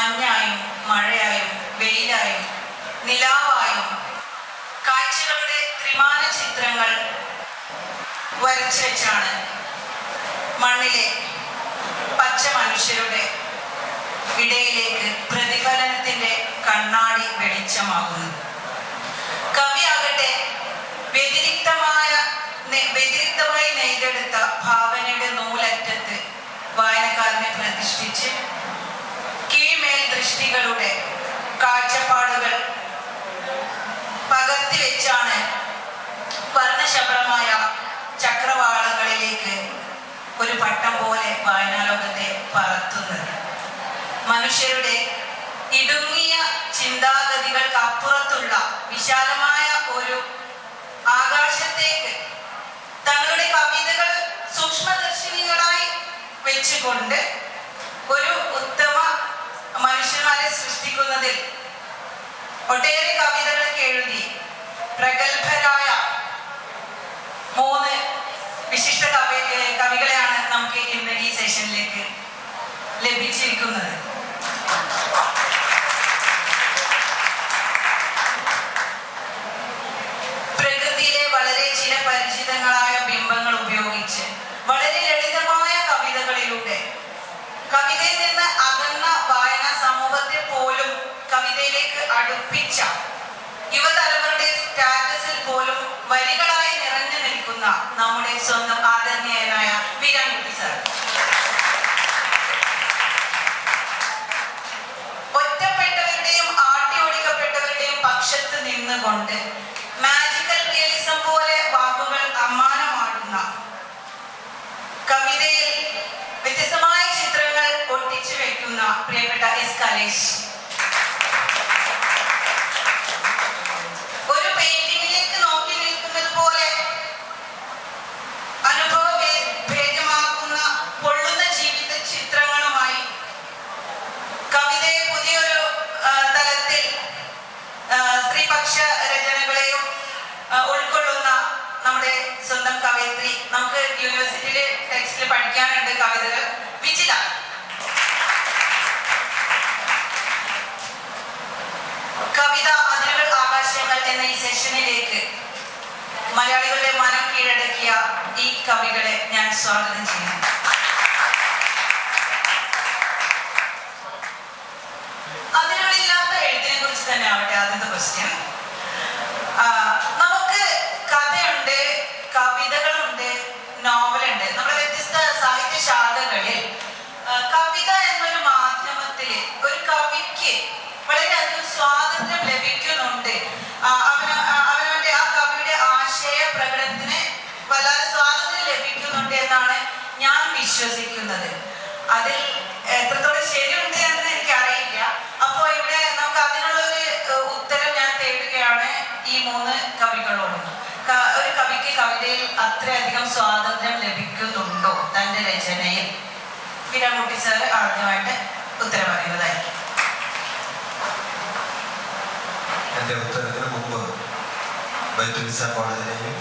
മഞ്ഞായും മഴയായും വെയിലായും നിലാവായും കാഴ്ചകളുടെ ത്രിമാന ചിത്രങ്ങൾ വരച്ചു വെച്ചാണ് മണ്ണിലെ പച്ച മനുഷ്യരുടെ ഇടയിലേക്ക് പ്രതിഫലനത്തിന്റെ കണ്ണാടി വെളിച്ചമാകുന്നത്. കവിയാകട്ടെ വ്യതിരിക്തമായി നെയ്തെടുത്ത ഭാവനയുടെ നൂലറ്റത്ത് വായനക്കാരനെ പ്രതിഷ്ഠിച്ച് കീഴ്മേൽ ദൃഷ്ടികളുടെ കാഴ്ചപ്പാടുകൾ പകർത്തി വെച്ചാണ് വർണ്ണശബളമായ ചക്രവാളങ്ങളിലേക്ക് ഒരു പട്ടം പോലെ വായനാലോകത്തെ പറത്തുന്നത്. മനുഷ്യരുടെ ഇടുങ്ങിയ ചിന്താഗതികൾക്ക് അപ്പുറത്തുള്ള വിശാലമായ ഒരു ആകാശത്തേക്ക് തങ്ങളുടെ കവിതകൾ സൂക്ഷ്മദർശിനികളായി വെച്ചുകൊണ്ട് ഒരു ഉത്തമ മനുഷ്യന്മാരെ സൃഷ്ടിക്കുന്നതിൽ ഒട്ടേറെ കവിതകളൊക്കെ എഴുതി പ്രഗത്ഭരായ 3 വിശിഷ്ട കവികളെയാണ് നമുക്ക് ഇന്ന് ഈ സെഷനിലേക്ക് ലഭിച്ചിരിക്കുന്നത്. പ്രകൃതിയിലെ വളരെ ചില പരിചിതങ്ങളായ ബിംബങ്ങൾ ഉപയോഗിച്ച് വളരെ ലളിതമായ കവിതകളിലൂടെ കവിതയിൽ നിന്ന് അകന്ന വായനാ സമൂഹത്തെ പോലും കവിതയിലേക്ക് അടുപ്പിച്ച യുവതലമുറയുടെ സ്റ്റാറ്റസിൽ പോലും വരികളായി നിറഞ്ഞു നിൽക്കുന്ന നമ്മുടെ സ്വന്തം ആദരണീയനായ വീരാൻകുട്ടി സാർ. ഒറ്റപ്പെട്ടവരുടെയും ആട്ടിയോടിക്കപ്പെട്ടവരുടെയും പക്ഷത്ത് നിന്നുകൊണ്ട് മാജിക്കൽ റിയലിസം പോലെ വാക്കുകൾ അമ്മാനമാടുന്ന കവിതയിൽ വ്യത്യസ്തമായ ചിത്രങ്ങൾ ഒട്ടിച്ചു വെക്കുന്ന പ്രിയപ്പെട്ട എസ് കലേഷ്. ഒരു പെയിന്റിങ്ങിലേക്ക് നോക്കി നിൽക്കുന്നത് പോലെ അനുഭവഭേദ്യമാക്കുന്ന പൊള്ളുന്ന ജീവിത ചിത്രങ്ങളുമായി കവിതയെ പുതിയൊരു തലത്തിൽ സ്ത്രീപക്ഷ രചനകളെയും ഉൾക്കൊള്ളുന്ന നമ്മുടെ സ്വന്തം കവയിത്രി, നമുക്ക് യൂണിവേഴ്സിറ്റിയിലെ ടെക്സ്റ്റിൽ പഠിക്കാനുണ്ട് കവിതകൾ, വിജില. കവിത അതിരുകൾ ആകാശങ്ങൾ എന്ന ഈ സെഷനിലേക്ക് മലയാളികളുടെ മനം കീഴടക്കിയ ഈ കവികളെ ഞാൻ സ്വാഗതം ചെയ്യുന്നു. അതിരുകളില്ലാത്ത എഴുത്തിനെ കുറിച്ച് തന്നെ ആവട്ടെ ആദ്യത്തെ ക്വസ്റ്റ്യൻ. നമുക്ക് കഥയുണ്ട്, കവിതകളുണ്ട്, നോവലുണ്ട്. നമ്മുടെ വ്യത്യസ്ത സാഹിത്യ ശാഖകളിൽ കവിത എന്നൊരു മാധ്യമത്തിൽ ഒരു കവിക്ക് വളരെയധികം സ്വാതന്ത്ര്യം ലഭിക്കുന്നുണ്ട്. അവനവന്റെ ആ കവിയുടെ ആശയ പ്രകടനത്തിന് വളരെ സ്വാതന്ത്ര്യം ലഭിക്കുന്നുണ്ട് എന്നാണ് ഞാൻ വിശ്വസിക്കുന്നത്. അതിൽ എത്രത്തോളം ശരിയുണ്ട് എന്ന് എനിക്കറിയില്ല. അപ്പോൾ ഇവിടെ നമുക്ക് അതിനുള്ളൊരു ഉത്തരം ഞാൻ തേടുകയാണ് ഈ 3 കവികളോടും. ഒരു കവിക്ക് കവിതയിൽ അത്രയധികം സ്വാതന്ത്ര്യം ലഭിക്കുന്നുണ്ടോ തൻ്റെ രചനയിൽ? വീരാൻകുട്ടി സാർ ആദ്യമായിട്ട് ഉത്തരം പറയുന്നതായിരിക്കും. എൻ്റെ ഉത്തരത്തിന് മുമ്പ് ബൈത്തുനിസ കോളേജിനെയും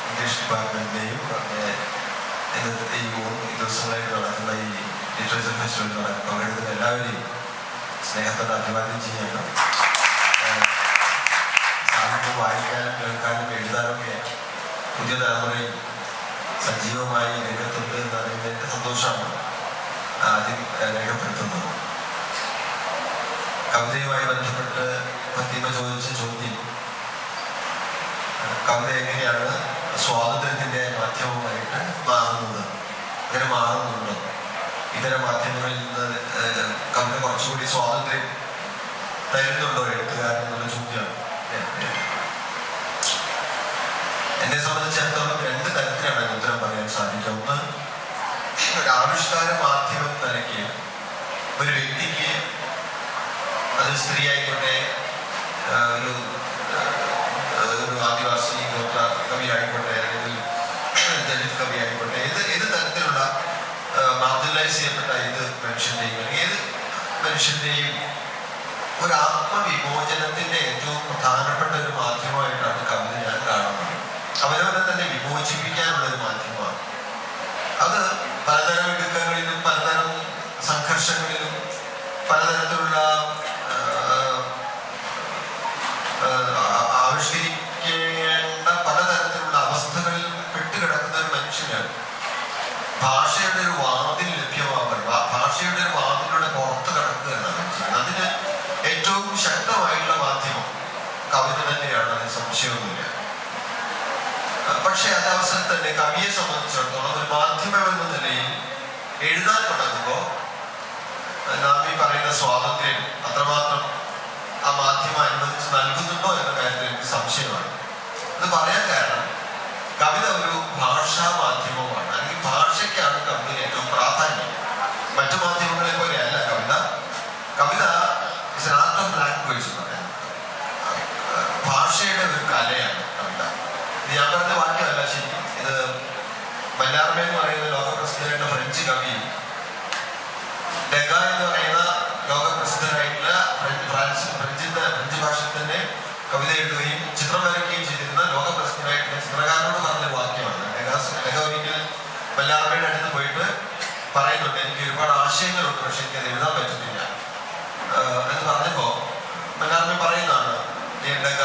ഇംഗ്ലീഷ് ഡിപ്പാർട്ട്മെൻറ്റിനെയും ഈ 3 ദിവസങ്ങളായിട്ട് നടക്കുന്ന ഈ ലിറ്ററേച്ചർ ഫെസ്റ്റിവൽ പങ്കെടുക്കുന്ന എല്ലാവരെയും സ്നേഹത്തോടെ അഭിവാദ്യം ചെയ്യണം. സാഹിത്യം വായിക്കാനും കേൾക്കാനും എഴുതാനൊക്കെ പുതിയ തലമുറയിൽ സജീവമായി രംഗത്തുണ്ട് എന്നതിൻ്റെ സന്തോഷമാണ് ആദ്യം രേഖപ്പെടുത്തുന്നത്. കവിതയുമായി ബന്ധപ്പെട്ട് ഫത്തിമ ചോദിച്ച ചോദ്യം, കവിത എങ്ങനെയാണ് സ്വാതന്ത്ര്യത്തിൻ്റെ മാധ്യമമായിട്ട് മാറുന്നത്, അങ്ങനെ മാറുന്നുണ്ടോ? ഇതര മാധ്യമങ്ങളിൽ നിന്ന് കവിത കുറച്ചുകൂടി സ്വാതന്ത്ര്യം തരുന്നുണ്ടോ എഴുത്തുകാരൻ എന്നുള്ള ചോദ്യമാണ്. എന്നെ സംബന്ധിച്ചിടത്തോളം 2 തരത്തിലാണ് ഉത്തരം പറയാൻ സാധിക്കുക. ഒന്ന്, ഒരു ആവിഷ്കാര മാധ്യമം നിലയ്ക്ക് ഒരു വ്യക്തിക്ക്, അത് സ്ത്രീ ആയിക്കോട്ടെ, ഒരു ആദിവാസി ഗോത്ര കവി ആയിക്കോട്ടെ, അല്ലെങ്കിൽ ദലിത് കവി ആയിക്കോട്ടെ, ഏത് തരത്തിലുള്ള മാർജിനലൈസ് ചെയ്യപ്പെട്ട ഏത് മനുഷ്യൻ്റെയും ഒരു ആത്മവിമോചനത്തിൻ്റെ ഏറ്റവും പ്രധാനപ്പെട്ട ഒരു മാധ്യമമായിട്ടാണ് കവിത ഞാൻ കാണുന്നത്. അവരവരെ തന്നെ വിമോചിപ്പിക്കാനുള്ള ഒരു മാധ്യമമാണ് അത്. പലതരം ഇടുക്കങ്ങളിലും പലതരം സംഘർഷങ്ങളിലും പലതരത്തിലുള്ള സംശയമൊന്നുമില്ല. പക്ഷെ അതേ അവസരം തന്നെ കവിയെ സംബന്ധിച്ചിടത്തോളം ഒരു മാധ്യമം എന്ന നിലയിൽ എഴുതാൻ തുടങ്ങുമ്പോൾ നാം ഈ പറയുന്ന സ്വാതന്ത്ര്യം അത്രമാത്രം ആ മാധ്യമം അനുവദിച്ച് നൽകുന്നുണ്ടോ എന്ന കാര്യത്തിൽ എനിക്ക് സംശയമാണ്. അത് പറയാൻ കാരണം കവിത ഒരു ഭാഷാ മാധ്യമമാണ്, അല്ലെങ്കിൽ ഭാഷയ്ക്കാണ് കവിതയിൽ ഏറ്റവും പ്രാധാന്യം. മറ്റു മാധ്യമങ്ങളെ പോലെയല്ല കവിത. കവിത is an art of language എന്ന് പറയാം. ഭാഷയുടെ ഒരു കലയാണ് കവിത. ഇത് ഞാൻ പറഞ്ഞ വാക്യമല്ല, ശരിക്കും ഇത് മല്ലാർമ എന്ന് പറയുന്ന ലോകപ്രസിദ്ധനായിട്ടുള്ള ഫ്രഞ്ച് കവി, ഡെഗ എന്ന് പറയുന്ന ലോകപ്രസിദ്ധനായിട്ടുള്ള ഫ്രഞ്ച് ഭാഷയിൽ തന്നെ കവിത എഴുതുകയും ചിത്രം വരയ്ക്കുകയും ചെയ്തിരുന്ന ലോകപ്രസിദ്ധനായിട്ടുള്ള ചിത്രകാരനോട് പറഞ്ഞൊരു വാക്യമാണ്. ഡെഗ ഒരിക്കൽ മല്ലാർമയുടെ അടുത്ത് പോയിട്ട് പറയുന്നുണ്ട്, എനിക്ക് ഒരുപാട് ആശയങ്ങളുണ്ട്, പക്ഷെ എനിക്കത് എഴുതാൻ പറ്റുന്നില്ല എന്ന് പറഞ്ഞപ്പോ മല്ലാർമ പറയുന്നതാണ്, ഡെഗ,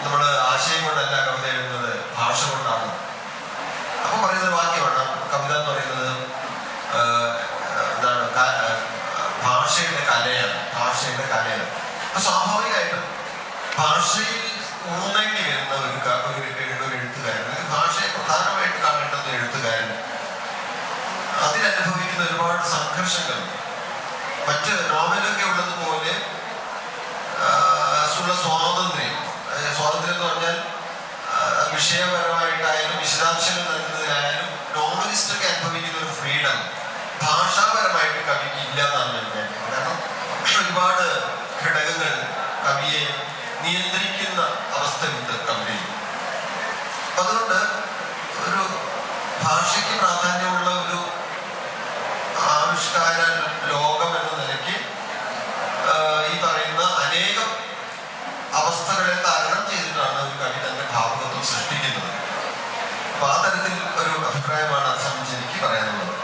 നമ്മൾ ആശയം കൊണ്ടല്ല കവിത എഴുതുന്നത്, ഭാഷ കൊണ്ടാണ്. അപ്പൊ പറയുന്നൊരു വാക്യമാണ്, കവിത എന്ന് പറയുന്നത് എന്താണ്, ഭാഷയുടെ കലയാണ്, ഭാഷയുടെ കലയാണ്. അപ്പൊ സ്വാഭാവികമായിട്ടും ഭാഷയിൽ ഊന്നേണ്ടി വരുന്ന ഒരു എഴുത്തുകാരൻ, ഭാഷയെ പ്രധാനമായിട്ട് കാണേണ്ടുന്ന എഴുത്തുകാരൻ അതിനനുഭവിക്കുന്ന ഒരുപാട് സംഘർഷങ്ങളുണ്ട്. മറ്റ് നോവലൊക്കെ ഉള്ളതുപോലെ ഉള്ള സ്വാതന്ത്ര്യം എന്ന് പറഞ്ഞാൽ വിഷയപരമായിട്ടായാലും വിശദാംശങ്ങൾ നൽകുന്നതിനായാലും നോവലിസ്റ്റൊക്കെ അനുഭവിക്കുന്ന ഒരു ഫ്രീഡം ഭാഷാപരമായിട്ട് കവിക്ക് ഇല്ല എന്നാണ് ഞാൻ വിചാരിക്കുന്നത്. കാരണം ഒരുപാട് ഘടകങ്ങൾ കവിയെ നിയന്ത്രിക്കുന്ന അവസ്ഥയുണ്ട് കവിതയിൽ. അതുകൊണ്ട് ഒരു ഭാഷയ്ക്ക് പ്രാധാന്യമുള്ള ഒരു ആവിഷ്കാര ലോകം എന്ന നിലയ്ക്ക് ഈ പറയുന്ന അനേകം അവസ്ഥകളെ തരണം ചെയ്തിട്ടാണ് ഒരു കവി തന്റെ ഭാവുകത്വം സൃഷ്ടിക്കുന്നത്. അപ്പൊ ആ തരത്തിൽ ഒരു അഭിപ്രായമാണ് അത് സംബന്ധിച്ച് എനിക്ക് പറയാനുള്ളത്.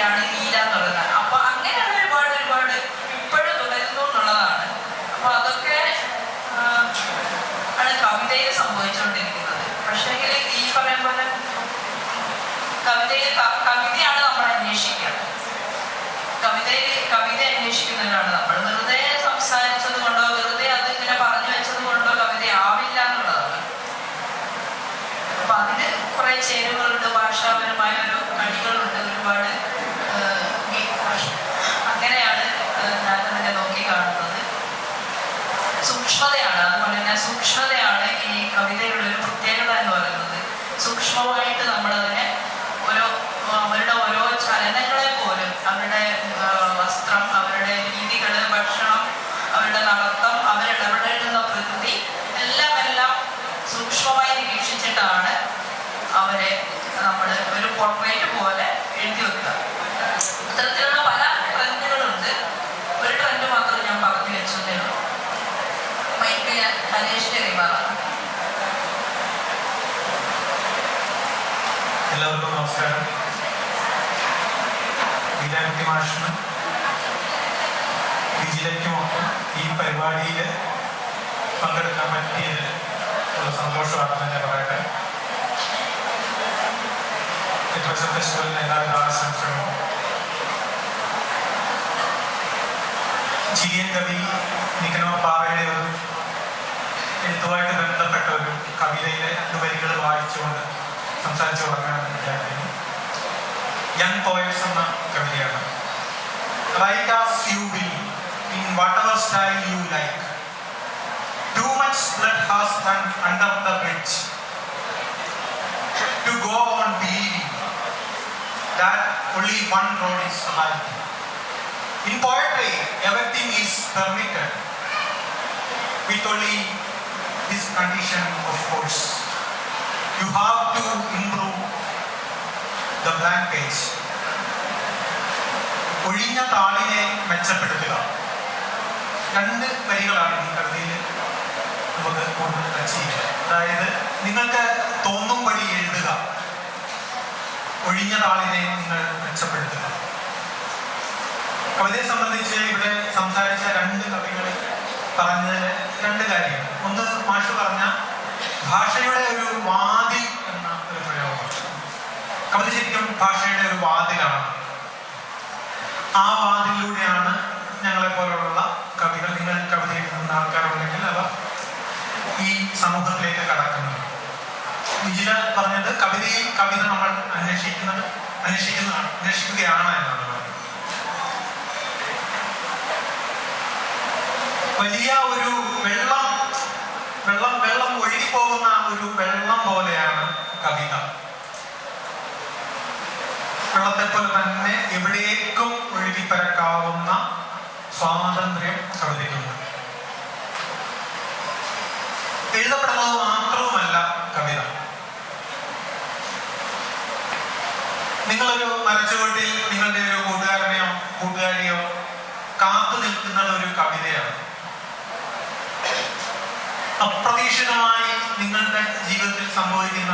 കവിതയാണ് ലീല എന്ന് പറയുന്നത്. അപ്പൊ അങ്ങനെയുള്ള ഒരുപാട് ഒരുപാട് ഇപ്പോഴും തുടരുന്നു എന്നുള്ളതാണ്. അപ്പൊ അതൊക്കെ ആണ് കവിതയിൽ സംഭവിച്ചുകൊണ്ടിരിക്കുന്നത്. പക്ഷേ ഈ പറയുന്ന പോലെ കവിതയാണ് നമ്മൾ അന്വേഷിക്കുന്നത്. കവിത അന്വേഷിക്കുന്നവരാണ് നമ്മൾ. വെറുതെ സംസാരിച്ചത് കൊണ്ടോ വെറുതെ അത് ഇങ്ങനെ പറഞ്ഞു വെച്ചത് കൊണ്ടോ കവിത ആവില്ല എന്നുള്ളതാണ്. അപ്പൊ അതിന് കുറെ ചേരുവകളുണ്ട്, ഭാഷാപരമായ ഒരു കണികളുണ്ട്, ഒരുപാട്. അങ്ങനെയാണ് ഞാൻ അതിനെ നോക്കി കാണുന്നത്. സൂക്ഷ്മതയാണ്, അതുപോലെ തന്നെ സൂക്ഷ്മതയാണ് ഈ കവിതയുടെ ഒരു പ്രത്യേകത എന്ന് പറയുന്നത്. സൂക്ഷ്മമായിട്ട് നമ്മളതിനെ അവരുടെ ഓരോ ചലനങ്ങളെ പോലും, അവരുടെ വസ്ത്രം, അവരുടെ രീതികൾ, ഭക്ഷണം, അവരുടെ നടത്തം, അവരിടപെടുന്ന പ്രകൃതി എല്ലാം സൂക്ഷ്മമായി നിരീക്ഷിച്ചിട്ടാണ് അവരെ നമ്മൾ ഒരു പോർട്രേറ്റ് പോലെ എഴുതി വെക്കുക. ഇത്തരത്തിലുള്ള പല ട്രെൻഡുകളുണ്ട്. ഒരു ട്രെൻഡ് മാത്രം ഞാൻ പറഞ്ഞു വെച്ചതേ ഉള്ളൂ. മൈക്ക് ഞാൻ അന്വേഷിച്ച് കൈമാറാം. എല്ലാവർക്കും നമസ്കാരം. വിജയകുട്ടി മാഷിനും വിജിലയ്ക്കുമൊപ്പം ഈ പരിപാടിയിൽ പങ്കെടുക്കാൻ പറ്റിയതിൽ ഉള്ള സന്തോഷമാണെന്ന് ഞാൻ പറയട്ടെ. ലിറ്ററേച്ചർ ഫെസ്റ്റിവലിന് എല്ലാവിധ ആശംസകളും. ചിരിയൻ കവി നിക്കനോ പാറയുടെ ഒരു എഴുത്തുമായിട്ട് ബന്ധപ്പെട്ട ഒരു കവിതയിലെ 2 വരികൾ വായിച്ചുകൊണ്ട് സംസാരിച്ചു തുടങ്ങാമെന്ന് വിചാരിക്കുന്നു. യങ് പോയറ്റ്സ് എന്ന കവിതയാണ്. Write as you will, in whatever style you like. Too much blood has run under the bridge to go on believing that only one road is right. In poetry, everything is permitted, with only this condition, of course. You have to improve the blank page. ഒഴിഞ്ഞ താളിനെ മെച്ചപ്പെടുത്തുക. 2 വരികളാണ് ഈ കവിതയിൽ നമുക്ക് കൂടുതൽ touch ചെയ്യുക. അതായത് നിങ്ങൾക്ക് തോന്നുംപടി എഴുതുക, ഒഴിഞ്ഞ താളിനെ നിങ്ങൾ മെച്ചപ്പെടുത്തുക. കവിതയെ സംബന്ധിച്ച് ഇവിടെ സംസാരിച്ച 2 കവികൾ പറഞ്ഞതിൽ 2 കാര്യം. ഒന്ന്, മാഷ് പറഞ്ഞ ഭാഷയുടെ ഒരു വാതിൽ എന്ന ഒരു പ്രയോഗം. കവിത ശരിക്കും ഭാഷയുടെ ഒരു വാതിലാണ്. ആ വാതിലൂടെയാണ് ഞങ്ങളെ പോലുള്ള കവികൾ, നിങ്ങൾ കവിത എഴുതുന്ന ആൾക്കാരുണ്ടെങ്കിൽ അവർ ഈ സമൂഹത്തിലേക്ക് കടക്കുന്നത്. വിജില പറഞ്ഞത് കവിത നമ്മൾ അന്വേഷിക്കുകയാണ് എന്നാണ്. വലിയ ഒരു വെള്ളം ഒഴുകിപ്പോകുന്ന ഒരു വെള്ളം പോലെയാണ് കവിത. വെള്ളത്തെ പോലെ തന്നെ എവിടേക്കും ഒഴുകിപ്പരക്കാവുന്ന സ്വാതന്ത്ര്യം കവിതയ്ക്കുണ്ട്. എഴുതപ്പെടുന്നത് മാത്രവുമല്ല കവിത. നിങ്ങളൊരു മരച്ചുവട്ടിൽ നിങ്ങളുടെ ഒരു കൂട്ടുകാരനെയോ കൂട്ടുകാരിയോ കാത്തു നിൽക്കുന്നത് ഒരു കവിതയാണ്. അപ്രതീക്ഷിതമായി നിങ്ങളുടെ ജീവിതത്തിൽ സംഭവിക്കുന്ന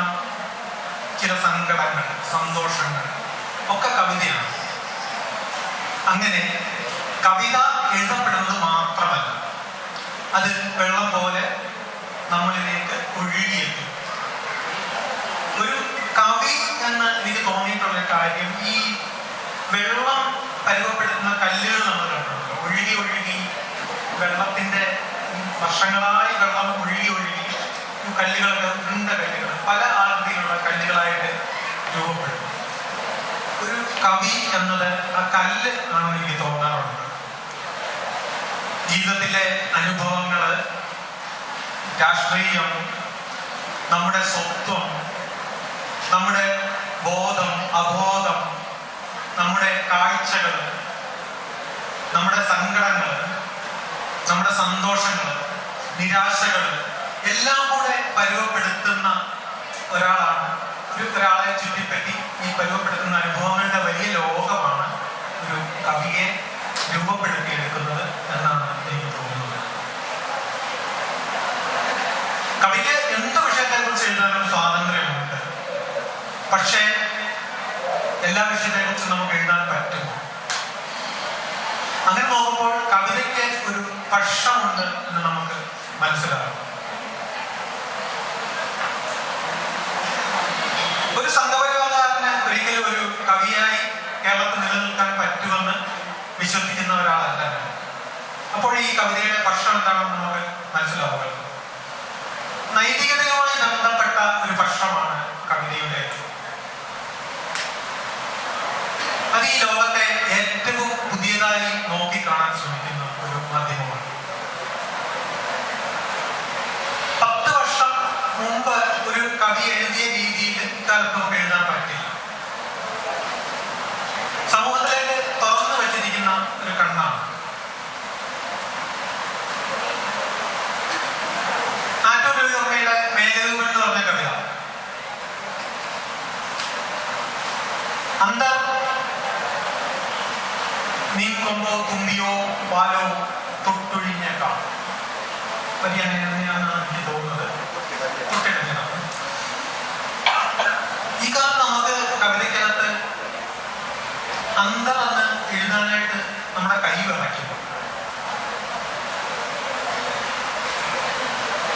ചില സങ്കടങ്ങൾ, സന്തോഷങ്ങൾ ഒക്കെ കവിതയാണ്. അങ്ങനെ കവിത എഴുതപ്പെടുന്നത് മാത്രമല്ല, അത് വെള്ളം പോലെ നമ്മളിലേക്ക് ഒഴുകിയെത്തും. ഒരു കവി എന്ന് എനിക്ക് തോന്നിയിട്ടുള്ള കാര്യം, ഈ വെള്ളം പരുവപ്പെടുത്തുന്ന കല്ലുകൾ നമ്മൾ കണ്ടിട്ടുണ്ടല്ലോ. ഒഴുകി വെള്ളത്തിന്റെ വർഷങ്ങളായി വെള്ളം ഒഴുകി കല്ലുകളൊക്കെ ഉരുണ്ട കല്ലുകൾ, പല ആകൃതിയിലുള്ള കല്ലുകളായിട്ട് രൂപപ്പെടും. ഒരു കവി എന്നത് ആ കല്ല് ആണെന്ന് എനിക്ക് തോന്നാറുണ്ട്. ജീവിതത്തിലെ അനുഭവങ്ങള്, രാഷ്ട്രീയം, നമ്മുടെ സ്വത്വം, നമ്മുടെ ബോധം, അബോധം, നമ്മുടെ കാഴ്ചകൾ, നമ്മുടെ സങ്കടങ്ങൾ, നമ്മുടെ സന്തോഷങ്ങൾ, നിരാശകൾ എല്ലാം കൂടെ പരുവപ്പെടുത്തുന്ന ഒരാളാണ്. ഒരാളെ ചുറ്റിപ്പറ്റി ഈ പരുവപ്പെടുത്തുന്ന അനുഭവങ്ങളുടെ വലിയ ലോകമാണ് ഒരു കവിയെ രൂപപ്പെടുത്തിയെടുക്കുന്നത് എന്നാണ് എനിക്ക് തോന്നുന്നത്. കവിക്ക് എന്ത് വിഷയത്തെ കുറിച്ച് എഴുതാനും സ്വാതന്ത്ര്യമുണ്ട്. പക്ഷേ എല്ലാ വിഷയത്തെ കുറിച്ചും നമുക്ക് എഴുതാൻ പറ്റും. അങ്ങനെ നോക്കുമ്പോൾ കവിതയ്ക്ക് ഒരു പക്ഷമുണ്ട് എന്ന് നമുക്ക് മനസ്സിലാകും. ഒരു സംഘപരിവാരന് ഒരിക്കലും ഒരു കവിയായി കേരളത്തിൽ നിലനിൽക്കാൻ പറ്റുമെന്ന് വിശ്വസിക്കുന്ന ഒരാളല്ല. അപ്പോൾ ഈ കവിതയുടെ പക്ഷം എന്താണെന്ന് നമുക്ക് മനസ്സിലാവുക. നൈതികതയുമായി ബന്ധപ്പെട്ട ഒരു പക്ഷമാണ് കവിതയുടെ. അത് ഈ ലോകത്തെ ഏറ്റവും പുതിയതായി നോക്കിക്കാണാൻ ശ്രമിക്കുന്ന ഒരു മാധ്യമമാണ്. 10 വർഷം മുമ്പ് ഒരു കവി എഴുതിയ രീതിയിൽ ഇക്കാലത്ത് നമുക്ക് എഴുതാൻ പറ്റില്ല. സമൂഹത്തിലേക്ക് തുറന്നു വെച്ചിരിക്കുന്ന ഒരു കണ്ണാണ്. ആറ്റോരവിവർമ്മയുടെ മേഘരൂപൻ എന്ന് പറഞ്ഞ കവിത അന്തർ നീക്കുമ്പോ തുമ്പിയോ പാലോ തൊട്ടൊഴിഞ്ഞേക്കാം വലിയ അങ്ങനെയാണെന്നാണ് എനിക്ക് തോന്നുന്നത്. തൊട്ടിഴഞ്ഞതാണ്. ഈ കാലത്ത് നമുക്ക് കവിതയ്ക്കകത്ത് അന്തർ എന്ന് എഴുതാനായിട്ട് നമ്മുടെ കൈ വിറയ്ക്കും.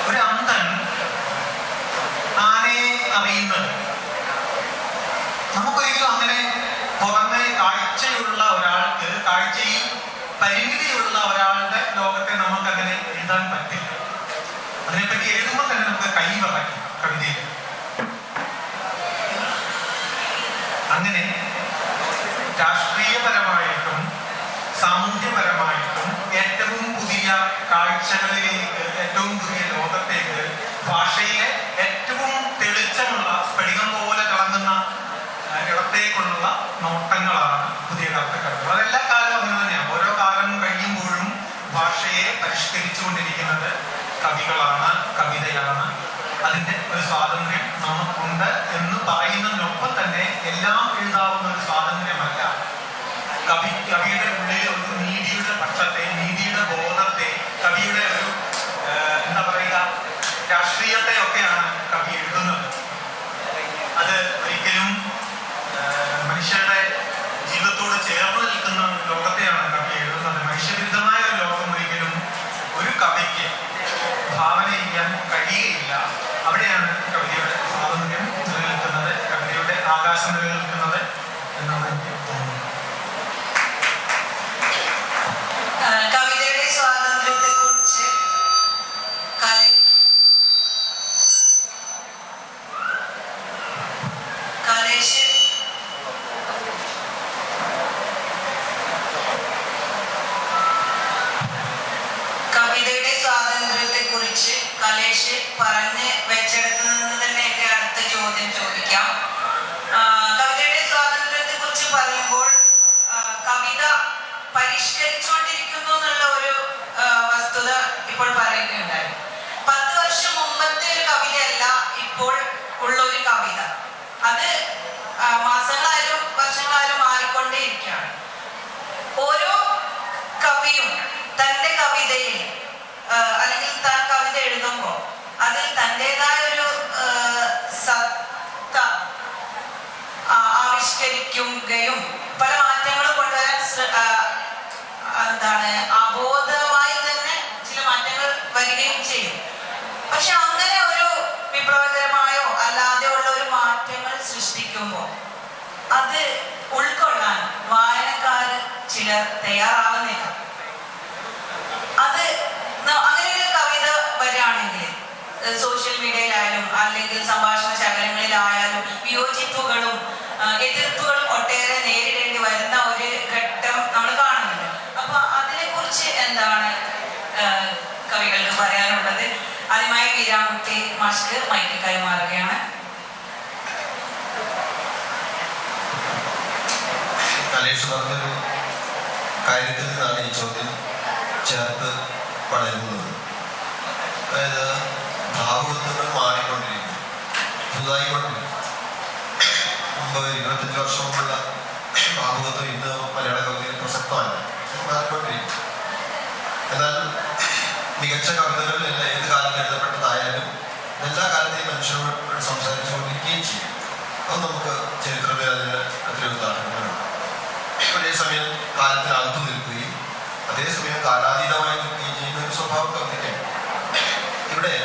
ഒരു അന്തൻ ആനയെ അറിയുന്നത് നമുക്കൊരിക്കലും അങ്ങനെ പുറമെ കാഴ്ചയുള്ള ഒരാൾക്ക്, കാഴ്ചയിൽ പരിമിതിയുള്ള ഒരാളുടെ ലോകത്തെ നമുക്കങ്ങനെ എഴുതാൻ പറ്റില്ല. അതിനെപ്പറ്റി എഴുതുമ്പോൾ തന്നെ നമുക്ക് കൈ വിറയ്ക്കും കവിതയിൽ. അങ്ങനെ രാഷ്ട്രീയപരമായിട്ടും സാമൂഹ്യപരമായിട്ടും ഏറ്റവും പുതിയ കാഴ്ചകളിലേക്ക്, ഏറ്റവും പുതിയ ലോകത്തേക്ക്, ഭാഷയിലെ ഏറ്റവും തെളിച്ചമുള്ള സ്ഫടികം പോലെ തിളങ്ങുന്ന ഇടത്തേക്കുള്ള നോട്ടങ്ങളാണ് പുതിയ കാലത്തെ കവിതകൾ. അതെല്ലാ കാലവും അങ്ങനെ തന്നെയാണ്. ഓരോ കാലം കഴിയുമ്പോഴും ഭാഷയെ പരിഷ്കരിച്ചുകൊണ്ടിരിക്കുന്നത് കവികളാണ്, കവിതയാണ്. അതിൻ്റെ ഒരു സ്വാതന്ത്ര്യം നമുക്കുണ്ട് എന്ന് പറയുന്നതിനൊപ്പം തന്നെ എല്ലാം എഴുതാവുന്ന ഒരു സ്വാതന്ത്ര്യമല്ല. കവിയുടെ ഉള്ളിൽ ഒരു നീതിയുടെ പക്ഷത്തെ, നീതിയുടെ ബോധത്തെ, കവിയുടെ ഒരു എന്താ പറയുക, രാഷ്ട്രീയത്തെ ഒക്കെയാണ് കവി എഴുതുന്നത്. അത് ഒരിക്കലും മനുഷ്യരുടെ ജീവിതത്തോട് ചേർന്ന് നിൽക്കുന്ന ലോകത്തെയാണ് കവി എഴുതുന്നത്. മനുഷ്യവിരുദ്ധമായ ഒരു ലോകം ഒരിക്കലും ഒരു കവിക്ക് ഭാവന ചെയ്യാൻ കഴിയുകയില്ല. അവിടെയാണ് കവിതയുടെ സ്വാതന്ത്ര്യം നിലനിൽക്കുന്നത്, കവിതയുടെ ആകാശം നിലനിൽക്കുന്നത് എന്നാണ് എനിക്ക് തോന്നുന്നത്. കവിതയുടെ സ്വാതന്ത്ര്യത്തെ കുറിച്ച് കലേഷ് പറഞ്ഞ് വെച്ചെടുത്ത് നിന്ന് തന്നെ എൻ്റെ അടുത്ത ചോദ്യം ചോദിക്കാം. കവിതയുടെ സ്വാതന്ത്ര്യത്തെ കുറിച്ച് പറയുമ്പോൾ കവിത പരിഷ്കരിച്ചുകൊണ്ടിരിക്കുന്നു എന്നുള്ള ഒരു വസ്തുത ഇപ്പോൾ പറയുകയുണ്ടായി. 10 വർഷം മുമ്പത്തെ ഒരു കവിതയല്ല ഇപ്പോൾ ഉള്ള ഒരു കവിത. അത് മാസങ്ങളായാലും വർഷങ്ങളായാലും മാറിക്കൊണ്ടേയിരിക്കുകയാണ്. ഓരോ കവിയും തൻ്റെ കവിതയിൽ അല്ലെങ്കിൽ താൻ കവിത എഴുതുമ്പോൾ അതിൽ തൻ്റെതായ ഒരു സത്ത ആവിഷ്കരിക്കുകയും പല മാറ്റങ്ങളും കൊണ്ടുവരാൻ അബോധമായി തന്നെ ചില മാറ്റങ്ങൾ വരികയും ചെയ്യും. പക്ഷെ അങ്ങനെ ഒരു വിപ്ലവകരമായോ അല്ലാതെയോ ഉള്ള ഒരു മാറ്റങ്ങൾ സൃഷ്ടിക്കുമ്പോൾ അത് ഉൾക്കൊള്ളാൻ വായനക്കാർ ചിലർ തയ്യാറാവുന്നില്ല. അത് അങ്ങനെ ഒരു കവിത വരികയാണെങ്കിൽ സോഷ്യൽ മീഡിയയിലായാലും അല്ലെങ്കിൽ സംഭാഷണ ശകലങ്ങളിലായാലും വിയോജിപ്പുകളും എതിർപ്പുകളും ഒട്ടേറെ നേരിടേണ്ടി വരുന്ന ഒരു ഘട്ടം നമ്മൾ കാണുന്നുണ്ട്. അപ്പൊ അതിനെക്കുറിച്ച് എന്താണ് കവികൾക്ക് പറയാനുള്ളത്? ആദ്യമായി വീരാൻകുട്ടി മാഷ്ക്ക് മൈക്ക് കൈമാറുകയാണ്. കലേഷ് പറഞ്ഞൊരു കാര്യത്തിൽ നിന്നാണ് ഈ ചോദ്യം ചേർത്ത് വളരുന്നത്. അതായത് ഭാവുകത്വങ്ങൾ മാറിക്കൊണ്ടിരിക്കും, പുതുതായിക്കൊണ്ടിരിക്കും. മുമ്പ് 25 വർഷം മുമ്പുള്ള ഭാവുകത്വം ഇന്ന് മലയാള കവിതയിൽ പ്രസക്തമല്ല, മാറിക്കൊണ്ടിരിക്കും. എന്നാൽ മികച്ച കവിതകൾ ഏത് കാലത്ത് എഴുതപ്പെട്ടതായാലും എല്ലാ കാലത്തെയും മനുഷ്യരോട് സംസാരിച്ചുകൊണ്ടിരിക്കുകയും ചെയ്യും. അത് നമുക്ക് ചരിത്രത്തിൽ അതിന് ഒത്തിരി ഉദാഹരണങ്ങളുണ്ട്. ഒരേ സമയം കാലത്തിനകത്തു നിൽക്കുകയും അതേസമയം കാലാതീതമായി നിൽക്കുകയും ചെയ്യുന്ന ഒരു സ്വഭാവം കവിതയ്ക്കാണ്. ഇവിടെ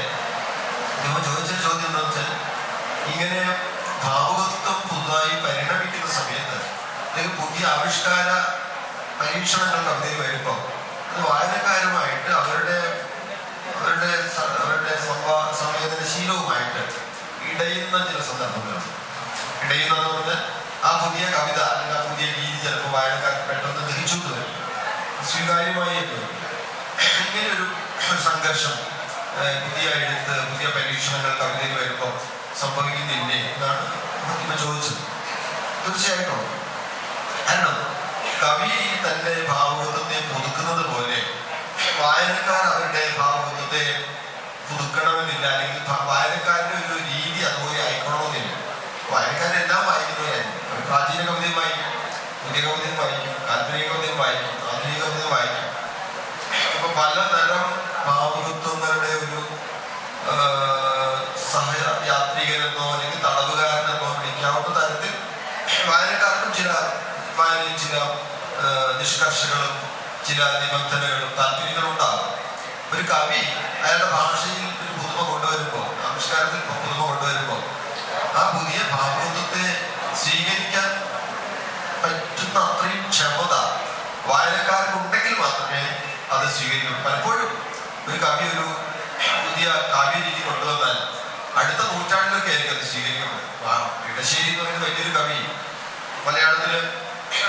നമ്മൾ ചോദിച്ച ചോദ്യം എന്താ വെച്ചാൽ, ഇങ്ങനെ ഭാവുകത്വം പുതുതായി പരിണമിക്കുന്ന സമയത്ത് അല്ലെങ്കിൽ പുതിയ ആവിഷ്കാര പരീക്ഷണങ്ങൾ കവിതയിൽ വരുമ്പോൾ അത് വായനക്കാരുമായിട്ട് അവരുടെ സംവേദനശീലവുമായിട്ട് ഇടയുന്ന ചില സന്ദർഭങ്ങളുണ്ട്. ഇടയുന്നതെന്ന് പറഞ്ഞാൽ ആ പുതിയ കവിത അല്ലെങ്കിൽ ആ പുതിയ രീതി ചിലപ്പോൾ വായനക്കാർക്ക് പെട്ടെന്ന് ദഹിച്ചു വരും, സ്വീകാര്യമായി വരും. ഇങ്ങനെയൊരു സംഘർഷം പുതിയ എഴുത്ത്, പുതിയ പരീക്ഷണങ്ങൾ കവിതയിൽ വരുമ്പോൾ സംഭവിക്കുന്നില്ലേ എന്നാണ് ഇന്ന് ചോദിച്ചത്. തീർച്ചയായിട്ടും. കാരണം കവി തന്റെ ഭാവുകത്വത്തെ പുതുക്കുന്നത് പോലെ വായനക്കാർ അവരുടെ ഭാവുകത്വത്തെ പുതുക്കണമെന്നില്ല, അല്ലെങ്കിൽ വായനക്കാരുടെ ഒരു രീതി അതുപോലെ ആയിക്കണമെന്നില്ല. വായനക്കാരെല്ലാം വായിക്കുന്നവരായിരിക്കും. പ്രാചീന കവിതയും വായിക്കും, പുതിയ കവിതയും വായിക്കും, കാൽപ്പനിക കവിതയും വായിക്കും, ആധുനിക കവിതയും വായിക്കും. അപ്പൊ പലതരം ഭാവുകത്വങ്ങളുടെ ഒരു സഹയാത്രികരെന്നോ അല്ലെങ്കിൽ തടവുകാരനെന്നോ വിളിക്കാവുന്ന തരത്തിൽ വായനക്കാർക്കും ചില വായനയിൽ ചില നിഷ്കർഷകളും ചില നിബന്ധനകളും താല്പര്യങ്ങളും ഉണ്ടാകും. ഒരു കവി അയാളുടെ ഭാഷയിൽ ഒരു പുതുമ കൊണ്ടുവരുമ്പോൾ, ആവിഷ്കാരത്തിൽ പുതുമ കൊണ്ടുവരുമ്പോൾ ആ പുതിയ ഭാവുകത്വത്തെ സ്വീകരിക്കാൻ പറ്റുന്ന അത്രയും ക്ഷമത വായനക്കാർക്കുണ്ടെങ്കിൽ മാത്രമേ അത് സ്വീകരിക്കൂ. പലപ്പോഴും ഒരു കവി ഒരു പുതിയ കാവ്യ രീതി കൊണ്ടുവന്നാൽ അടുത്ത നൂറ്റാണ്ടിലൊക്കെ ആയിരിക്കും അത് സ്വീകരിക്കുന്നത്. ഇടശ്ശേരി എന്ന് പറയുന്ന വലിയൊരു കവി മലയാളത്തില്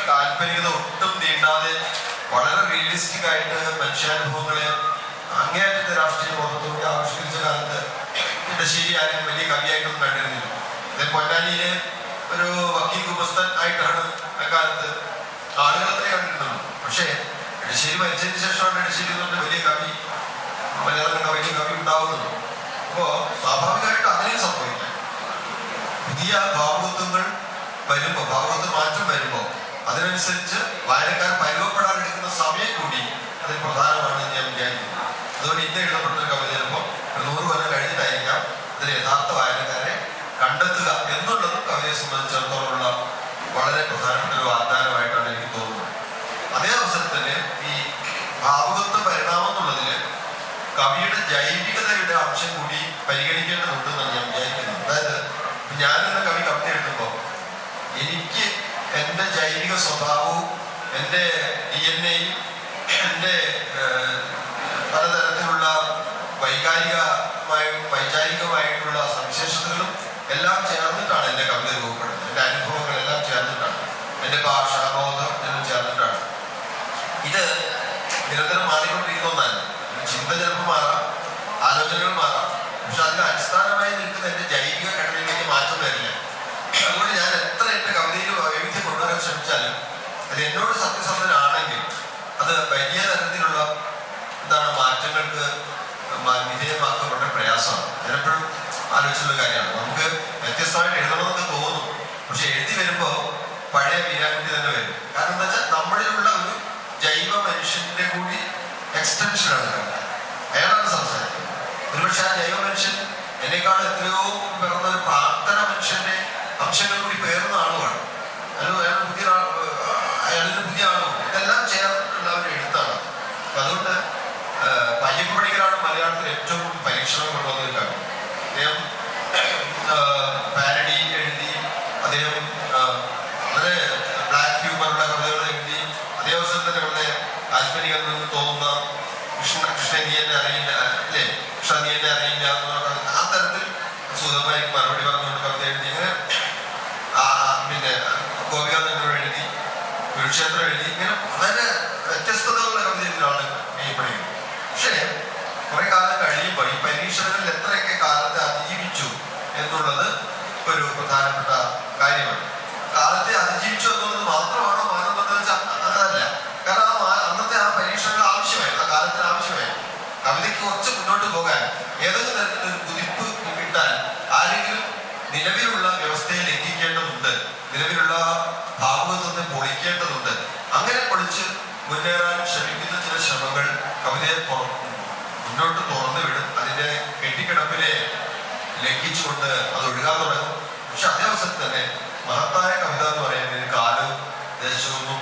കാൽപ്പനികത ഒട്ടും നീണ്ടാതെ വളരെ റിയലിസ്റ്റിക് ആയിട്ട് മനുഷ്യാനുഭവങ്ങളെ അങ്ങേയറ്റത്തെ രാഷ്ട്രീയ ബോധത്തോടെ ആവിഷ്കരിച്ച കാലത്ത് ഇടശ്ശേരി ആരും വലിയ കവിയായിട്ടൊന്നും കണ്ടിരുന്നില്ല. പൊന്നാനിയിലെ ഒരു വക്കീൽ ഗുമസ്തൻ ആയിട്ടാണ് അക്കാലത്ത് ആളുകൾ അത്രേ കണ്ടിരുന്നുള്ളൂ. പക്ഷേ ഇടശ്ശേരി മരിച്ചതിന് ശേഷമാണ് ഇടശ്ശേരി എന്നുകൊണ്ട് വലിയ കവി, മലയാളം വലിയ കവി ഉണ്ടാവുന്നത്. അപ്പോ സ്വാഭാവികമായിട്ട് അതിനെ സംഭവിക്കാം. പുതിയ ഭാവുകത്വങ്ങൾ വരുമ്പോൾ, ഭാവുകത്വ മാറ്റം വരുമ്പോൾ അതിനനുസരിച്ച് വായനക്കാർ പരുവപ്പെടാനെടുക്കുന്ന സമയം കൂടി അതിൽ പ്രധാനമാണെന്ന് ഞാൻ വിചാരിക്കുന്നു. അതുകൊണ്ട് ഇന്ന് എഴുതപ്പെട്ട കവിത ചിലപ്പോൾ 100 കൊല്ലം കഴിഞ്ഞിട്ടായിരിക്കാം അതിൽ യഥാർത്ഥ വായനക്കാരെ കണ്ടെത്തുക എന്നുള്ളതും കവിതയെ സംബന്ധിച്ചിടത്തോളമുള്ള വളരെ പ്രധാനപ്പെട്ട ഒരു വാഗ്ദാനമായിട്ടാണ് എനിക്ക് തോന്നുന്നത്. അതേ അവസരത്തിൽ ഈ ഭാവുകത്വ പരിണാമം എന്നുള്ളതിൽ കവിയുടെ ജൈവികതയുടെ അംശം കൂടി പരിഗണിക്കേണ്ടതുണ്ടെന്നാണ് ഞാൻ വിചാരിക്കുന്നത്. അതായത് ഞാനെന്ന കവി കവിത എഴുതുമ്പോൾ എനിക്ക് എൻ്റെ ജൈവിക സ്വഭാവവും എൻ്റെ DNA-യും എൻ്റെ പലതരത്തിലുള്ള വൈചാരികമായിട്ടുള്ള സവിശേഷതകളും എല്ലാം ചേർന്നിട്ടാണ് എൻ്റെ കവിത രൂപപ്പെടുന്നത്. എൻ്റെ അനുഭവങ്ങളെല്ലാം ചേർന്നിട്ടാണ്, എൻ്റെ ഭാഷാബോധം എല്ലാം ചേർന്നിട്ടാണ്. ഇത് നിരന്തരം മാറിക്കൊണ്ടിരിക്കുന്ന ഒന്നല്ല. ചിന്ത ചിലപ്പോൾ മാറാം, ആലോചനകൾ മാറാം, പക്ഷെ അതിന് അടിസ്ഥാനമായി നിൽക്കുന്ന എൻ്റെ ജൈവിക ഘടനയിലേക്ക് മാറ്റം വരില്ല. അതുകൊണ്ട് ഞാൻ എത്ര എൻ്റെ കവിതയിൽ വൈവിധ്യം കൊണ്ടുവരാൻ ശ്രമിച്ചാലും അത് എന്നോട് സത്യസന്ധനാണെങ്കിൽ അത് വലിയ തരത്തിലുള്ള മാറ്റങ്ങൾക്ക് വിധേയമാക്കാൻ വളരെ പ്രയാസമാണ്. ഞാനെപ്പോഴും ആലോചിച്ചുള്ള കാര്യമാണ്. നമുക്ക് വ്യത്യസ്തമായിട്ട് എഴുതണമെന്നൊക്കെ തോന്നും, പക്ഷെ എഴുതി വരുമ്പോൾ പഴയ വീരാൻകുട്ടി തന്നെ വരും. കാരണം എന്താ വെച്ചാൽ നമ്മളിലുള്ള ഒരു ജൈവ മനുഷ്യന്റെ കൂടി എക്സ്റ്റൻഷനാണ് അയാളാണ് സംസാരിക്കുന്നത്. ഒരുപക്ഷെ ആ ജൈവ മനുഷ്യൻ എന്നെക്കാൾ എത്രയോ പിറന്ന ഒരു പ്രാർത്ഥന മനുഷ്യന്റെ അംശങ്ങൾ കൂടി പേർന്ന ആളുമാണ്. അയാളിന് പുതിയ ആളും ഇതെല്ലാം ചേർന്നിട്ടുള്ള ഒരു എഴുത്താണ്. അപ്പൊ അതുകൊണ്ട് പയ്യപ്പ പണിക്കരാണ് മലയാളത്തിൽ ഏറ്റവും പരീക്ഷണം കൊണ്ടുവന്ന ഒരു കവി. അദ്ദേഹം പാരഡി എഴുതി, അദ്ദേഹം വളരെ ബ്ലാക്ക് ഹ്യൂമറുടെ കവിതകൾ എഴുതി. അതേ അവസരം തന്നെ വളരെ കാൽപ്പനികം എന്ന് തോന്നുന്ന കൃഷ്ണൻ നീ എന്നെ അറിയില്ല അല്ലേ, കൃഷ്ണ നീ എന്നെ അറിയില്ല ആ തരത്തിൽ സുഗമമായി മറുപടി പറഞ്ഞുകൊണ്ട് കവിത എഴുതി. അങ്ങനെ പിന്നെ ഗോപികാനന്ദനോട് എഴുതി, കുരുക്ഷേത്രം എഴുതി. ഇങ്ങനെ വളരെ വ്യത്യസ്തതകളുള്ള കവിതയിലാണ് മെയ്യപ്പെടുന്നത്. പക്ഷേ കുറെ കാലം കഴിയുമ്പോൾ ഈ പരീക്ഷണങ്ങളിൽ എത്രയൊക്കെ കാലത്തെ അതിജീവിച്ചു എന്നുള്ളത് ഒരു പ്രധാനപ്പെട്ട കാര്യമാണ്. കാലത്തെ അതിജീവിച്ചു എന്നുള്ളത് മാത്രമാണോ മാനദണ്ഡം വെച്ചാൽ അതല്ല. കാരണം അന്നത്തെ ആ പരീക്ഷണങ്ങൾ ആവശ്യമായിരുന്നു, ആ കാലത്തിന് ആവശ്യമായിരുന്നു. കവിതയ്ക്ക് കുറച്ച് മുന്നോട്ട് പോകാൻ ഏതെങ്കിലും തരത്തിലൊരു കുതിപ്പ് കിട്ടാൻ ആരെങ്കിലും നിലവിലുള്ള വ്യവസ്ഥയെ ലംഘിക്കേണ്ടതുണ്ട്, നിലവിലുള്ള ഭാവുകത്വത്തെ പൊളിക്കേണ്ടതുണ്ട്. അങ്ങനെ പൊളിച്ച് മുന്നേറാൻ ശ്രമിക്കുന്ന ചില ശ്രമങ്ങൾ കവിതയെ മുന്നോട്ട് തുറന്നു വിടും. അതിന്റെ കെട്ടിക്കിടപ്പിനെ ലംഘിച്ചുകൊണ്ട് അത് ഒഴുകാൻ തുടങ്ങും. പക്ഷെ അതേ അവസരത്തിൽ തന്നെ മഹത്തായ കവിത എന്ന് പറയുന്നതിന് കാലവും ദേശവും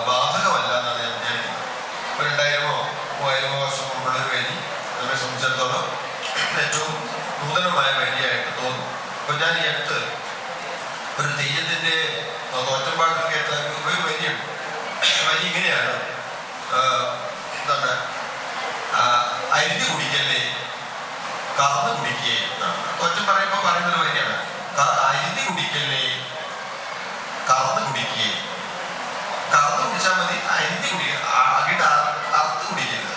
ബാധകമല്ല എന്നാണ് ഞാൻ വിചാരിക്കുന്നത്. ഒരു തെയ്യത്തിന്റെ തോറ്റമ്പാട്ടിൽ കേട്ട ഒരു വരിയുണ്ട്. വരി ഇങ്ങനെയാണ്, എന്താണ്, അരിഞ്ഞു കുടിക്കല്ലേ കറന്ന് കുടിക്കേ. തോറ്റം പറയുമ്പോൾ പറയുന്നൊരു വരിയാണ്, അരിഞ്ഞു കുടിക്കല്ലേ കറന്ന് കുടിക്കേ. കറന്ന് കുടിച്ചാൽ മതി, അരിഞ്ഞു അകിട്ട് അറുത്ത് കുടിക്കരുത്.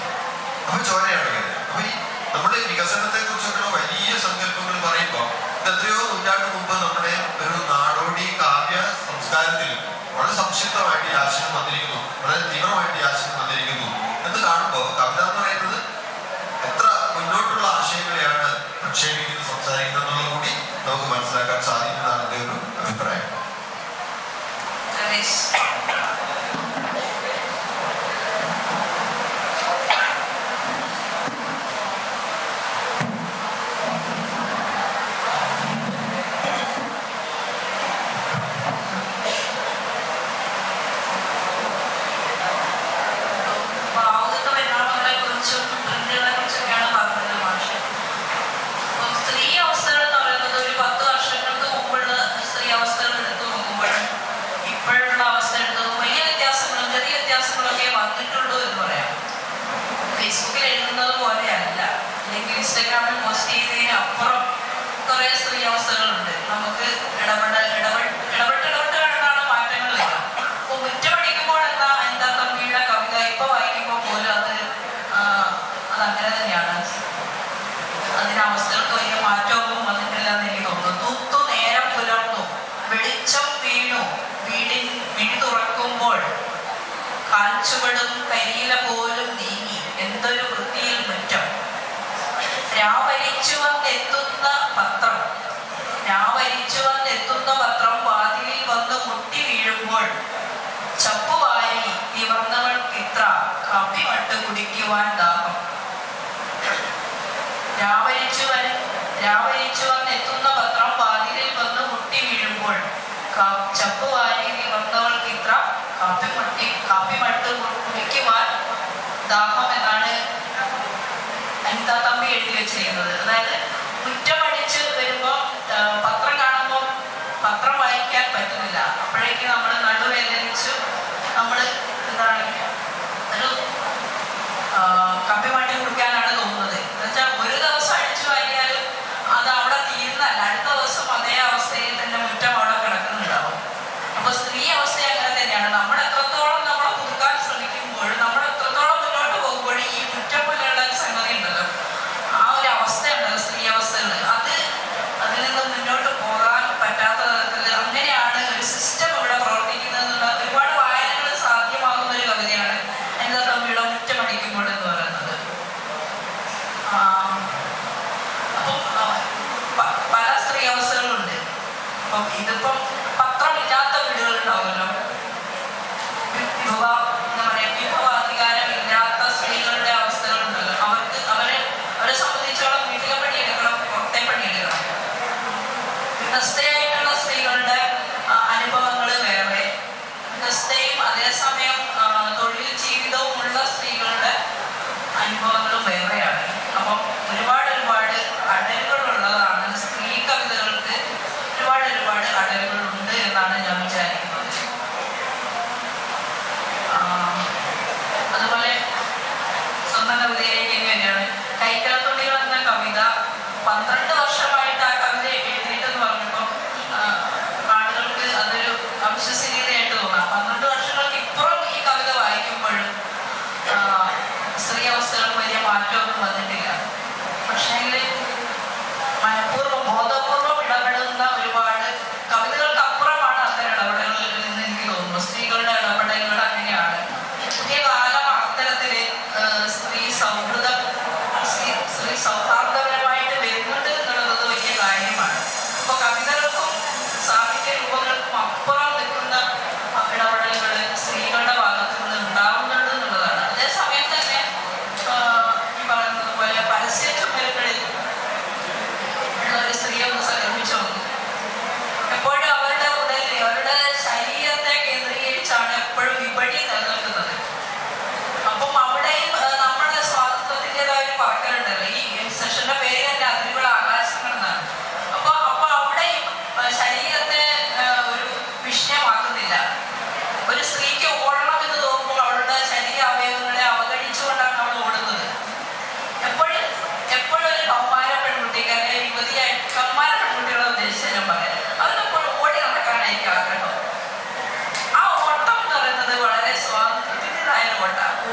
അപ്പൊ ചോരയാണ് വരുന്നത്. അപ്പൊ ഈ നമ്മുടെ വികസനത്തെ കുറിച്ചൊക്കെ വലിയ സങ്കല്പങ്ങൾ പറയുമ്പോൾ ഇത് എത്രയോ നൂറ്റാണ്ട് മുമ്പ് നമ്മുടെ ഒരു നാടോടി കാവ്യ സംസ്കാരത്തിൽ വളരെ സംക്ഷിപ്തമായിട്ട് ഈ ആശയം വന്നിരിക്കുന്നു, വളരെ തീവ്രമായിട്ട് ഈ ആശയം വന്നിരിക്കുന്നു എന്ന് കാണുമ്പോൾ കവിത എന്ന് പറയുന്നത് എത്ര മുന്നോട്ടുള്ള ആശയങ്ങളെയാണ് പ്രക്ഷേപിക്കുന്നത്, സംസാരിക്കുന്നത് എന്നുള്ളത് കൂടി നമുക്ക് മനസ്സിലാക്കാൻ സാധിക്കുന്നതാണ് എൻ്റെ ഒരു അഭിപ്രായം. ഫേസ്ബുക്കിൽ എഴുതുന്നത് പോലെയല്ല, അല്ലെങ്കിൽ ഇൻസ്റ്റാഗ്രാമിൽ പോസ്റ്റ് ചെയ്തതിന് അപ്പുറം കുറേ സ്ത്രീ അവസ്ഥകളുണ്ട്. നമുക്ക് ഇടപെട്ടാണ് മാറ്റങ്ങൾ വരിക. അപ്പോൾ മുറ്റമടിക്കുമ്പോൾ എന്താ തമ്മിയുടെ കവിത ഇപ്പോൾ വായിക്കുമ്പോൾ പോലും അതങ്ങനെ തന്നെയാണ്. അതിന് അവസ്ഥകൾക്ക് വലിയ മാറ്റമൊന്നും വന്നിട്ടില്ല എന്ന് എനിക്ക് തോന്നുന്നു. തൂത്തു നേരം പുലർന്നു, വെളിച്ചം വീണു, മിഴി തുറക്കുമ്പോൾ കാൽച്ചുവടും കരിയില പോലും നീങ്ങി, എന്തൊരു വൃത്തിയിൽ മുറ്റം. രാവരിച്ചു വന്നെത്തുന്ന പത്രം വാതിലിൽ വന്ന് മുട്ടി വീഴുമ്പോൾ ചപ്പുവാരി നിവർന്നവൾക്കിത്ര കാപ്പിമട്ട് കുടിക്കുവാൻ ദാഹം. രാവരിച്ചു വന്നെത്തുന്ന പത്രം വാതിലിൽ വന്ന് മുട്ടി വീഴുമ്പോൾ ചപ്പുവാരി നിവർന്നവൾക്കിത്ര കാപ്പിമട്ട് കുടിക്കുവാൻ ദാഹം എന്നാണ് അനിത തമ്പി എഴുതി വെച്ചിരിക്കുന്നത്. അതായത് മുറ്റമടിച്ച് വരുമ്പോൾ പത്രം കാണുമ്പോൾ പത്രം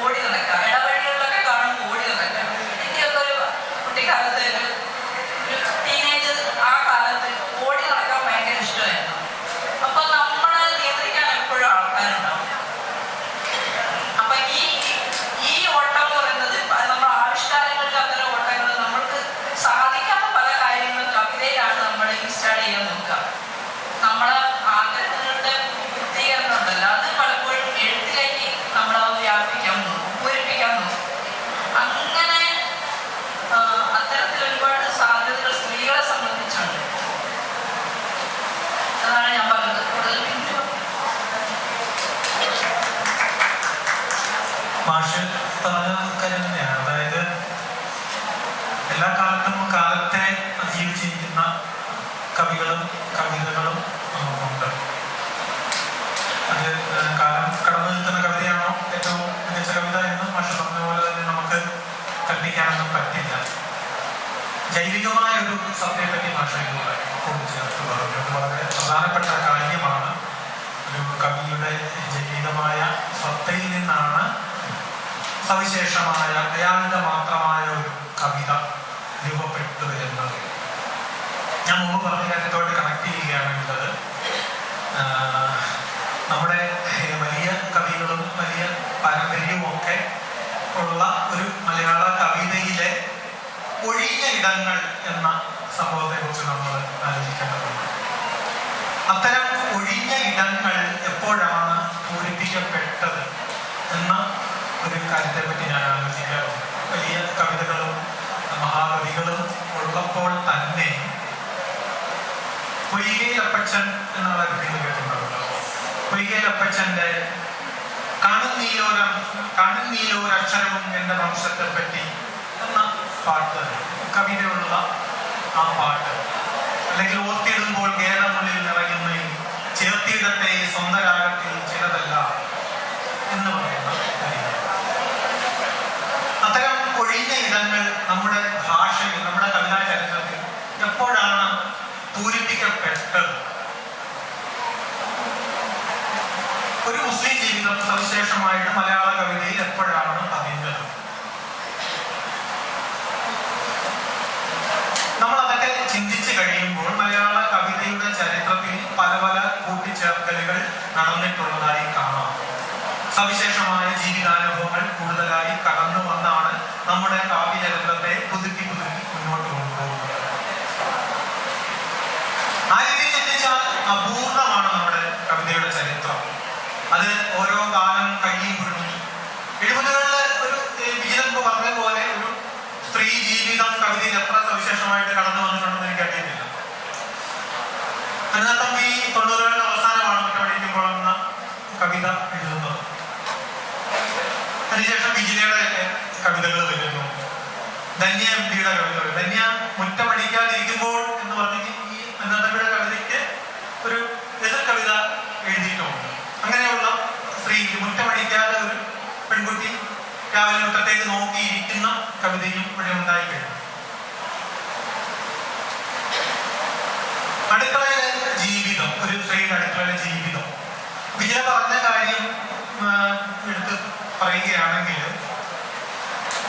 ഓടി നടക്കുക, ഇടവഴികളിലൊക്കെ കാണുമ്പോൾ ഓടി നടക്കുക. എനിക്കൊക്കെ ഒരു കുട്ടിക്കാലത്ത് ഒരു ടീനേജ് ആ കാലത്ത് ഓടി നടക്കാൻ ഭയങ്കര ഇഷ്ടമായിരുന്നു. അപ്പൊ നമ്മളെ നിയന്ത്രിക്കാൻ എപ്പോഴും ആൾക്കാരുണ്ടാവും. അപ്പൊ ഈ ഓട്ടം എന്ന് പറയുന്നത് നമ്മുടെ ആവിഷ്കാരങ്ങൾക്ക് അത്തരം ഓട്ടങ്ങൾ നമ്മൾക്ക് സാധിക്കാത്ത പല കാര്യങ്ങളും കവിതയിലാണ് നമ്മൾ ഇൻസ്റ്റാൾ ചെയ്യാൻ നോക്കുക. നമ്മളെ ആഗ്രഹങ്ങളുടെ പൂർത്തീകരണം ഉണ്ടല്ലോ, അത് പലപ്പോഴും എഴുത്തിലേക്ക് നമ്മളത് വ്യാപിക്കാൻ നോക്കും, പൂരിപ്പിക്കാൻ നോക്കും. അങ്ങനെ അത്തരത്തിൽ ഒരുപാട് സാധ്യതകൾ സ്ത്രീകളെ സംബന്ധിച്ചുണ്ട്. അതാണ് ഞാൻ പറഞ്ഞത്. കൂടുതൽ മാഷ് പറഞ്ഞ കാര്യം തന്നെയാണ്. അതായത് എല്ലാ കാലത്തും കാലത്തെ ജീവിച്ചിരിക്കുന്ന കവികളും കവിതകളും നമുക്കുണ്ട്. അത് കാലം കടന്നു നിൽക്കുന്ന കവിതയാണോ ഏറ്റവും മികച്ച കവിത എന്ന് മാഷ് പറഞ്ഞ പോലെ തന്നെ നമുക്ക് കൽപ്പിക്കാനൊന്നും പറ്റില്ല. ജൈവികമായ ഒരു സത്യത്തെപ്പറ്റി മാഷ് ഇതുപോലെ കൂട്ടിച്ചേർത്ത് പറഞ്ഞു. അത് വളരെ പ്രധാനപ്പെട്ട കാര്യമാണ്. ഒരു കവിയുടെ ജൈവികമായ സത്തയിൽ നിന്നാണ് സവിശേഷമായ അയാളുടെ മാത്രമായ ഒരു കവിത രൂപപ്പെട്ടു വരുന്നത്. ഞാൻ മുമ്പ് പറഞ്ഞ കാര്യത്തോട് കണക്ട് ചെയ്യുകയാണുള്ളത്. നമ്മുടെ വലിയ കവികളും വലിയ പാരമ്പര്യവും ഒക്കെ ഉള്ള ഒരു മലയാള കവിതയിലെ ഒഴിഞ്ഞ ഇടങ്ങൾ എന്ന സംഭവത്തെ കുറിച്ച് നമ്മൾ ആലോചിക്കേണ്ടതുണ്ട്. അത്തരം ഒഴിഞ്ഞ ഇടങ്ങൾ എപ്പോഴാണ് പൂരിപ്പിക്കപ്പെട്ടത് എന്ന ഒരു കാര്യത്തെ പറ്റി ഞാൻ ആലോചിക്കാറുണ്ട്. വലിയ കവിതകളും മഹാകവികളും ഉള്ളപ്പോൾ തന്നെ പൊയ്കയിലപ്പച്ചൻ എന്നുള്ള കൃതി കേട്ടിട്ടുണ്ടല്ലോ. പൊയ്കയിലപ്പച്ചന്റെ കാണുന്നീലോരക്ഷരവും എന്റെ വംശത്തെ പറ്റി എന്ന പാട്ട്, കവിതയുള്ള ആ പാട്ട്, അല്ലെങ്കിൽ ഓർത്തിടുമ്പോൾ ഗേരമുള്ളിൽ നിറയുന്ന ചേർത്തിയിടത്തെ സ്വന്തരാഗത്തിൽ ചിലതല്ല എന്ന് പറയുന്ന കാര്യം. അത്തരം ഒഴിഞ്ഞ ഇടങ്ങൾ നമ്മുടെ ഭാഷയിൽ, നമ്മുടെ കവിതാ ചരിത്രത്തിൽ എപ്പോഴാണ് പൂരിപ്പിക്കപ്പെട്ടത്? ഒരു മുസ്ലിം ജീവിതം സവിശേഷമായിട്ട് മലയാള കവിതയിൽ എപ്പോഴാണ് പതിഞ്ഞത്? നമ്മൾ അതൊക്കെ ചിന്തിച്ചു കഴിയുമ്പോൾ മലയാള കവിതയുടെ ചരിത്രത്തിൽ പല പല കൂട്ടിച്ചേർക്കലുകൾ നടന്നിട്ടുള്ളതായി കാണാം. സവിശേഷമായ ജീവിതാനുഭവങ്ങൾ കൂടുതലായി കടന്നു വന്നാണ് നമ്മുടെ കാവ്യചരിത്രത്തെ പുതുക്കി മുന്നോട്ട് കൊണ്ടുപോകുന്നത്. ആ രീതിയിൽ ചിന്തിച്ചാൽ അപൂർണമാണ് നമ്മുടെ കവിതയുടെ ചരിത്രം. അത് ഓരോ കാലം കഴിയുമ്പോഴും 70കളിൽ ഒരു വിജയൻ പറഞ്ഞ പോലെ ഒരു സ്ത്രീ ജീവിതം കവിതയിൽ എത്ര സവിശേഷമായിട്ട് കടന്നു വന്നിട്ടുണ്ടെന്ന് എനിക്ക് അറിയുന്നില്ല. അതിനകത്തമ്പി 90കളുടെ അവസാനമാണ് പഠിക്കുമ്പോൾ എന്ന കവിത എഴുതുന്നത്. അതിനുശേഷം വിജയയുടെ കവിതകൾ വരുന്നു. ധന്യ എംപിയുടെ കവിതകൾ. ധന്യ മുറ്റമടിക്കാതിരിക്കുമ്പോൾ എന്ന് പറഞ്ഞ് ഈ അന്നത്തമ്പിയുടെ കവിതയ്ക്ക് ഒരു എതിർ കവിത എഴുതിയിട്ടുമുണ്ട്. അങ്ങനെയുള്ള സ്ത്രീ മുറ്റമടിക്കാതെ ഒരു പെൺകുട്ടി രാവിലെ മുറ്റത്തേക്ക് നോക്കിയിരിക്കുന്ന കവിതയും ഇവിടെ ഉണ്ടായി കഴിഞ്ഞു. അടുക്കളയിലെ ജീവിതം, ഒരു സ്ത്രീയുടെ അടുക്കളയിലെ ജീവിതം. വിജയ പറഞ്ഞ കാര്യം എടുത്ത് പറയുകയാണെങ്കിൽ,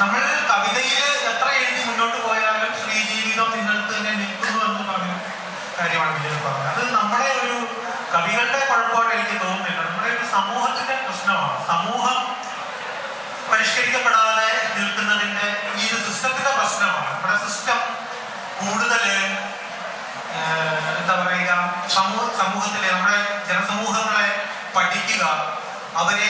നമ്മൾ കവിതയിൽ എത്ര എഴുതി മുന്നോട്ട് പോയാലും സ്ത്രീ ജീവിതം നിങ്ങൾക്ക് തന്നെ നിൽക്കുന്നു എന്ന് പറഞ്ഞ കാര്യമാണ് വിജയ പറഞ്ഞത്. അത് നമ്മുടെ ഒരു കവികളുടെ കുഴപ്പമായിട്ട് എനിക്ക് തോന്നുന്നില്ല. നമ്മുടെ ഒരു സമൂഹത്തിന്റെ പ്രശ്നമാണ്. സമൂഹം പരിഷ്കരിക്കപ്പെടാതെ നിൽക്കുന്നതിന്റെ ഈ ഒരു സിസ്റ്റത്തിന്റെ പ്രശ്നമാണ്. നമ്മുടെ സിസ്റ്റം കൂടുതൽ എന്താ പറയുക, സമൂഹത്തിലെ നമ്മുടെ ജനസമൂഹങ്ങളെ പഠിക്കുക, അവരെ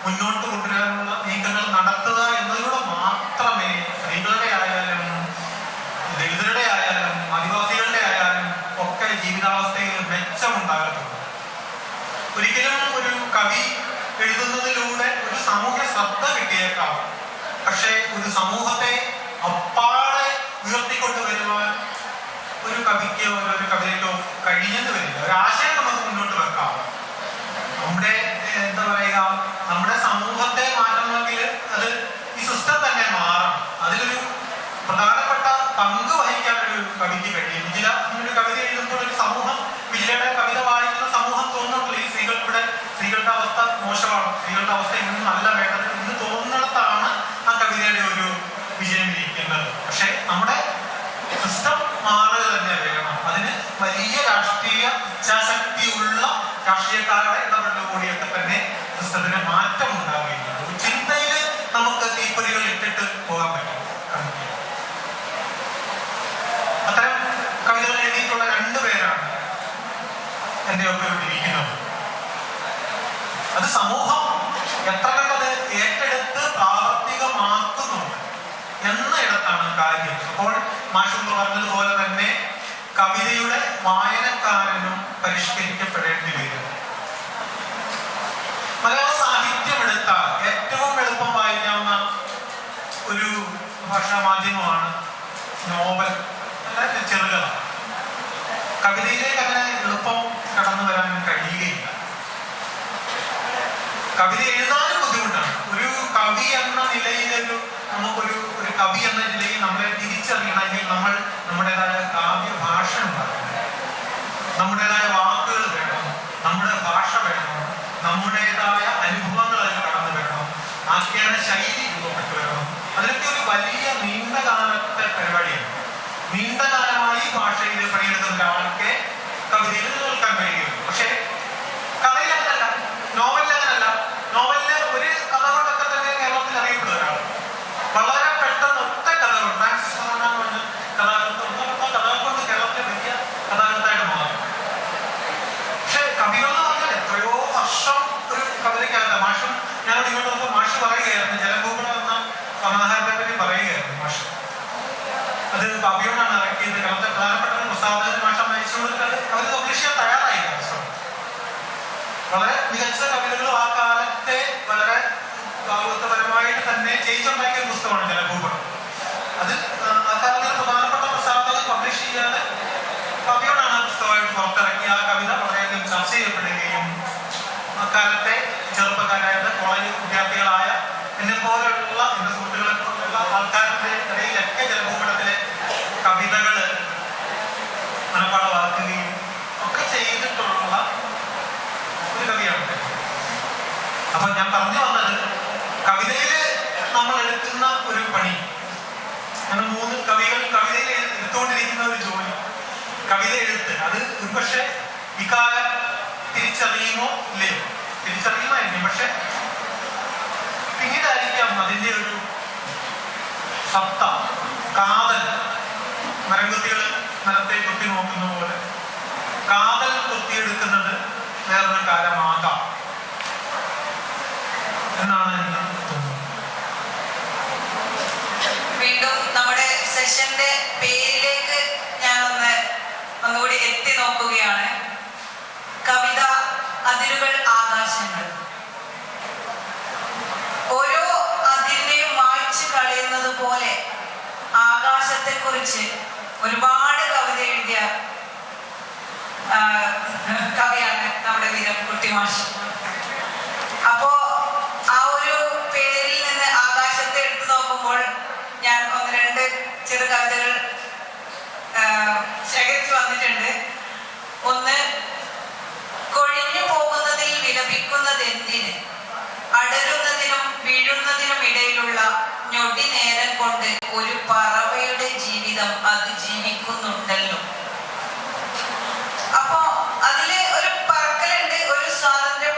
മുന്നോട്ട് കൊണ്ടുവരാനുള്ള നീക്കങ്ങൾ നടത്തുക എന്നതിലൂടെ മാത്രമേ സ്ത്രീകളുടെ ആയാലും ദളിതരുടെ ആയാലും ആദിവാസികളുടെ ആയാലും ഒക്കെ ജീവിതാവസ്ഥയിൽ മെച്ചമുണ്ടാകത്തുള്ളൂ. ഒരിക്കലും ഒരു കവി എഴുതുന്നതിലൂടെ ഒരു സാമൂഹ്യ ശ്രദ്ധ കിട്ടിയേക്കാം, പക്ഷെ ഒരു സമൂഹത്തെ അപ്പാടെ ഉയർത്തിക്കൊണ്ടുവരുവാൻ ഒരു കവിക്കോ ഒരു കവിതയ്ക്കോ കഴിഞ്ഞെന്ന് വരില്ല. ഒരു ആശയം നമുക്ക് മുന്നോട്ട് വെക്കാം. നമ്മുടെ എന്താ പറയുക, നമ്മുടെ സമൂഹത്തെ മാറ്റണമെങ്കിൽ അത് ഈ സിസ്റ്റം തന്നെ മാറണം. അതിലൊരു പ്രധാനപ്പെട്ട പങ്ക് വഹിക്കാൻ ഒരു കവിക്ക് കഴിയും. വിജില ഒരു കവിത എഴുതുമ്പോൾ ഒരു സമൂഹം, വിജിലയുടെ കവിത വായിക്കുന്ന സമൂഹം തോന്നുന്നുണ്ടല്ലോ ഈ സ്ത്രീകളുടെ അവസ്ഥ മോശമാണ്, സ്ത്രീകളുടെ അവസ്ഥ ഇന്നും നല്ല വേണ്ടത് എന്ന് തോന്നുന്നിടത്താണ് ആ കവിതയുടെ ഒരു വിജയം ഇരിക്കുന്നത്. പക്ഷെ നമ്മുടെ സിസ്റ്റം മാറുക തന്നെ വേണം. അതിന് വലിയ രാഷ്ട്രീയ ഇച്ഛാശക്തിയുള്ള രാഷ്ട്രീയക്കാരുടെ ഇടപെടലോടുകൂടിയൊക്കെ തന്നെ സിസ്റ്റത്തിന് മാറ്റം ഉണ്ടാവുകയുള്ളൂ. ചിന്തയിൽ നമുക്ക് തീപ്പൊരികൾ ഇട്ടിട്ട് പോകാൻ പറ്റും. അത്തരം കവിതകൾ എഴുതിയിട്ടുള്ള 2 പേരാണ് എൻ്റെ ഒപ്പം ഇവിടെ ഇരിക്കുന്നത്. അത് സമൂഹം എത്ര കണ്ടത് ഏറ്റെടുത്ത് പ്രാവർത്തികമാക്കുന്നുണ്ട് എന്ന ഇടത്താണ് കാര്യം. അപ്പോൾ മാഷുമ്പ് പറഞ്ഞതുപോലെ തന്നെ കവിതയുടെ വായനക്കാരനും പരിഷ്കരിക്കപ്പെടേണ്ടി വരും. മലയാള സാഹിത്യം എടുത്താൽ ഏറ്റവും എളുപ്പം വായിക്കാവുന്ന ഒരു ഭാഷാ മാധ്യമമാണ് നോവൽ, അല്ല ചെറുകഥ. കവിതയിലേക്ക് അങ്ങനെ എളുപ്പം കടന്നു വരാൻ കഴിയുകയില്ല. കവിത എഴുതാനും ബുദ്ധിമുട്ടാണ്. ഒരു കവി എന്ന നിലയിലൊരു നമുക്കൊരു കവി എന്ന നിലയിൽ നമ്മളെ തിരിച്ചറിയണമെങ്കിൽ നമ്മൾ നമ്മുടേതായ കാവ്യ ഭാഷ ഉണ്ടാക്കണം, നമ്മുടേതായ വാക്കുകൾ വേണം, നമ്മുടെ ഭാഷ വേണം, നമ്മുടേതായ അനുഭവങ്ങൾ അതിൽ കടന്നു വരണം, ആഖ്യാന ശൈലി രൂപപ്പെട്ടു വരണം. അതിനൊക്കെ ഒരു വലിയ നീണ്ടകാലത്തെ പരിപാടിയാണ്. നീണ്ടകാലമായി ഭാഷയിൽ പണിയെടുക്കുന്ന ഒരാൾക്ക് കവിതയിൽ നിൽക്കാൻ കഴിയുള്ളൂ. പക്ഷേ കഥയിൽ അങ്ങനല്ല, നോവലിൽ അങ്ങനല്ല. നോവലില് ഒരു കഥ കൊണ്ടൊക്കെ തന്നെ കേരളത്തിൽ അറിയപ്പെടുന്ന ഒരാൾ വളരെ പെട്ടെന്ന് ഒറ്റ കഥകൾ ഫ്രാൻസിസ് ഫെർണാണ്ടോ എന്ന് പറഞ്ഞ കഥകൾ കൊണ്ട് കേരളത്തിൽ വലിയ കഥാകൃത്തായിട്ട് മാറും. പക്ഷെ കവികൾ എന്ന് പറഞ്ഞാൽ എത്രയോ വർഷം ഒരു കവിതയ്ക്കകത്ത് മാഷും ഞാനോട് ഇങ്ങോട്ട് നോക്കുമ്പോൾ മാഷ് പറയുകയായിരുന്നു, ജലഭൂപണം എന്ന സമാഹാരത്തെ പറ്റി പറയുകയായിരുന്നു മാഷ്. അത് കവിയോടാണ് ഇറക്കിയത്. കേരളത്തെ പ്രധാനപ്പെട്ട പ്രസാദകൻ മാഷ അയച്ചു കൊടുത്തത് അവർ പബ്ലിഷ് ചെയ്യാൻ തയ്യാറായില്ല. വളരെ മികച്ച കവിതകളും ആ കാലത്തെ വളരെ ഭാഗവതപരമായിട്ട് തന്നെ ചെയ്യിച്ചുണ്ടാക്കിയ പുസ്തകമാണ് ജലഭൂപണം. അത് ആ കാലത്തെ പ്രധാനപ്പെട്ട പ്രസാദകൻ പബ്ലിഷ് ചെയ്യാതെ കവിയോടാണ് ആ പുസ്തകമായിട്ട് പുറത്തിറക്കി. ആ കവിത വളരെയധികം ചർച്ച ചെയ്യപ്പെടുകയും അക്കാലത്തെ ചെറുപ്പക്കാരായ കോളേജ് വിദ്യാർത്ഥികളായ എന്നെ പോലുള്ള എന്റെ സുഹൃത്തുക്കളെ പോലുള്ള ആൾക്കാരുടെ ഇടയിലൊക്കെ ജലഭൂപണത്തിലെ കവിതകൾ മനപ്പാടമാക്കുകയും ഒക്കെ ചെയ്തിട്ടുള്ള ഒരു കവിയാണ്. അപ്പൊ ഞാൻ പറഞ്ഞു വന്നത് കവിതയിൽ നമ്മൾ എടുക്കുന്ന ഒരു പണി, അങ്ങനെ 3 കവികൾ കവിതയിൽ എടുത്തുകൊണ്ടിരിക്കുന്ന ഒരു ജോലി, കവിത എഴുത്ത്. അത് ഒരുപക്ഷെ ഇക്കാലം തിരിച്ചറിയുമോ ഇല്ലയോ, തിരിച്ചറിയുമായിരിക്കും. പക്ഷെ പിന്നീടായിരിക്കാം അതിൻ്റെ ഒരു സത്ത. കാതൽ മരംകുത്തികൾ നിലത്തെ കൊത്തി നോക്കുന്ന പോലെ കാതൽ കൊത്തിയെടുക്കുന്നത് വേറൊരു കാലമാകാം എന്നാണ് എനിക്ക് തോന്നുന്നത്. വീണ്ടും നമ്മുടെ സെഷന്റെ പേരിലേക്ക് ഞാൻ ഒന്നുകൂടി എത്തി നോക്കുകയാണ്. കവിത അതിരുകൾ ആകാശങ്ങൾ. ഓരോ അതിരിനെയും മായ്ച്ചു കളയുന്നത് പോലെ ആകാശത്തെ കുറിച്ച് ഒരുപാട് കവിത എഴുതിയ കവിയാണ് നമ്മുടെ വീരൻകുട്ടി മാഷ്. അപ്പോ ആ ഒരു പേരിൽ നിന്ന് ആകാശത്തെ എടുത്തു നോക്കുമ്പോൾ ഞാൻ 1-2 ചെറു കവിതകൾ ശേഖരിച്ചു വന്നിട്ടുണ്ട്. ഒന്ന്, കൊഴിഞ്ഞു പോകുന്നതിൽ വിലപിക്കുന്നത് എന്തിന്, അടരുന്നതിനും വീഴുന്നതിനും ഇടയിലുള്ള ഞൊടി നേരം കൊണ്ട് ഒരു പറവയുടെ ജീവിതം അത് ജീവിക്കുന്നുണ്ടല്ലോ. അപ്പോ അതില് ഒരു പറക്കലുണ്ട്, ഒരു സ്വാതന്ത്ര്യ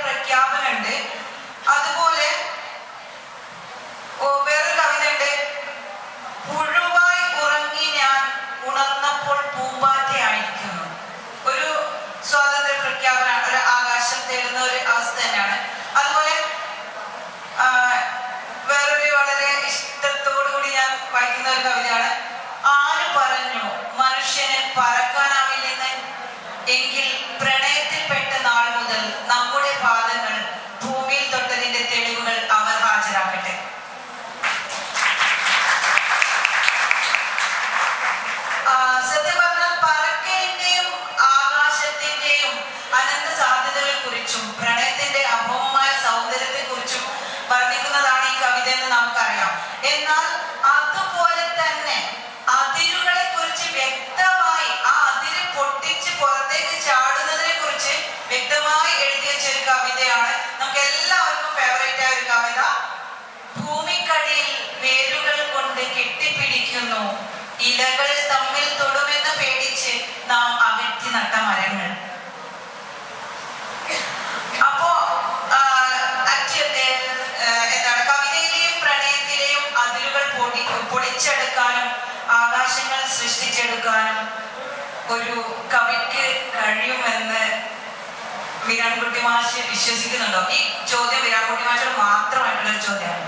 വീരാൻകുട്ടി മാഷ് വിശ്വസിക്കുന്നുണ്ടോ? ഈ ചോദ്യം വീരാൻകുട്ടി മാഷോട് മാത്രമായിട്ടുള്ള ഒരു ചോദ്യമാണ്.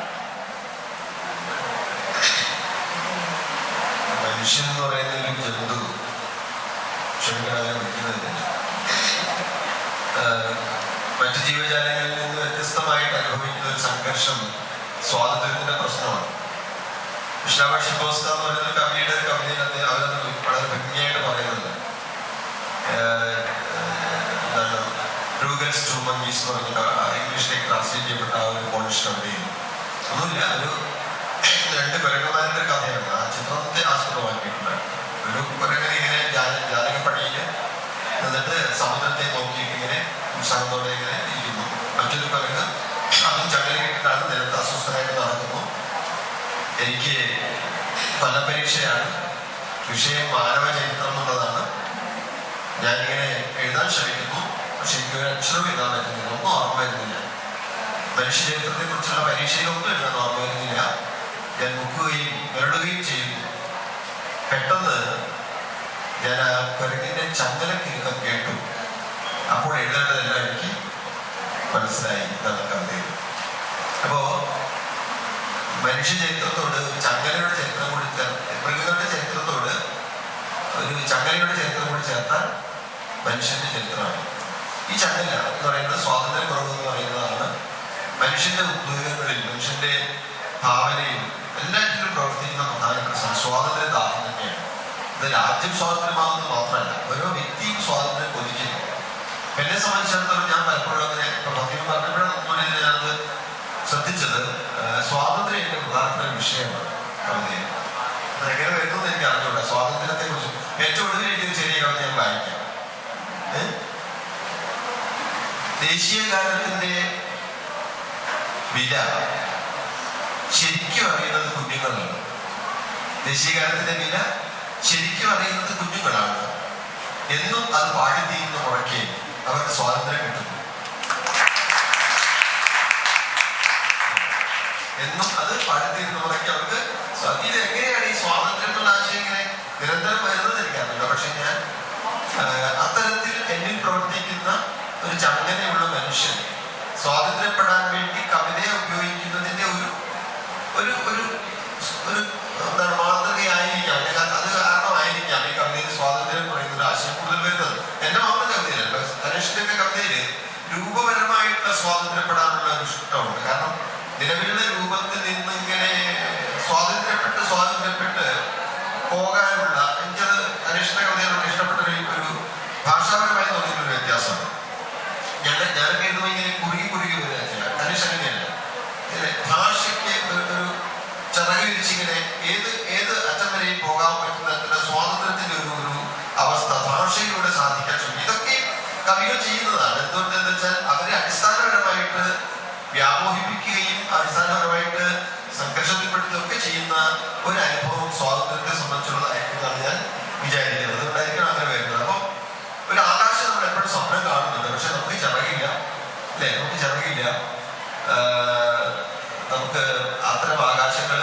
മനുഷ്യൻ എന്ന് പറയുന്ന ഒരു ജന്തു ക്ഷമിക്കാതെ വിളിക്കുന്നതിന് മറ്റു ജീവജാലങ്ങളിൽ നിന്ന് വ്യത്യസ്തമായിട്ട് അനുഭവിക്കുന്ന ഒരു സംഘർഷം സ്വാതന്ത്ര്യത്തിന്റെ പ്രശ്നമാണ്. കൃഷ്ണഭാഷി പോസ്ത എന്ന് പറയുന്ന കവിയുടെ ഒരു കവിതയിൽ അവരത് വളരെ ഭംഗിയായിട്ട് പറയുന്നുണ്ട്. എന്താണ് റൂഗൽസ് ടു മങ്കീസ് എന്ന് പറഞ്ഞ ഇംഗ്ലീഷിലേക്ക് ട്രാൻസ്ലേറ്റ് ചെയ്യപ്പെട്ട ആ ഒരു പോളിഷ് കവിതയിൽ ഒന്നുമില്ല, ഒരു രണ്ട് കുരങ്ങന്മാരുടെ കഥയാണ്. ആ ചിത്രത്തെ ആസ്പദമാക്കിയിട്ടുണ്ട്. ഒരു കുരങ്ങൻ ഇങ്ങനെ ജാലകപ്പടിയിൽ എന്നിട്ട് സമുദ്രത്തെ നോക്കിയിട്ട് ഇങ്ങനെ ഉത്സാഹത്തോടെ ഇങ്ങനെ ഇരിക്കുന്നു. മറ്റൊരു കുരങ്ങ് അതും ചങ്ങലയിട്ടാണ് നിലത്ത് അസ്വസ്ഥനായിട്ട് നടക്കുന്നു. എനിക്ക് പരീക്ഷയാണ്, വിഷയം മാനവ ചരിത്രം എന്നുള്ളതാണ്. ഞാനിങ്ങനെ എഴുതാൻ ശ്രമിക്കുന്നു, പക്ഷെ എനിക്കൊരു അക്ഷരം എഴുതാൻ പറ്റുന്നില്ല, ഒന്നും ഓർമ്മ വരുന്നില്ല. മനുഷ്യചരിത്രത്തെ കുറിച്ചുള്ള പരീക്ഷയിലൊന്നും എഴുതാൻ ഓർമ്മ വരുന്നില്ല. ഞാൻ മുക്കുകയും വിരളുകയും ചെയ്യുന്നു. പെട്ടെന്ന് ഞാൻ ആ കുരങ്ങിന്റെ ചങ്ങലക്കിരുക്കം കേട്ടു. അപ്പോൾ എഴുതേണ്ടതെല്ലാം എനിക്ക് മനസ്സിലായി എന്നുള്ള കവിതയിൽ. അപ്പോ മനുഷ്യ ചരിത്രത്തോട് ചങ്ങലയുടെ ചരിത്രം കൂടി മൃഗങ്ങളുടെ ചരിത്രത്തോട് ഒരു ചങ്ങലയുടെ ചരിത്രം കൂടി ചേർത്താൽ മനുഷ്യന്റെ ചരിത്രമാണ്. ഈ ചങ്ങല എന്ന് പറയുന്നത് സ്വാതന്ത്ര്യക്കുറവ് എന്ന് പറയുന്നതാണ് മനുഷ്യന്റെ ഉദ്യോഗങ്ങളിൽ, മനുഷ്യന്റെ ഭാവനയിൽ എല്ലാറ്റിലും പ്രവർത്തിക്കുന്ന പ്രധാനപ്പെട്ട സ്വാതന്ത്ര്യ ദാഹം തന്നെയാണ്. ഇത് രാജ്യം സ്വാതന്ത്ര്യമാകുന്നത് മാത്രമല്ല, ഓരോ വ്യക്തിയും സ്വാതന്ത്ര്യം കൊതിക്കുന്നു. എന്നെ സംബന്ധിച്ചിടത്തോളം ഞാൻ പലപ്പോഴും അങ്ങനെ പ്രവർത്തിക്കാൻ പറഞ്ഞപ്പോഴാണ് ഞാനത് ശ്രദ്ധിച്ചത്. സ്വാതന്ത്ര്യം എന്റെ പ്രധാനപ്പെട്ട വിഷയമാണ് കവിതയിൽ. അതെങ്ങനെ വരുന്നത് എനിക്ക് അറിഞ്ഞൂടാ. സ്വാതന്ത്ര്യത്തെ കുറിച്ച് ഏറ്റവും ഒടുവിൽ എനിക്കൊരു ചെറിയ കവിത ഞാൻ വായിക്കാം. ദേശീയഗാനത്തിന്റെ വില ശരിക്കും അറിയുന്നത് കുഞ്ഞുങ്ങളാണ്. ദേശീയഗാനത്തിന്റെ വില ശരിക്കും അറിയുന്നത് കുഞ്ഞുങ്ങളാണ്. എന്നും അത് പാടിത്തീരുന്ന മുറയ്ക്ക് അവർക്ക് സ്വാതന്ത്ര്യം കിട്ടുന്നു. എന്നും അത് പാടിത്തീരുന്ന മുറയ്ക്ക് അവർക്ക് ഇത് എങ്ങനെയാണ് ഈ സ്വാതന്ത്ര്യം എന്നുള്ള ആശയം ഇങ്ങനെ നിരന്തരം വരുന്നത് എനിക്കറിയില്ല. പക്ഷെ ഞാൻ അത്തരത്തിൽ എന്നിൽ പ്രവർത്തിക്കുന്ന ഒരു ചങ്ങനെയുള്ള മനുഷ്യൻ സ്വാതന്ത്ര്യപ്പെടാൻ വേണ്ടി കവിതയെ ഉപയോഗിക്കുന്നതിന്റെ ഒരു ഒരു ഒരു ഒരു എന്താണ് മാതൃകയായിരിക്കാം. അത് കാരണമായിരിക്കാം ഈ കവിതയിൽ സ്വാതന്ത്ര്യം പറയുന്ന ഒരു ആശയം കൂടുതൽ വരുന്നത്. എന്റെ മാത്രം കവിതയിലല്ല, ധനുഷിന്റെ കവിതയില് രൂപപരമായിട്ടുള്ള സ്വാതന്ത്ര്യപ്പെടാനുള്ള ഒരു ഇഷ്ടമുണ്ട്. കാരണം നിലവിലുള്ള രൂപത്തിൽ നിന്ന് ഇങ്ങനെ സ്വാതന്ത്ര്യപ്പെട്ട് പോകാനുള്ള എനിക്കത് ധനുഷിന്റെ കവിതയിലൂടെ ഇഷ്ടപ്പെട്ട ഒരു ഭാഷാപരമായി തോന്നിയൊരു വ്യത്യാസമാണ്. ഞാനൊക്കെ എഴുതുമ്പോൾ ഇങ്ങനെ കുറുകി വരിക. ധനുഷ് അങ്ങനെയല്ല, ഭാഷയ്ക്ക് ഒരു ചിറക് വിരിച്ചിങ്ങനെ ഏത് അറ്റം വരെയും പോകാൻ പറ്റുന്ന സ്വാതന്ത്ര്യത്തിന്റെ ഒരു അവസ്ഥ ഭാഷയിലൂടെ സാധിക്കാൻ ശ്രമിക്കും. ഇതൊക്കെ കവികൾ ചെയ്യുന്നതാണ്. എന്തുകൊണ്ടെന്ന് വെച്ചാൽ അവരെ അടിസ്ഥാനപരമായിട്ട് വ്യാമോഹിപ്പിക്കുകയും അടിസ്ഥാനപരമായിട്ട് സംഘർഷത്തിൽപ്പെടുത്തുകയൊക്കെ ചെയ്യുന്ന ഒരു അനുഭവം സ്വാതന്ത്ര്യത്തെ സംബന്ധിച്ചുള്ളതായിരിക്കുന്നതാണ് ഞാൻ വിചാരിക്കുന്നത്. അതുകൊണ്ടായിരിക്കണം അങ്ങനെ വരുന്നത്. അപ്പം ഒരു ആകാശം നമ്മൾ എപ്പോഴും സ്വപ്നം കാണുന്നുണ്ട്, പക്ഷെ നമുക്ക് ചിറകില്ല, അല്ലേ? നമുക്ക് ചിറകില്ല. നമുക്ക് അത്തരം ആകാശങ്ങൾ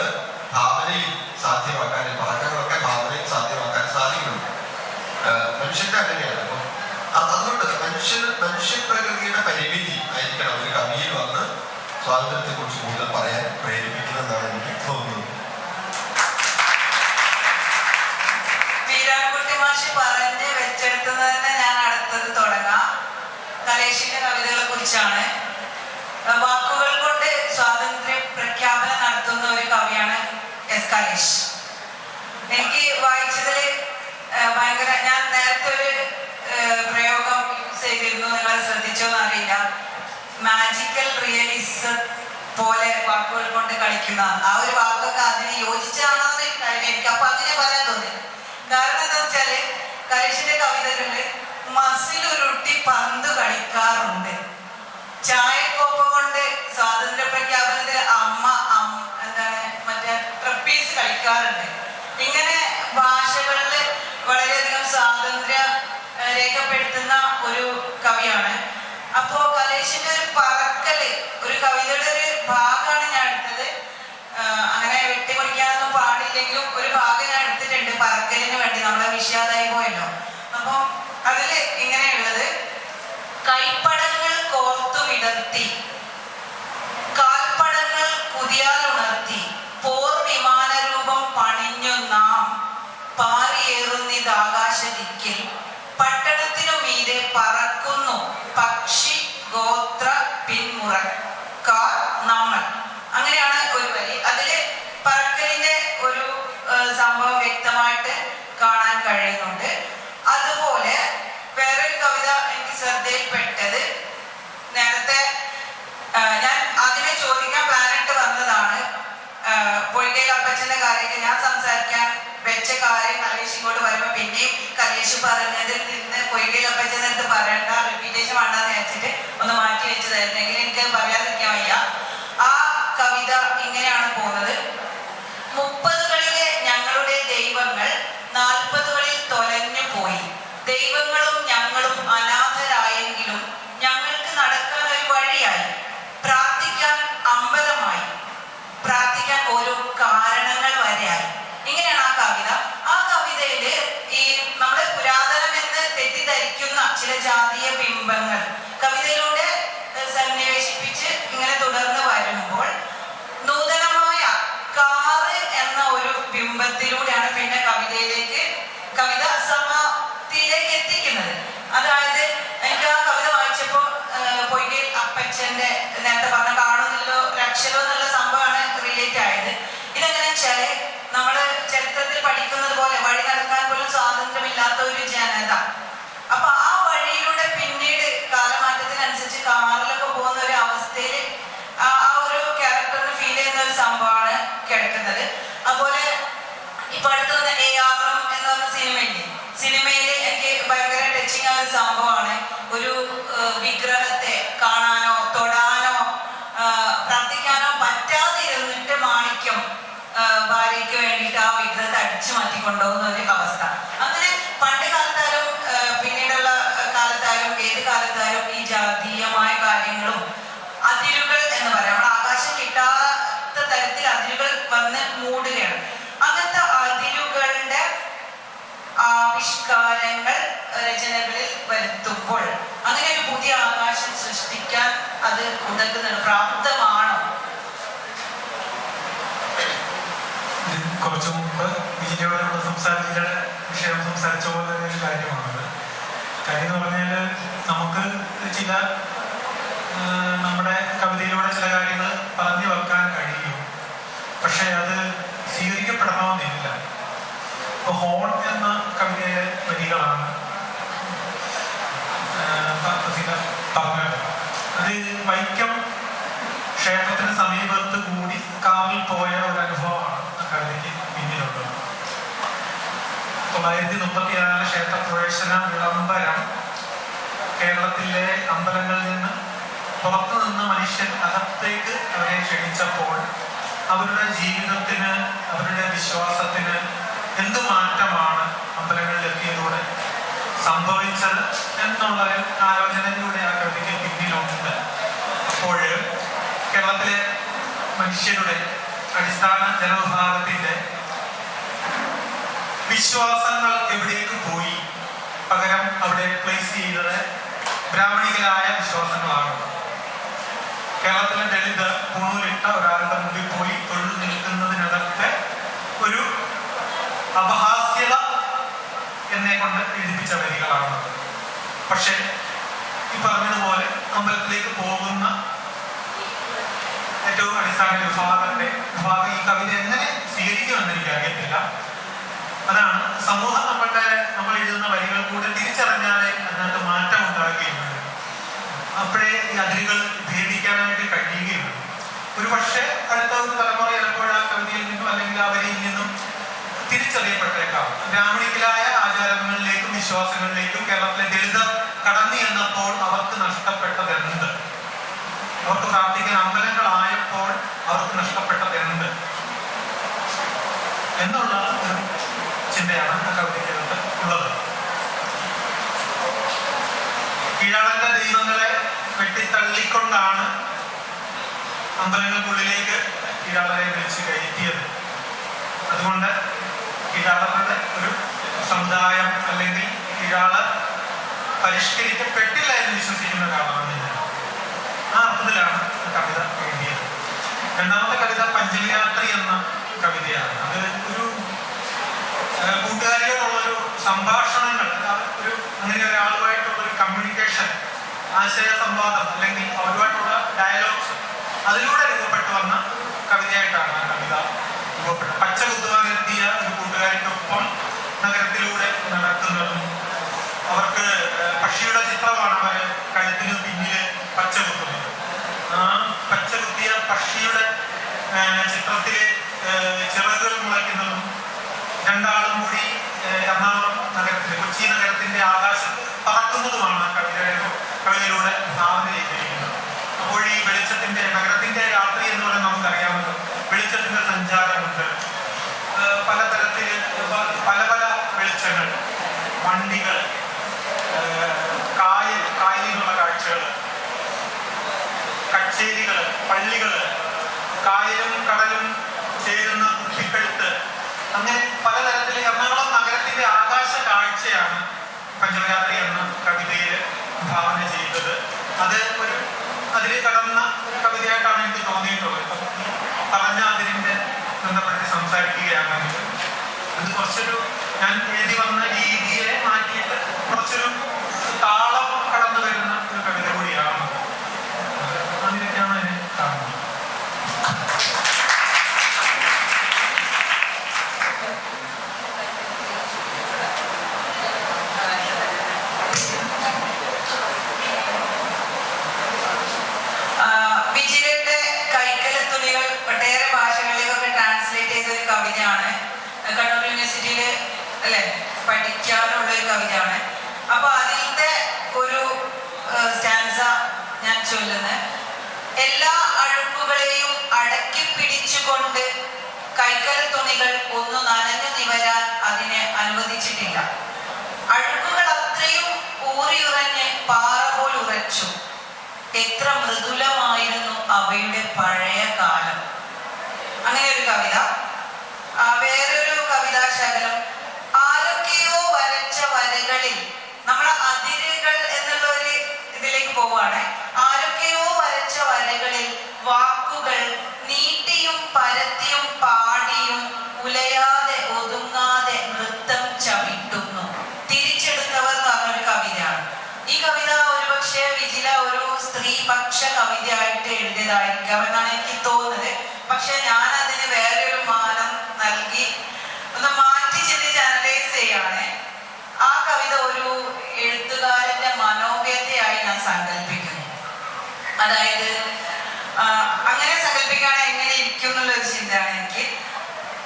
ഭാവനയിൽ സാധ്യമാക്കാൻ, പറക്കങ്ങളൊക്കെ ഭാവനയിൽ സാധ്യമാക്കാൻ സാധിക്കുന്നുണ്ട്. മനുഷ്യന്റെ അങ്ങനെയാണ്. അപ്പം അതുകൊണ്ട് മനുഷ്യ പ്രകൃതിയുടെ പരിമിതി ആയിരിക്കണം ഒരു കവിയിൽ വന്ന് സ്വാതന്ത്ര്യത്തെ കുറിച്ച് കൂടുതൽ പറയാൻ പ്രേരിപ്പിക്കുന്നതാണ് എനിക്ക് തോന്നുന്നത്. വീരാൻകുട്ടി മാഷി പറഞ്ഞ് വെച്ചെടുത്തുന്നത് തന്നെ ഞാൻ അടുത്തത് തുടങ്ങാം. കലേഷിന്റെ കവിതകളെ കുറിച്ചാണ്. വാക്കുകൾ കൊണ്ട് സ്വാതന്ത്ര്യ പ്രഖ്യാപനം നടത്തുന്ന ഒരു കവിയാണ് എസ് കലേഷ്. എനിക്ക് വായിച്ചതിൽ ഭയങ്കര, ഞാൻ നേരത്തെ ഒരു പ്രയോഗം യൂസ് ചെയ്തിരുന്നു, നിങ്ങൾ ശ്രദ്ധിച്ചോന്ന് അറിയില്ല. മാജിക്കൽ റിയലിസം പോലെ വാക്കുകൾ കൊണ്ട് കളിക്കുന്ന ആ ഒരു വാക്കൊക്കെ അതിന് യോജിച്ചാണെന്ന് എനിക്ക് അപ്പൊ അങ്ങനെ പറയാൻ തോന്നി. കാരണം എന്താ വെച്ചാല് കലേഷിന്റെ കവിതകളില് മസിലുരുട്ടി പന്ത് കളിക്കാറുണ്ട്. ചായക്കോപ്പ കൊണ്ട് സ്വാതന്ത്ര്യ പ്രഖ്യാപനത്തിൽ അമ്മ എന്താണ് മറ്റേ ട്രപ്പീസ് കളിക്കാറുണ്ട്. ഇങ്ങനെ ഭാഷകളിൽ വളരെയധികം സ്വാതന്ത്ര്യ രേഖപ്പെടുത്തുന്ന ഒരു കവിയാണ്. അപ്പോ കലേഷിന്റെ ഒരു പറക്കല്, ഒരു കവിതയുടെ ഒരു ഭാഗമാണ് ഞാൻ എടുത്തത്. അങ്ങനെ വെട്ടിമുറിക്കാനൊന്നും പാടില്ലെങ്കിലും ഒരു ഭാഗം ഞാൻ എടുത്തിട്ടുണ്ട് പറക്കലിന് വേണ്ടി. നമ്മളെ വിഷയാതായി പോയല്ലോ. അപ്പം അതില് ഇങ്ങനെയുള്ളത്: കൈപ്പട കാർ, നമ്മൾ. അങ്ങനെയാണ് ഒരു വരി. അതില് പറക്കലിന്റെ ഒരു സംഭവം വ്യക്തമായിട്ട് കാണാൻ കഴിയുന്നുണ്ട്. അതുപോലെ വേറൊരു കവിത എനിക്ക് ശ്രദ്ധയിൽപ്പെട്ടത്, നേരത്തെ ഞാൻ ആദ്യമേ ചോദിക്കാൻ പ്ലാനിട്ട് വന്നതാണ്. പൊയ്കയിൽ അപ്പച്ചന്റെ കാര്യത്തിൽ ഞാൻ സംസാരിക്കാൻ വെച്ച കാര്യം കലേഷ് ഇങ്ങോട്ട് വരുമ്പോ പിന്നെയും കലേഷ് പറഞ്ഞതിൽ നിന്ന് പൊയ്കയിൽ അപ്പച്ചൻ എടുത്ത് പറയേണ്ട, റിപ്പീറ്റേഷൻ വേണ്ടെന്ന് വെച്ചിട്ട് ഒന്ന് മാറ്റി വെച്ചതായിരുന്നെങ്കിൽ എനിക്ക് പറയാതിരിക്കാൻ വയ്യ. ആ കവിത ഇങ്ങനെയാണ് പോകുന്നത്. 30കളിലെ ഞങ്ങളുടെ ദൈവങ്ങൾ 40കളിൽ തൊലഞ്ഞു പോയി. ദൈവങ്ങളും ഞങ്ങളും അനാഥരായെങ്കിലും ഞങ്ങൾക്ക് നടക്കാൻ ഒരു വഴിയായി. പ്രാർത്ഥിക്കാൻ അമ്പലമായി, പ്രാർത്ഥിക്കാൻ ഓരോ കാരണങ്ങൾ വരെയായി. ഇങ്ങനെയാണ് ആ കവിത. ആ കവിതയില് ഈ നമ്മുടെ പുരാതനം എന്ന് തെറ്റിദ്ധരിക്കുന്ന ചില ജാതീയ ബിംബങ്ങൾ കവിതയിലൂടെ സന്നിവേശിപ്പിച്ച് ഇങ്ങനെ തുടർന്ന് വരുമ്പോൾ നൂതനമായ കാറ് എന്ന ഒരു ബിംബത്തിലൂടെയാണ് പിന്നെ കവിത സമാപ്തിയിലേക്ക് എത്തിക്കുന്നത്. അതായത് എനിക്ക് ആ കവിത വായിച്ചപ്പോൾ പൊയ്കയിൽ അപ്പച്ചന്റെ നേരത്തെ പറഞ്ഞ കാണുന്നല്ലോ രക്ഷലോ എന്നുള്ള സംഭവമാണ് റിലേറ്റ് ആയത്. ഇതെങ്ങനെ വെച്ചാല് നമ്മള് ചരിത്രത്തിൽ പഠിക്കുന്നത് പോലെ വഴി നടക്കാൻ പോലും സ്വാതന്ത്ര്യമില്ലാത്ത ഒരു ജനത. അപ്പൊ ആ വഴിയിലൂടെ പിന്നീട് കാലമാറ്റത്തിനനുസരിച്ച് കാറിലൊക്കെ പോകുന്ന ഒരു അവസ്ഥയിൽ ആ ഒരു ക്യാരക്ടറിന് ഫീൽ ചെയ്യുന്ന ഒരു സംഭവമാണ് കിടക്കുന്നത്. അതുപോലെ ഇപ്പൊ അടുത്ത് വന്ന ARM എന്ന് പറഞ്ഞ സിനിമയില് എനിക്ക് ഭയങ്കര ടച്ചിങ് ആയ ഒരു സംഭവമാണ്. ഒരു വിഗ്രഹത്തെ കാണാനോ തൊടാനോ പ്രാർത്ഥിക്കാനോ പറ്റാതിരുന്നിട്ട് മാണിക്യം ഭാര്യയ്ക്ക് വേണ്ടിയിട്ട് ആ വിഗ്രഹത്തെ അടിച്ചു മാറ്റി കൊണ്ടുപോകുന്ന ഒരു അവസ്ഥ. അങ്ങനെ പണ്ട് കാലത്തായാലും പിന്നീടുള്ള കാലത്തായാലും ഏത് കാലത്തായാലും ഈ ജാതീയമായ കാര്യങ്ങളും അതിരുകൾ എന്ന് പറയാം, നമ്മൾ ആകാശം കിട്ടാത്ത തരത്തിൽ അതിരുകൾ വന്ന് മൂടുകയാണ്. അങ്ങനത്തെ അതിരുകളുടെ ആവിഷ്കാരങ്ങൾ രചനകളിൽ വരുത്തുമ്പോൾ അങ്ങനെ ഒരു പുതിയ ആകാശം സൃഷ്ടിക്കാൻ അത് ഉതകുന്നത് പ്രാപ്തമാണോ? കുറച്ചു മുമ്പ് വിജയോട് സംസാരിച്ച വിഷയം സംസാരിച്ച പോലെ ഒരു കാര്യമാണത്. കാര്യം എന്ന് പറഞ്ഞാൽ നമുക്ക് ചില നമ്മുടെ കവിതയിലൂടെ ചില കാര്യങ്ങൾ പറഞ്ഞു വെക്കാൻ കഴിയും, പക്ഷെ അത് സ്വീകരിക്കപ്പെടണമെന്നില്ല. ഇപ്പൊ ഹോൺ എന്ന കവിതയിലെ വരികളാണ് പറഞ്ഞത്. അത് വൈക്കം ക്ഷേത്രത്തിന് സമീപത്ത് കൂടി കാവിൽ പോയ ഒരു അനുഭവമാണ് ആ കവിതയ്ക്ക് പിന്നിലുള്ളത്. 936 ക്ഷേത്ര പ്രവേശന വിളംബരം കേരളത്തിലെ അമ്പലങ്ങളിൽ നിന്ന് പുറത്തു നിന്ന് മനുഷ്യൻ അകത്തേക്ക് അവരെ ക്ഷണിച്ചപ്പോൾ അവരുടെ ജീവിതത്തിന്, അവരുടെ വിശ്വാസത്തിന് എന്ത് മാറ്റമാണ് അമ്പലങ്ങളിലെത്തിയതോടെ സംഭവിച്ചത് എന്നുള്ളൊരു ആലോചനയിലൂടെ ആ കവിതയ്ക്ക് പിന്നിലുണ്ട്. അപ്പോൾ കേരളത്തിലെ മനുഷ്യരുടെ അടിസ്ഥാന ജനവിഭാഗത്തിന്റെ വിശ്വാസങ്ങൾ എവിടേക്ക് പോയി? പകരം അവിടെ പ്ലേസ് ചെയ്തത് ബ്രാഹ്മണികരായ വിശ്വാസങ്ങളാണ്. കേരളത്തിലെ ദളിത് പൂണൂലിട്ട ഒരാളുടെ മുമ്പിൽ പോയി തൊഴിൽ നിൽക്കുന്നതിനകത്ത് ഒരു അപഹാസ്യത എന്നെ കൊണ്ട് എഴുതിപ്പിച്ച വരികളാണ്. പക്ഷെ ഈ പറഞ്ഞതുപോലെ അമ്പലത്തിലേക്ക് പോകുന്ന ഏറ്റവും അടിസ്ഥാന വിഭാഗം ഈ കവിത എങ്ങനെ സ്വീകരിക്കുമെന്ന് എനിക്ക് അറിയത്തില്ല. അതാണ് സമൂഹം നമ്മൾ എഴുതുന്ന വരികൾ കൂടെ തിരിച്ചറിഞ്ഞാലേ അതിനകത്ത് മാറ്റം ഉണ്ടാകുകയുള്ളൂ. അപ്പോഴേ ഈ അതിരുകൾ ഭേദിക്കാനായിട്ട് കഴിയുകയുള്ളൂ. ഒരു പക്ഷേ അടുത്ത ഒരു തലമുറ ചിലപ്പോൾ ആ കവിതയിൽ നിന്നും അല്ലെങ്കിൽ ആ വരിയിൽ നിന്നും തിരിച്ചറിയപ്പെട്ടേക്കാം. ബ്രാഹ്മണികലായ ആചാരങ്ങളിലേക്കും വിശ്വാസങ്ങളിലേക്കും കേരളത്തിലെ ദളിതർ കടന്നു എന്നപ്പോൾ അവർക്ക് നഷ്ടപ്പെട്ടതെന്ത്? അവർക്ക് പ്രാർത്ഥിക്കാൻ അമ്പലങ്ങളായപ്പോൾ അവർക്ക് നഷ്ടപ്പെട്ടതെന്ത് എന്നുള്ള ഒരു ചിന്തയാണ് ആ കവിതയ്ക്കകത്ത് ഉള്ളത്. കീഴാളന്റെ ദൈവങ്ങളെ വെട്ടിത്തള്ളിക്കൊണ്ടാണ് അമ്പലങ്ങൾക്കുള്ളിലേക്ക് കീഴാളരെ വിളിച്ച് കയറ്റിയത്. അതുകൊണ്ട് കീഴാളരുടെ ഒരു സമുദായം അല്ലെങ്കിൽ കീഴാളർ പരിഷ്കരിക്കപ്പെട്ടില്ല എന്ന് വിശ്വസിക്കുന്ന ഒരാളാണ് ഞാൻ. ആ അർത്ഥത്തിലാണ് കവിത എഴുതിയത്. രണ്ടാമത്തെ കവിത പഞ്ചമയാത്രി എന്ന കവിതയാണ്. അത് ഒരു കൂട്ടുകാരിയോടുള്ളൊരു സംഭാഷണങ്ങൾ, ഒരു അങ്ങനെ ഒരാളുമായിട്ടുള്ള ഒരു കമ്മ്യൂണിക്കേഷൻ, ആശയ സംവാദം അല്ലെങ്കിൽ അവരുമായിട്ടുള്ള ഡയലോഗ്സ് അതിലൂടെ രൂപപ്പെട്ടു വന്ന കവിതയായിട്ടാണ് ആ കവിത രൂപപ്പെട്ടത്. പച്ച കുത്തുവാനെത്തിയ ഒരു കൂട്ടുകാരിക്കൊപ്പം നഗരത്തിലൂടെ നടക്കുന്നതും, അവർക്ക് പക്ഷിയുടെ ചിത്രമാണ് അവർ കഴുത്തിന് പിന്നില് പച്ച കുത്തുന്നത്. ആ പച്ച കുത്തിയ പക്ഷിയുടെ ചിത്രത്തില് ചിറകുകൾ മുളയ്ക്കുന്നതും, രണ്ടാളും കൂടി എറണാകുളം നഗരത്തിന്റെ, കൊച്ചി നഗരത്തിന്റെ ആകാശത്ത് പറക്കുന്നതുമാണ് കവിതയിലൂടെ ഭാവന ചെയ്തിരിക്കുന്നത്. അപ്പോൾ ഈ വെളിച്ചത്തിന്റെ, നഗരത്തിന്റെ രാത്രി എന്ന് പറയുന്നത് നമുക്കറിയാമല്ലോ, വെളിച്ചത്തിന്റെ സഞ്ചാരമുണ്ട്. പലതരത്തില് പല പല വെളിച്ചങ്ങൾ, വണ്ടികൾ, കായലിനുള്ള കാഴ്ചകൾ, കച്ചേരികൾ, പള്ളികൾ, കായലും കടലും ചേരുന്ന കുട്ടിക്കഴുത്ത്, അങ്ങനെ പലതരത്തിൽ എറണാകുളം നഗരത്തിന്റെ ആകാശ കാഴ്ചയാണ് പഞ്ചമരാത്രി എന്ന കവിതയിൽ ഭാവന ചെയ്തത്. അത് അതിൽ കടന്ന ഒരു കവിതയായിട്ടാണ് എനിക്ക് തോന്നിയിട്ടുള്ളത്. പറഞ്ഞ അതിനെ ബന്ധപ്പെടുത്തി സംസാരിക്കുകയാണെങ്കിൽ അത് കുറച്ചൊരു, ഞാൻ എഴുതി വന്ന രീതിയെ മാറ്റിയിട്ട് കുറച്ചൊരു താളം കടന്നു വരുന്ന ഒരു കവിത കൂടിയാണ്. അങ്ങനെയൊക്കെയാണ് അതിനെ കാണുന്നത്. വിജിലന്റെ കൈക്കലത്തുണികൾ ഒട്ടേറെ ഭാഷകളിലൊക്കെ ട്രാൻസ്ലേറ്റ് ചെയ്ത ഒരു കവിതയാണ്. കണ്ണൂർ യൂണിവേഴ്സിറ്റിയില് അല്ലെ പഠിക്കാനുള്ള ഒരു കവിതയാണ്. അപ്പൊ അതിന്റെ ഒരു സ്റ്റാൻസ ഞാൻ ചൊല്ലുന്നത്: എല്ലാ അഴുക്കുകളെയും അടക്കി പിടിച്ചുകൊണ്ട് കൈക്കലത്തുണികൾ ഒന്ന് നനഞ്ഞു നിവരാൻ അതിനെ അനുവദിച്ചിട്ടില്ല. അഴുക്കുകൾ അത്രയും ഊറിയുറഞ്ഞ് പാറ പോൽ ഉറച്ചു. എത്ര മൃദുലമായിരുന്നു അവയുടെ പഴയ കാലം. അങ്ങനെ ഒരു കവിത. വേറൊരു കവിതാശകലം: ആരൊക്കെയോ വരച്ച വരകളിൽ, നമ്മളെ അതിരുകൾ എന്നുള്ള ഒരു ഇതിലേക്ക് പോവാണ്. ആരൊക്കെയോ വരച്ച വരകളിൽ വാക്കുകൾ നീട്ടിയും പരത്തിയും പാടിയും ഉലയാതെ ഒതുങ്ങാതെ നൃത്തം ചവിട്ടുന്നു. തിരിച്ചെടുത്തവർ എന്ന് പറഞ്ഞൊരു കവിതയാണ്. ഈ കവിത ഒരുപക്ഷെ വിജില ഒരു സ്ത്രീപക്ഷ കവിതയായിട്ട് എഴുതിയതായിരിക്കാം എന്നാണ് എനിക്ക് തോന്നുന്നത്. പക്ഷെ ഞാൻ അതിന് വേറൊരു മാനം നൽകി ഒന്ന് മാറ്റി ചിന്തിച്ച് അനലൈസ് ചെയ്യാണ്. ആ കവിത ഒരു എഴുത്തുകാരന്റെ മനോവേദയായി ഞാൻ സങ്കല്പിക്കുന്നു. അതായത് അങ്ങനെ സങ്കല്പിക്കുകയാണെങ്കിൽ എങ്ങനെ ഇരിക്കും എന്നുള്ളൊരു ചിന്തയാണ് എനിക്ക്.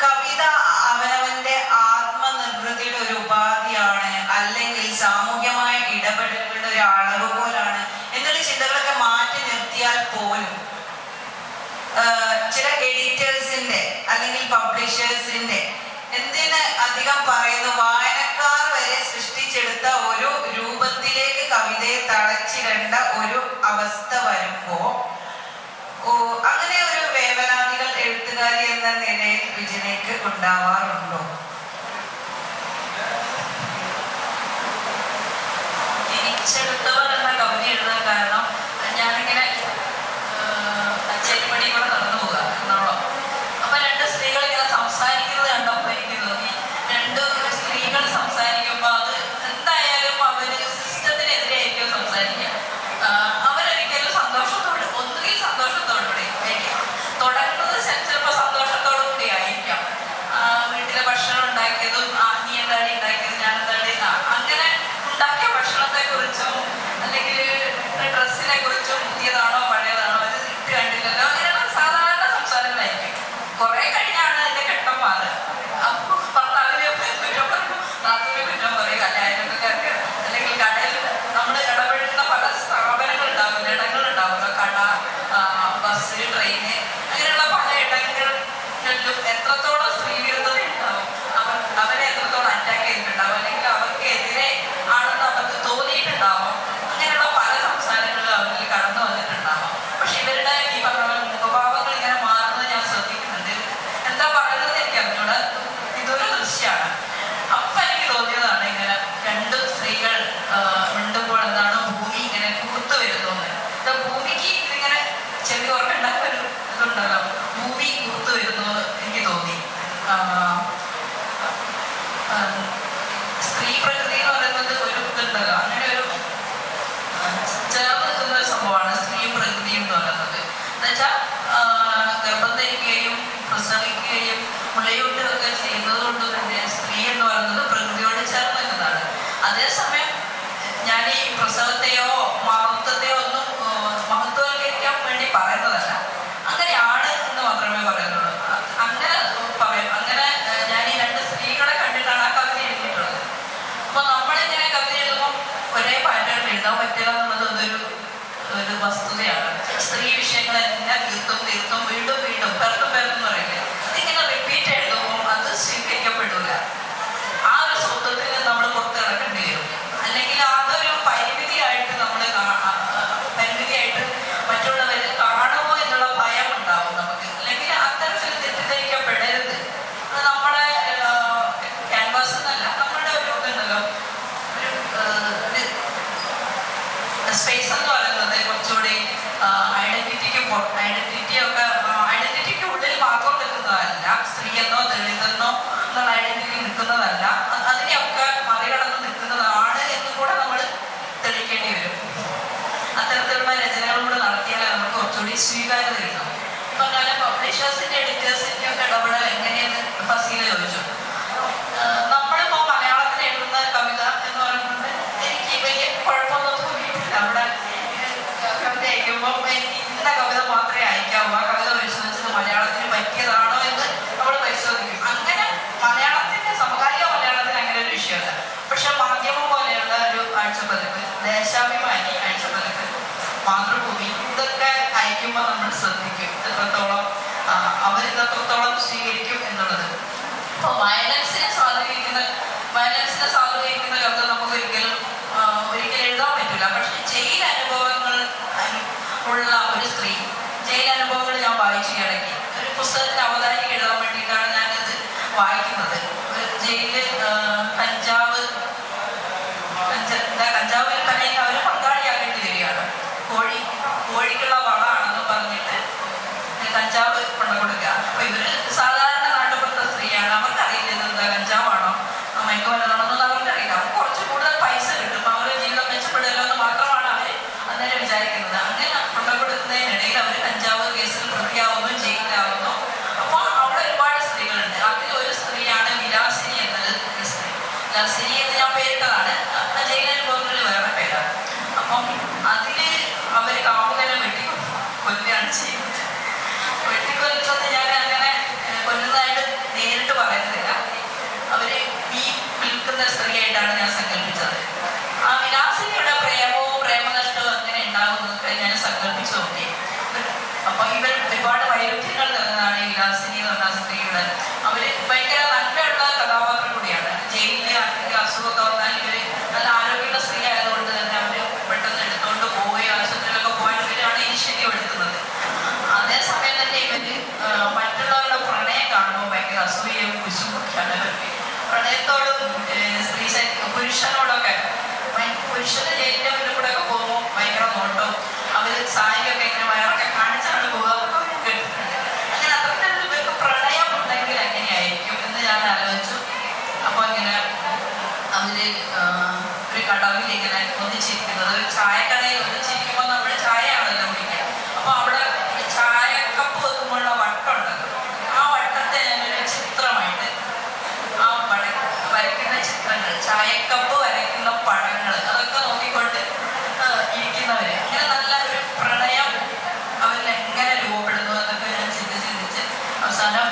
കവിത അവനവന്റെ ആത്മനിർവൃതിയുടെ ഒരു ഉപാധിയാണ്, അല്ലെങ്കിൽ സാമൂഹ്യമായ ഇടപെടലുകളുടെ ഒരു അളവുകോലാണ് എന്നുള്ള ചിന്തകളൊക്കെ മാറ്റി നിർത്തിയാൽ പോലും ചില എഡിറ്റേഴ്സിന്റെ അല്ലെങ്കിൽ പബ്ലിഷേഴ്സിന്റെ എന്തിന് അധികം പറയുന്നു, വായനക്കാർ വരെ സൃഷ്ടിച്ചെടുത്ത ഒരു രൂപത്തിലേക്ക് കവിതയെ തളച്ചിടേണ്ട ഒരു അവസ്ഥ വരുമ്പോ അങ്ങനെ ഒരു വേവലാതികൾ എഴുത്തുകാരി എന്ന നിലയിൽ വിജയനേക്ക് ഉണ്ടാവാറുണ്ടോ? തിരിച്ചെടുത്തവർ എന്ന കവിത എഴുതാൻ കാരണം ഞാനിങ്ങനെ അച്ചേരിപ്പടി കൂടെ നടന്നു പോകാം എറണാകുളം. അപ്പൊ രണ്ട് സ്ത്രീകൾ ഇങ്ങനെ സംസാരിക്കുന്നത് കണ്ടപ്പോൾ എനിക്ക് തോന്നി, രണ്ട് സ്ത്രീകൾ സംസാരിക്കുമ്പോൾ അത് എന്തായാലും അവര് സിസ്റ്റത്തിനെതിരെയായിരിക്കും സംസാരിക്കുക. അവരൊരിക്കലും സന്തോഷത്തോടെ, ഒന്നുകിൽ സന്തോഷത്തോടുകൂടി തുടങ്ങുന്നത് ചിലപ്പോൾ സന്തോഷത്തോടു കൂടി ആയിരിക്കാം. വീട്ടിലെ ഭക്ഷണം ഉണ്ടാക്കിയതും നീ എന്താടി ഉണ്ടാക്കിയത്, ഞാൻ എന്താടി, അങ്ങനെ ഉണ്ടാക്കിയ ഭക്ഷണത്തെ കുറിച്ചും അല്ലെങ്കിൽ ഡ്രസ്സിനെ കുറിച്ചും പുതിയതാണോ പഴയതാണോ അത് ഇട്ട് കണ്ടില്ലല്ലോ, അങ്ങനെയുള്ള സാധാരണ സംസാരങ്ങളായിരിക്കും. കുറെ കഴിഞ്ഞാണ് അതിന്റെ ഘട്ടം മാറുക. അപ്പൊ ഭർത്താവിനെ കുറ്റം പറയും, നാട്ടിലെ കുറ്റം പറയും, അയൽവക്കക്കാർക്ക് അല്ലെങ്കിൽ കടയിൽ നമ്മൾ ഇടപെടുന്ന പല സ്ഥാപനങ്ങൾ ഉണ്ടാവില്ല, ഇടങ്ങളുണ്ടാവുമല്ലോ, കട, ബസ്, ട്രെയിന്, അങ്ങനെയുള്ള പല ഇടങ്ങളിലും എത്രത്തോളം സ്ത്രീവിരുദ്ധത ഉണ്ടാവും, അവരെ എത്രത്തോളം അറ്റാക്ക് ചെയ്തിട്ടുണ്ടാവും, അല്ലെങ്കിൽ അവർക്കെതിരെ ആണെന്ന് അവർക്ക് തോന്നിയിട്ടുണ്ടാവും. അങ്ങനെയുള്ള പല സംസാരങ്ങളും അവരിൽ കടന്നു വന്നിട്ടുണ്ടാവും. പക്ഷെ ഇവരുടെ ഈ പറഞ്ഞ പോലെ മുഖഭാവങ്ങൾ ഇങ്ങനെ മാറുന്നത് ഞാൻ ശ്രദ്ധിക്കുന്നുണ്ട്. എന്താ പറയുന്നത് എനിക്ക് അറിഞ്ഞൂടെ, ഇതൊരു ദൃശ്യമാണ്. അപ്പൊ എനിക്ക് തോന്നിയതാണ് ഇങ്ങനെ രണ്ട് സ്ത്രീകൾ മിണ്ടുമ്പോൾ എന്താണ് ഭൂമി ഇങ്ങനെ കൂർത്തു വരുന്നത്. ഭൂമിക്ക് ഇതിങ്ങനെ ചെവി ഓർക്കേണ്ട ഒരു ഇതുണ്ട്, പറഞ്ഞ പബ്ലിഷേഴ്സിന്റെ എഡിറ്റേഴ്സിന്റെ ഒക്കെ ഇടപെടൽ എങ്ങനെയെന്ന് ഫസീല ചോദിച്ചു. നമ്മളിപ്പോ മലയാളത്തിൽ എഴുതുന്ന കവിത എന്ന് പറയുന്നത് എനിക്ക് വലിയ കുഴപ്പമൊന്നും തോന്നിയിട്ടില്ല. അവിടെ കവിത അയക്കുമ്പോൾ എനിക്ക് ഇന്ന കവിത മാത്രമേ അയക്കാവൂ, ആ കവിത പരിശോധിച്ചത് മലയാളത്തിന് പറ്റിയതാണോ എന്ന് നമ്മൾ പരിശോധിക്കും. അങ്ങനെ മലയാളത്തിന്റെ സമകാലിക മലയാളത്തിന് അങ്ങനെ ഒരു വിഷയമല്ല. പക്ഷെ മാധ്യമം പോലെയുള്ള ഒരു ആഴ്ചപ്പതിപ്പ്, ദേശാഭിമാനി ആഴ്ചപ്പതിപ്പ്, മാതൃഭൂമി, ഇതൊക്കെ അയക്കുമ്പോൾ നമ്മൾ ശ്രദ്ധിക്കും എത്രത്തോളം അവരിതെത്രത്തോളം സ്വീകരിക്കും എന്നുള്ളത്. അപ്പോൾ വയലൻസിനെ സ്വാധീനിക്കുന്ന കവിത നമുക്ക് ഒരിക്കലും എഴുതാൻ പറ്റില്ല. പക്ഷെ ജയിൽ അനുഭവങ്ങൾ ഉള്ള ഒരു സ്ത്രീ, ജയിൽ അനുഭവങ്ങൾ ഞാൻ വായിച്ചു ഇടയ്ക്ക് ഒരു പുസ്തകത്തിന് അവതാരിക എഴുതാൻ വേണ്ടിയിട്ടാണ് ഞാനത് വായിക്കുന്നത്. ജയിലില് കഞ്ചാവ് വിൽപ്പനയിൽ അവർ പങ്കാളിയാക്കേണ്ടി വരികയാണ്. കോഴിക്കുള്ള വളമാണെന്ന് പറഞ്ഞിട്ട് കഞ്ചാവ് കൊണ്ടുകൊടുക്കുക. അപ്പൊ ഇവര് സാധാരണ നാട്ടുപുറത്തെ സ്ത്രീയാണ്, അവർക്കറിയില്ല ഇത് എന്താ കഞ്ചാവാണോ മയക്കുമരുന്നാണെന്നൊന്നും അവർക്കറിയില്ല. അവർ കുറച്ച് കൂടുതൽ പൈസ കിട്ടും, അവരുടെ ജീവിതം മെച്ചപ്പെടുമല്ലോ എന്ന് മാത്രമാണ് അവർ അന്നേരം വിചാരിക്കുന്നത്. അങ്ങനെ കൊണ്ടുകൊടുക്കുന്നതിനിടയിൽ അവർ കഞ്ചാവ് കേസിൽ പ്രതിയാവുന്നു, ജയിലിലാവുന്നു. അപ്പോൾ അവിടെ ഒരുപാട് സ്ത്രീകളുണ്ട്. അതിൽ ഒരു സ്ത്രീയാണ് വിലാസിനി എന്നത് സ്ത്രീ. വിലാസിനി എന്ന് ഞാൻ പേരിട്ടതാണ്, ജയിലനുഭവങ്ങളിൽ വേറെ പേരാണ്. അപ്പം അതില് അവര് കാമുകനെ കൊല്ലുകയാണ് ചെയ്യുന്നത്. വെട്ടിക്കൊല്ലുന്നത് ഞാൻ അങ്ങനെ കൊല്ലുന്നതായിട്ട് നേരിട്ട് പറയുന്നില്ല. അവര് വിൽക്കുന്ന സ്ത്രീയായിട്ടാണ് ഞാൻ സങ്കല്പിച്ചത്. ആ വിലാസിനിയുടെ പ്രേമവും പ്രേമനഷ്ടവും എങ്ങനെ ഉണ്ടാകുന്നതൊക്കെ ഞാൻ സങ്കല്പിച്ചു നോക്കി. അപ്പൊ ഇവർ ഒരുപാട് വൈരുദ്ധ്യങ്ങൾ നിറഞ്ഞതാണ് ഈ വിലാസിനി എന്ന് പറഞ്ഞ സ്ത്രീയുടെ. അവര് ഭയങ്കര നന്മയുള്ള കഥാപാത്രം കൂടിയാണ്. ജയിലിലെ ആർക്കെങ്കിലും അസുഖമൊക്കെ വന്നാൽ ഇവര് നല്ല ആരോഗ്യമുള്ള സ്ത്രീ ആയതുകൊണ്ട് തന്നെ അവര് പെട്ടെന്ന് എടുത്തുകൊണ്ട് പോവുകയും ആശുപത്രിയിലൊക്കെ പോകാൻ ഇവരാണ് ഇനിഷ്യേറ്റീവ് എടുക്കുന്നത്. അതേസമയം തന്നെ ഇവര് മറ്റുള്ളവരുടെ പ്രണയം കാണുമ്പോൾ ഭയങ്കര അസൂയയും കുശുമൊക്കെയാണ് ഇവർക്ക്. പ്രണയത്തോടും പുരുഷനോടൊക്കെ, പുരുഷന് ജയിലിന്റെ മുന്നിൽ കൂടെ ഒക്കെ പോകുമ്പോൾ ഭയങ്കര നോട്ടവും അവര് സാരിയൊക്കെ ഇങ്ങനെ വയറൊക്കെ കാണിച്ചാണ് പോകുക കേട്ടിട്ടുണ്ട്. അങ്ങനെ അത്രയ്ക്ക് ഇവർക്ക് പ്രണയം ഉണ്ടെങ്കിൽ എങ്ങനെയായിരിക്കും എന്ന് ഞാൻ ആലോചിച്ചു. അപ്പൊ ഇങ്ങനെ അവര് ഒരു കടവിൽ ഇങ്ങനെ ഒന്നിച്ചിരിക്കുന്നത്, ഒരു ചായക്കടയിൽ ഒന്നിച്ചിരിക്കുമ്പോൾ നമ്മൾ ചായയാണല്ലോ കുടിക്കുക. അപ്പൊ അവിടെ ചായക്കപ്പ് വെക്കുമ്പോഴുള്ള വട്ടമുണ്ടല്ലോ, ആ വട്ടത്തെ ഞാനൊരു ചിത്രമായിട്ട് ആ വരയ്ക്കുന്ന ചിത്രങ്ങൾ, ചായക്കപ്പ് വരയ്ക്കുന്ന പടങ്ങൾ, അതൊക്കെ നോക്കിക്കൊണ്ട് ഇരിക്കുന്നവര് അങ്ങനെ നല്ല ഒരു പ്രണയം അവരിൽ എങ്ങനെ രൂപപ്പെടുന്നു എന്നൊക്കെ ഞാൻ ചിന്തിച്ച് അവസാനം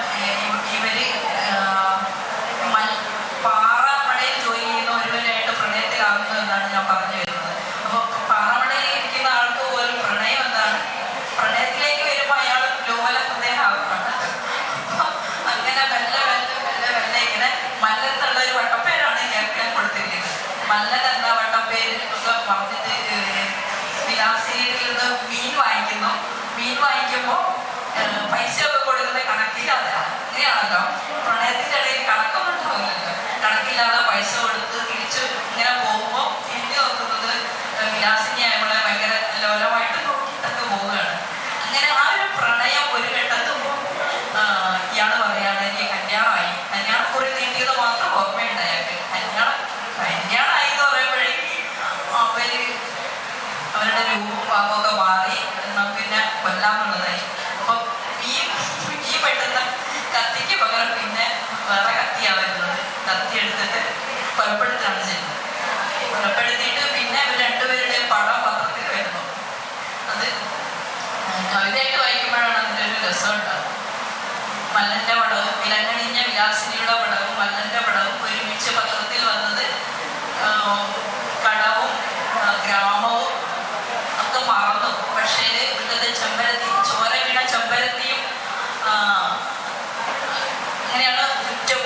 ഇവര് പാറമടയിൽ ജോലി ചെയ്യുന്ന ഒരുവരായിട്ട് പ്രണയത്തിലാകുന്നു എന്നാണ് ഞാൻ പറഞ്ഞു വരുന്നത്. അപ്പൊ പാറമടയിൽ ഇരിക്കുന്ന ആൾക്ക് പോലും പ്രണയം എന്താണ്, പ്രണയത്തിലേക്ക് വരുമ്പോൾ അയാൾ ലോല ഹൃദയമാകുന്നുണ്ട്. അപ്പൊ അങ്ങനെ മെല്ലെ ഇങ്ങനെ മല്ലൻ എന്നുള്ള ഒരു വട്ടപ്പേരാണ് ഞാൻ കൊടുത്തിരിക്കുന്നത്. മല്ലൻ എന്ന വട്ടപ്പേര് ഒക്കെ പറഞ്ഞിട്ട് വിലാസിനിയിൽ നിന്ന് മീൻ വാങ്ങിക്കുമ്പോൾ പൈസ ഒക്കെ കൊടുക്കുന്ന കണക്കില്ലാതെ, ഇങ്ങനെയാണല്ലോ പ്രണയത്തിന്റെ ഇടയിൽ കണക്കൊന്നും ഉണ്ടാവില്ലല്ലോ. കണക്കില്ലാതെ പൈസ കൊടുത്ത് തിരിച്ച് ഇങ്ങനെ പോകുമ്പോൾ എന്നെ നോക്കുന്നത് വിലാസിനി ആയപ്പോളെ ഭയങ്കര ലോലമായിട്ട് നോക്കിയിട്ടൊക്കെ പോവുകയാണ്. അങ്ങനെ ആ ഒരു പ്രണയം ഒരു ഘട്ടത്തുമ്പോൾ ഇയാള് പറയാണ് എനിക്ക് കല്യാണമായി. കല്യാണക്കുറി നീട്ടിയത് മാത്രം ഓർമ്മയുണ്ട് അയാൾക്ക്. കല്യാണമായി എന്ന് പറയുമ്പോഴേക്ക് അവരുടെ രൂപവും ഭാവമൊക്കെ മാറി. എന്നാൽ പിന്നെ കൊല്ലാന്നുള്ളതായി. അപ്പൊ ഈ പെട്ടെന്ന് കത്തിക്ക് പകരം പിന്നെ വേറെ കത്തിയാ വരുന്നത്. കത്തി എടുത്തിട്ട് കൊലപ്പെടുത്താണ് ചെയ്യുന്നത്. കൊലപ്പെടുത്തിയിട്ട് പിന്നെ ഇവർ രണ്ടുപേരുടെയും പടം പത്രത്തിൽ വരുന്നു. അത് കവിതയായിട്ട് വായിക്കുമ്പോഴാണ് അതിൻ്റെ ഒരു രസം ഉണ്ടാകും. മല്ലന്റെ പടവും വിലങ്ങണിഞ്ഞ വിലാസിനിയുടെ പടവും മല്ലന്റെ പടവും ഒരുമിച്ച് പത്രത്തിൽ വന്നത് കടവും ഗ്രാമവും ഒക്കെ മറന്നു. പക്ഷേ ഇവിടുത്തെ ചെമ്പരത്തി, ചോര വീണ ചെമ്പരത്തിയും അങ്ങനെയാണ്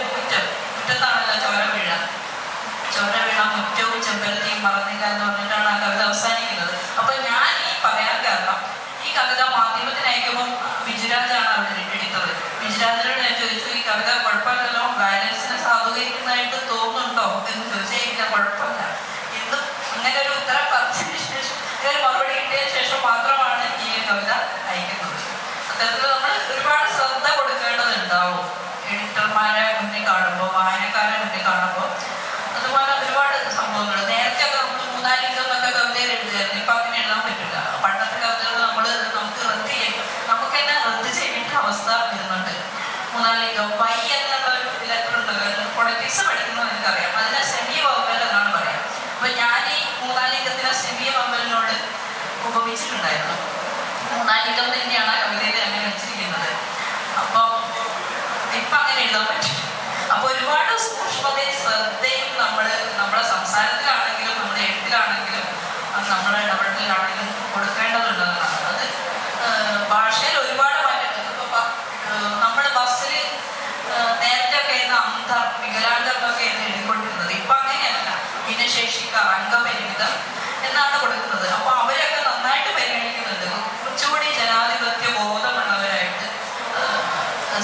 മുറ്റത്താണല്ലോ ചോര വീണ മുറ്റവും ചെമ്പരത്തിയും മറന്നില്ല എന്ന് പറഞ്ഞിട്ടാണ് ആ കവിത അവസാനിക്കുന്നത്. അപ്പൊ ഞാൻ ഈ പറയാൻ കാരണം, ഈ കവിത മാധ്യമത്തിന് അയക്കുമ്പോൾ ബിജുരാജാണ് അവിടെ എഡിറ്റർ. ബിജുരാജിനോട് ഞാൻ ചോദിച്ചു, ഈ കവിത കുഴപ്പമില്ലല്ലോ, വയലൻസിനെ സാധൂകരിക്കുന്നതായിട്ട് തോന്നുന്നുണ്ടോ എന്ന് ചോദിച്ചാൽ ഇല്ല, കുഴപ്പമില്ല. ഇന്നും അങ്ങനെ ഒരു ഉത്തരം പറഞ്ഞതിന് ശേഷം, ഇങ്ങനെ മറുപടി കിട്ടിയതിന് ശേഷം മാത്രമാണ് ഈ കവിത അയക്കുന്നത്. സത്യത്തിൽ നമ്മൾ ഒരുപാട് ശ്രദ്ധ കൊടുക്കേണ്ടതുണ്ടാവും എഡിറ്റർമാരെ മുന്നിൽ കാണുമ്പോൾ, വായനക്കാരെ മുന്നിൽ കാണുമ്പോൾ. അതുപോലെ ഒരുപാട് സംഭവങ്ങൾ നേരത്തെ ഒക്കെ നമ്മൾ 3-4 ഇഞ്ചൊക്കെ കവിതയിൽ എഴുതുമായിരുന്നു. ഇപ്പൊ അങ്ങനെ എഴുതാൻ പറ്റില്ല. പണ്ടത്തെ കവിതകൾ നമുക്ക് തന്നെ റദ്ദ് ചെയ്യാൻ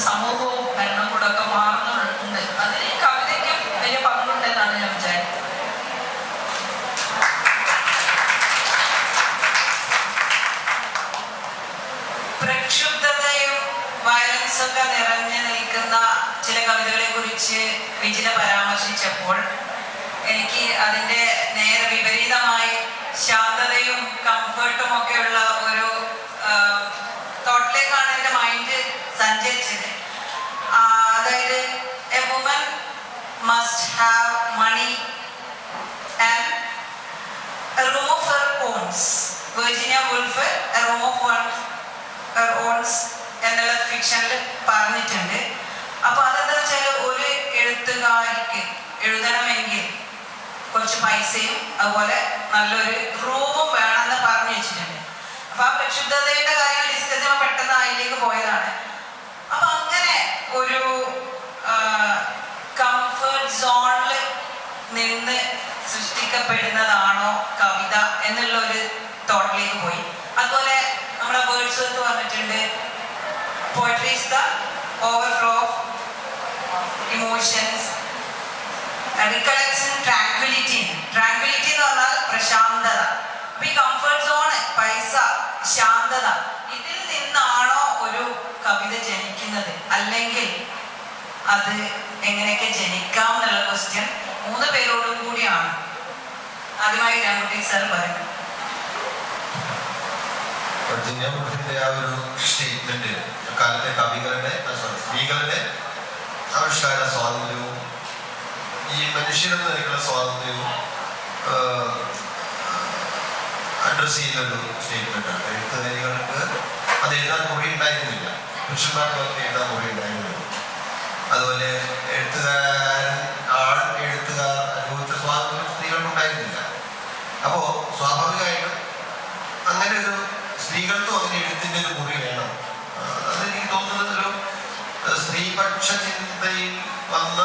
സമൂഹവും ഭരണകൂടം ഒക്കെ മാറുന്നുണ്ട്. അതിന് കവിതയ്ക്കും വലിയ പങ്കുണ്ടെന്നാണ് ഞാൻ വിചാരിക്കുന്നത്. പ്രക്ഷുബ്ധതയും വയലൻസും ഒക്കെ നിറഞ്ഞു നിൽക്കുന്ന ചില കവിതകളെ കുറിച്ച് വിജില പരാമർശിച്ചപ്പോൾ എനിക്ക് അതിൻ്റെ നേരെ വിപരീതമായി ശാന്തതയും കംഫർട്ടും ഒക്കെയുള്ള ഒരു തോട്ടിലേക്കാണ് എൻ്റെ മൈൻഡ് സഞ്ചരിച്ചത്. അതായത് a woman must have money and a room of her owns. Virginia Woolf a room of her owns എന്നുള്ള ഫിക്ഷനിൽ പറഞ്ഞിട്ടുണ്ട്. അപ്പൊ അതെന്താ വെച്ചാൽ ഒരു എഴുത്തുകാരിക്ക് എഴുതണമെങ്കിൽ കുറച്ച് പൈസയും അതുപോലെ നല്ലൊരു റൂമും വേണമെന്ന് പറഞ്ഞു വെച്ചിട്ടുണ്ട്. അപ്പൊ ആ പ്രക്ഷുബ്ധതയുടെ കാര്യങ്ങൾ ഡിസ്കസ് ചെയ്യുമ്പോൾ പെട്ടെന്ന് അതിലേക്ക് പോയതാണ്. അപ്പൊ അങ്ങനെ ഒരു കംഫർട്ട് സോണിൽ നിന്ന് സൃഷ്ടിക്കപ്പെടുന്നതാണോ കവിത എന്നുള്ള ഒരു തോട്ടിലേക്ക് പോയി. അതുപോലെ നമ്മുടെ വേർഡ്സ്വർത്ത് പറഞ്ഞിട്ടുണ്ട്, poetry is the overflow of emotions, recollection, tranquillity. Tranquillity എന്ന് പറഞ്ഞാൽ പ്രശാന്തത. അപ്പൊ ഈ കംഫർട്ട് സോണ്, പൈസ, ശാന്തത, ഇതിൽ നിന്നാണോ ഒരു കവിത ജനിക്കുന്നത്, അല്ലെങ്കിൽ അത് എങ്ങനെയൊക്കെ ജനിക്കാം എന്നുള്ള ക്വസ്റ്റ്യൻ 3 പേരോടും കൂടിയാണ്. ആദ്യമായി രാംകുട്ടി സാർ പറയുന്നത്. വർജീനിയ വുൾഫിന്റെ ആ ഒരു സ്റ്റേറ്റ്മെന്റ് കാലത്തെ കവികളുടെ സ്ത്രീകളുടെ ആവിഷ്കാര സ്വാതന്ത്ര്യവും ഈ മനുഷ്യരെന്ന നിലയ്ക്കുള്ള സ്വാതന്ത്ര്യവും അഡ്രസ് ചെയ്യുന്നൊരു സ്റ്റേറ്റ്മെന്റാണ്. എഴുത്തുകാരികൾക്ക് അത് എഴുതാൻ മൊഴി ഉണ്ടായിരുന്നില്ല, പുരുഷന്മാർക്ക് അവർക്ക് എഴുതാൻ മൊഴി ഉണ്ടായിരുന്നില്ല. അതുപോലെ എഴുത്തുകാരൻ എഴുത്തുകാർ അനുഭവിച്ച സ്വാതന്ത്ര്യം സ്ത്രീകൾക്ക് ഉണ്ടായിരുന്നില്ല. അപ്പോ സ്വാഭാവികമായിട്ടും അങ്ങനെ ഒരു സ്ത്രീകൾക്കും അങ്ങനെ എഴുത്തിന്റെ ഒരു മുറി വേണം. അതെനിക്ക് തോന്നുന്നത് ഒരു സ്ത്രീപക്ഷ ചിന്തയിൽ വന്ന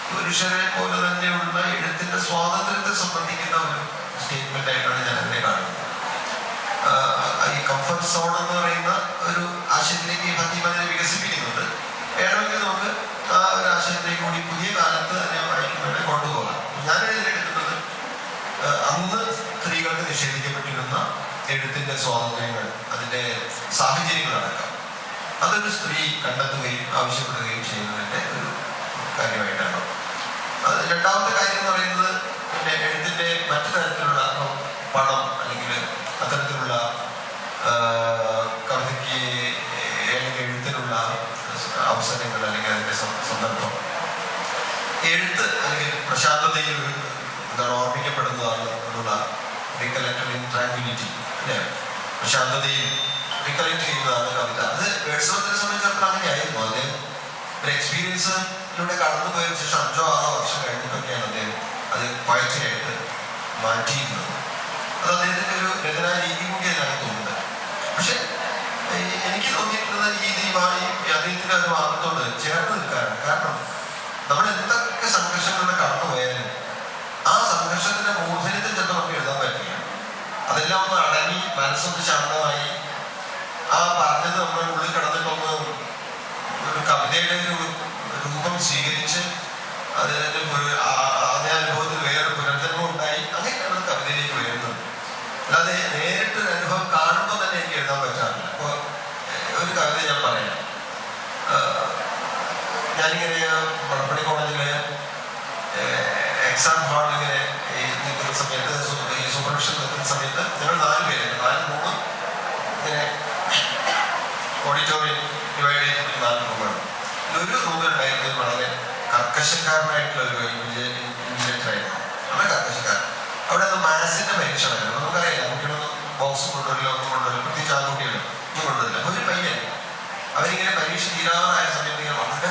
പുരുഷനെ പോലെ തന്നെയുള്ള എഴുത്തിന്റെ സ്വാതന്ത്ര്യത്തെ സംബന്ധിക്കുന്ന ഒരു സ്റ്റേറ്റ്മെന്റ് ആയിട്ടാണ് ഞാൻ അതിനെ കാണുന്നത്. ഈ കംഫർട്ട് സോൺ എന്ന് പറയുന്ന ഒരു ആശയത്തിലേക്ക് ഫാത്തിമനെ വികസിപ്പിക്കുന്നുണ്ട്. വേണമെങ്കിൽ നമുക്ക് ആ ഒരു ആശയത്തിലേക്ക് കൂടി പുതിയ കാലത്ത് തന്നെ വായിക്കുന്നതിനെ കൊണ്ടുപോകാം. ഞാൻ ഇതിലെടുക്കുന്നത് അന്ന് സ്ത്രീകൾക്ക് നിഷേധിക്കപ്പെട്ടിരുന്ന എഴുത്തിന്റെ സ്വാതന്ത്ര്യങ്ങൾ, അതിന്റെ സാഹചര്യങ്ങളടക്കം അതൊരു സ്ത്രീ കണ്ടെത്തുകയും ആവശ്യപ്പെടുകയും ചെയ്യുന്നതിന്റെ ഒരു കാര്യമായിട്ടാണ്. അത് രണ്ടാമത്തെ കാര്യം എന്ന് പറയുന്നത് പിന്നെ എഴുത്തിന്റെ മറ്റു തരത്തിലുള്ള പണം അല്ലെങ്കിൽ അത്തരത്തിലുള്ള കവിതയ്ക്ക് അല്ലെങ്കിൽ എഴുത്തിനുള്ള അവസരങ്ങൾ അല്ലെങ്കിൽ അതിന്റെ സന്ദർഭം, എഴുത്ത് അല്ലെങ്കിൽ പ്രശാന്തതയിൽ എന്താണ് ഓർമ്മിക്കപ്പെടുന്നതാണ് എന്നുള്ള റീകലക്ടറിംഗ് ട്രാങ്ക്വിലിറ്റി, അല്ലേ? പ്രശാന്തതയിൽ റീകലക്ട് ചെയ്യുന്നതാണ് കവിത. അത് വേഴ്സ്വർത്തിനെ സംബന്ധിച്ചിടത്തോളം അങ്ങനെയായിരുന്നു. അദ്ദേഹം ഒരു എക്സ്പീരിയൻസിലൂടെ കടന്നു പോയതിനു ശേഷം 5-6 വർഷം കഴിഞ്ഞിട്ടൊക്കെയാണ് അദ്ദേഹം അത് പോയട്രിയായിട്ട് മാറ്റിയിരുന്നത്. അത് അദ്ദേഹത്തിന്റെ ഒരു രചനാ രീതി കൂടി അതിനകത്ത് തോന്നുന്നത്. പക്ഷെ എനിക്ക് തോന്നിയിട്ടുള്ളത് അദ്ദേഹത്തിന്റെ ഒരു ഭാഗത്തോട് ചേർന്ന് നിൽക്കാനാണ്. കാരണം നമ്മൾ എന്തൊക്കെ സംഘർഷങ്ങളുടെ കടന്നു പോയാലും ആ സംഘർഷത്തിന്റെ മൂർധന്യത്തിൽ ചെന്ന് നമുക്ക് എഴുതാൻ പറ്റില്ല. അതെല്ലാം ഒന്ന് അടങ്ങി മനസ്സൊന്ന് ശാന്തമായി ആ പറഞ്ഞത് നമ്മുടെ ഉള്ളിൽ കിടന്നിട്ടൊന്ന് ഒരു കവിതയുടെ ഒരു രൂപം സ്വീകരിച്ച് അതിൻ്റെ അതേ അനുഭവത്തിൽ വേറെ പുനർജന്മം ഉണ്ടായി അങ്ങനെയാണ് കവിതയിലേക്ക് വരുന്നത്. അല്ലാതെ നേരിട്ടൊരു അനുഭവം കാണുമ്പോൾ തന്നെ എനിക്ക് എഴുതാൻ പറ്റാറില്ല. അപ്പോൾ ഒരു കവിത ഞാൻ പറയാം. ഞാനിങ്ങനെ മണപ്പള്ളി കോളേജിലെ എക്സാം ഹാളിൽ ഇങ്ങനെ നിൽക്കുന്ന സമയത്ത്, ഈ സൂപ്പർവിഷൻ നിൽക്കുന്ന സമയത്ത് ഞങ്ങൾ 4 പേരുണ്ട്. 4 ഇങ്ങനെ ഓഡിറ്റോറിയം ഡിവൈഡ് ചെയ്തിട്ട് 4 റൂമാണ്. ഒരു റൂമിലുണ്ടായിരുന്നത് വളരെ കർക്കശക്കാരനായിട്ടുള്ള ഒരു ഇൻജിനിയറായിരുന്നു. വളരെ കർക്കശക്കാരൻ. അവിടെ അത് മാത്സിന്റെ പരീക്ഷണമായിരുന്നു. നമുക്കറിയില്ല, കുട്ടികളൊന്നും ബോക്സ് കൊണ്ടുവരില്ല, ഒന്നും കൊണ്ടുവരില്ല, പ്രത്യേകിച്ച് ആൺകുട്ടികൾ ഒന്നും കൊണ്ടുവരില്ല. ഒരു പയ്യൻ അവരിങ്ങനെ പരീക്ഷ തീരാറായ സമയത്ത് ഇങ്ങനെ വളരെ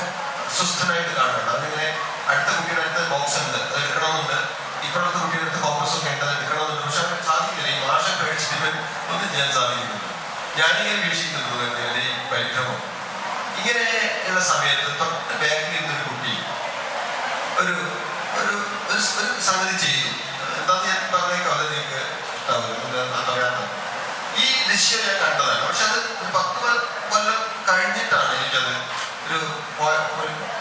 അസ്വസ്ഥനായിട്ട് കാണുന്നുണ്ട്. അവരിങ്ങനെ അടുത്ത കുട്ടിയുടെ അടുത്ത് ബോക്സ് ഉണ്ട്, അത് എടുക്കണമെന്നുണ്ട്. ഇപ്പോഴത്തെ കുട്ടിയുടെ അടുത്ത് കോമ്പസ് ഒക്കെ ഉണ്ട്, അത് എടുക്കണമെന്നുണ്ട്. പക്ഷെ അവർക്ക് സാധിക്കില്ല. ഈ മാഷെ പേടിച്ചിട്ട് ഒന്നും ചെയ്യാൻ സാധിക്കുന്നില്ല. ഞാനിങ്ങനെ വീക്ഷിക്കുന്നു എന്റെ ഈ പരിഭ്രമം. ഇങ്ങനെ ഉള്ള സമയത്ത് തൊട്ട് ബാക്കിൽ ഇരുന്നൊരു കുട്ടി ഒരു സംഗതി ചെയ്തു. എന്താന്ന് ഞാൻ പറഞ്ഞേക്കാം, അത് നിങ്ങൾക്ക് ഇഷ്ടാവില്ല, പറയാത്ത ഈ ദൃശ്യം ഞാൻ കണ്ടതാണ്. പക്ഷെ അത് 10 കൊല്ലം കഴിഞ്ഞിട്ടാണ് എനിക്കത് ഒരു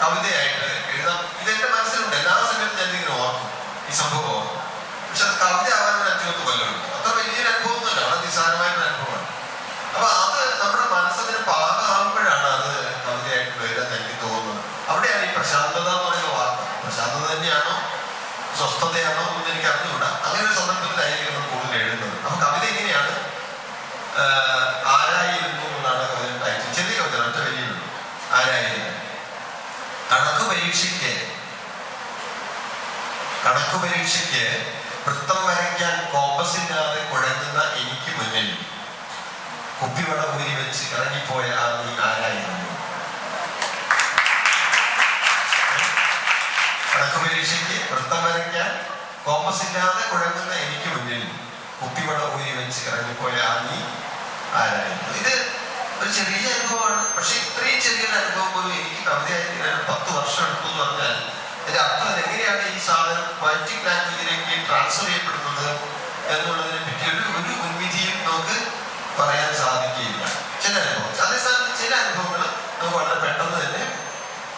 കവിതയായിട്ട് എഴുതാം. ഇതെന്റെ മനസ്സിലുണ്ട്, എല്ലാ സമയത്തും ഞാൻ ഇങ്ങനെ ഓർക്കും ഈ സംഭവം ഓർക്കും. പക്ഷെ അത് കവിത ആവാൻ ഒരു 5-10 കൊല്ലമുണ്ട്. അത്ര വലിയൊരു അനുഭവം ഒന്നുമല്ല, വളരെ നിസ്സാരമായിട്ടൊരു അനുഭവമാണ്. അപ്പൊ അത് നമ്മുടെ മനസ്സിന് പാകമാകുമ്പോഴാണ് അത് കവിതയായിട്ട് വരിക എനിക്ക് തോന്നുന്നത്. അവിടെയാണ് ഈ പ്രശാന്തത എന്ന് പറയുന്ന വാക്ക്. പ്രശാന്തത തന്നെയാണോ സ്വസ്ഥതയാണോ എന്ന് എനിക്ക് അറിഞ്ഞുകൂടാ. അങ്ങനെ ഒരു സന്ദർഭത്തിലായിരിക്കും നമ്മൾ കൂടുതൽ എഴുതുന്നത്. അപ്പൊ കവിത ഇങ്ങനെയാണ്. ആരായിരുന്നു എന്നാണ് കവിത ടൈറ്റിൽ. ചെറിയ കവിത, ഒറ്റ വലിയുള്ളൂ. ആരായിരുന്നു? കണക്കു പരീക്ഷയ്ക്ക് വൃത്തം വരയ്ക്കാൻ കോമ്പസില്ലാതെ കുഴങ്ങുന്ന എനിക്ക് മുന്നിൽ കുപ്പിവട ഊരി വെച്ച് ഇറങ്ങിപ്പോയ ആ നീ ആരായിരുന്നു? കണക്കു പരീക്ഷയ്ക്ക് വൃത്തം വരയ്ക്കാൻ കോമ്പസില്ലാതെ കുഴങ്ങുന്ന എനിക്ക് മുന്നിൽ കുപ്പിവട ഊരി വെച്ച് ഇറങ്ങിപ്പോയ ആ നീ ആരായിരുന്നു? ഇത് ഒരു ചെറിയ അനുഭവമാണ്. പക്ഷെ ഇത്രയും ചെറിയൊരു അനുഭവം പോലും എനിക്ക് കവിതയായിട്ട് 10 വർഷം എടുത്തു എന്ന് പറഞ്ഞാൽ അതിന്റെ അർത്ഥം എങ്ങനെയാണ് ഈ സാധനം പൊയറ്റിക് ലാംഗ്വേജിലേക്ക് ട്രാൻസ്ഫർ ചെയ്യപ്പെടുന്നത് എന്നുള്ളതിനെ പറ്റി ഒരു മുൻവിധിയും നമുക്ക് പറയാൻ സാധിക്കുകയില്ല. ചില അനുഭവം, അതേസമയം ചില അനുഭവങ്ങൾ നമുക്ക് വളരെ പെട്ടെന്ന് തന്നെ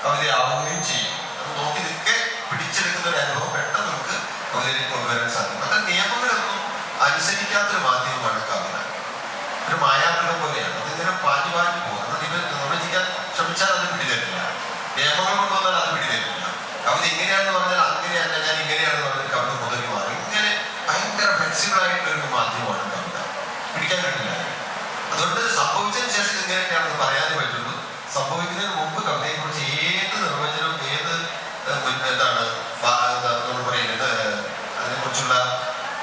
കവിതയാവുകയും ചെയ്യും. അത് നോക്കി നിൽക്കെ പിടിച്ചെടുക്കുന്ന ഒരു അനുഭവം പെട്ടെന്ന് നമുക്ക് കവിതയിലേക്ക് കൊണ്ടുവരാൻ സാധിക്കും. അത്ര നിയമങ്ങളൊന്നും അനുസരിക്കാത്തൊരു മാധ്യമമാണ് കവിത. ഒരു മായാമൃഗം പോലെയാണ്. അതിങ്ങനെ പാഞ്ഞു പോകും. അത് നിർവചിക്കാൻ ശ്രമിച്ചാൽ അത് പിടിതരില്ല. നിയമങ്ങൾ കൊണ്ടുവന്നാൽ അത് പിടിതരില്ല. കവിത ഇങ്ങനെയാണെന്ന് പറഞ്ഞാൽ അങ്ങനെയല്ല, ഞാൻ ഇങ്ങനെയാണെന്ന് പറഞ്ഞാൽ കവിത മുതൽ മാറി. ഇങ്ങനെ ഭയങ്കര ഫ്ലെക്സിബിൾ ആയിട്ടൊരു മാധ്യമമാണ് കവിത. പിടിക്കാൻ പറ്റില്ല. അതുകൊണ്ട് സംഭവിച്ചതിന് ശേഷം ഇങ്ങനെയൊക്കെയാണെന്ന് പറയാനേ പറ്റുള്ളൂ. സംഭവിക്കുന്നതിന് മുമ്പ് കവിതയെക്കുറിച്ച് ഏത് നിർവചനവും ഏത് എന്താണ് നമ്മൾ പറയുന്നത് അതിനെക്കുറിച്ചുള്ള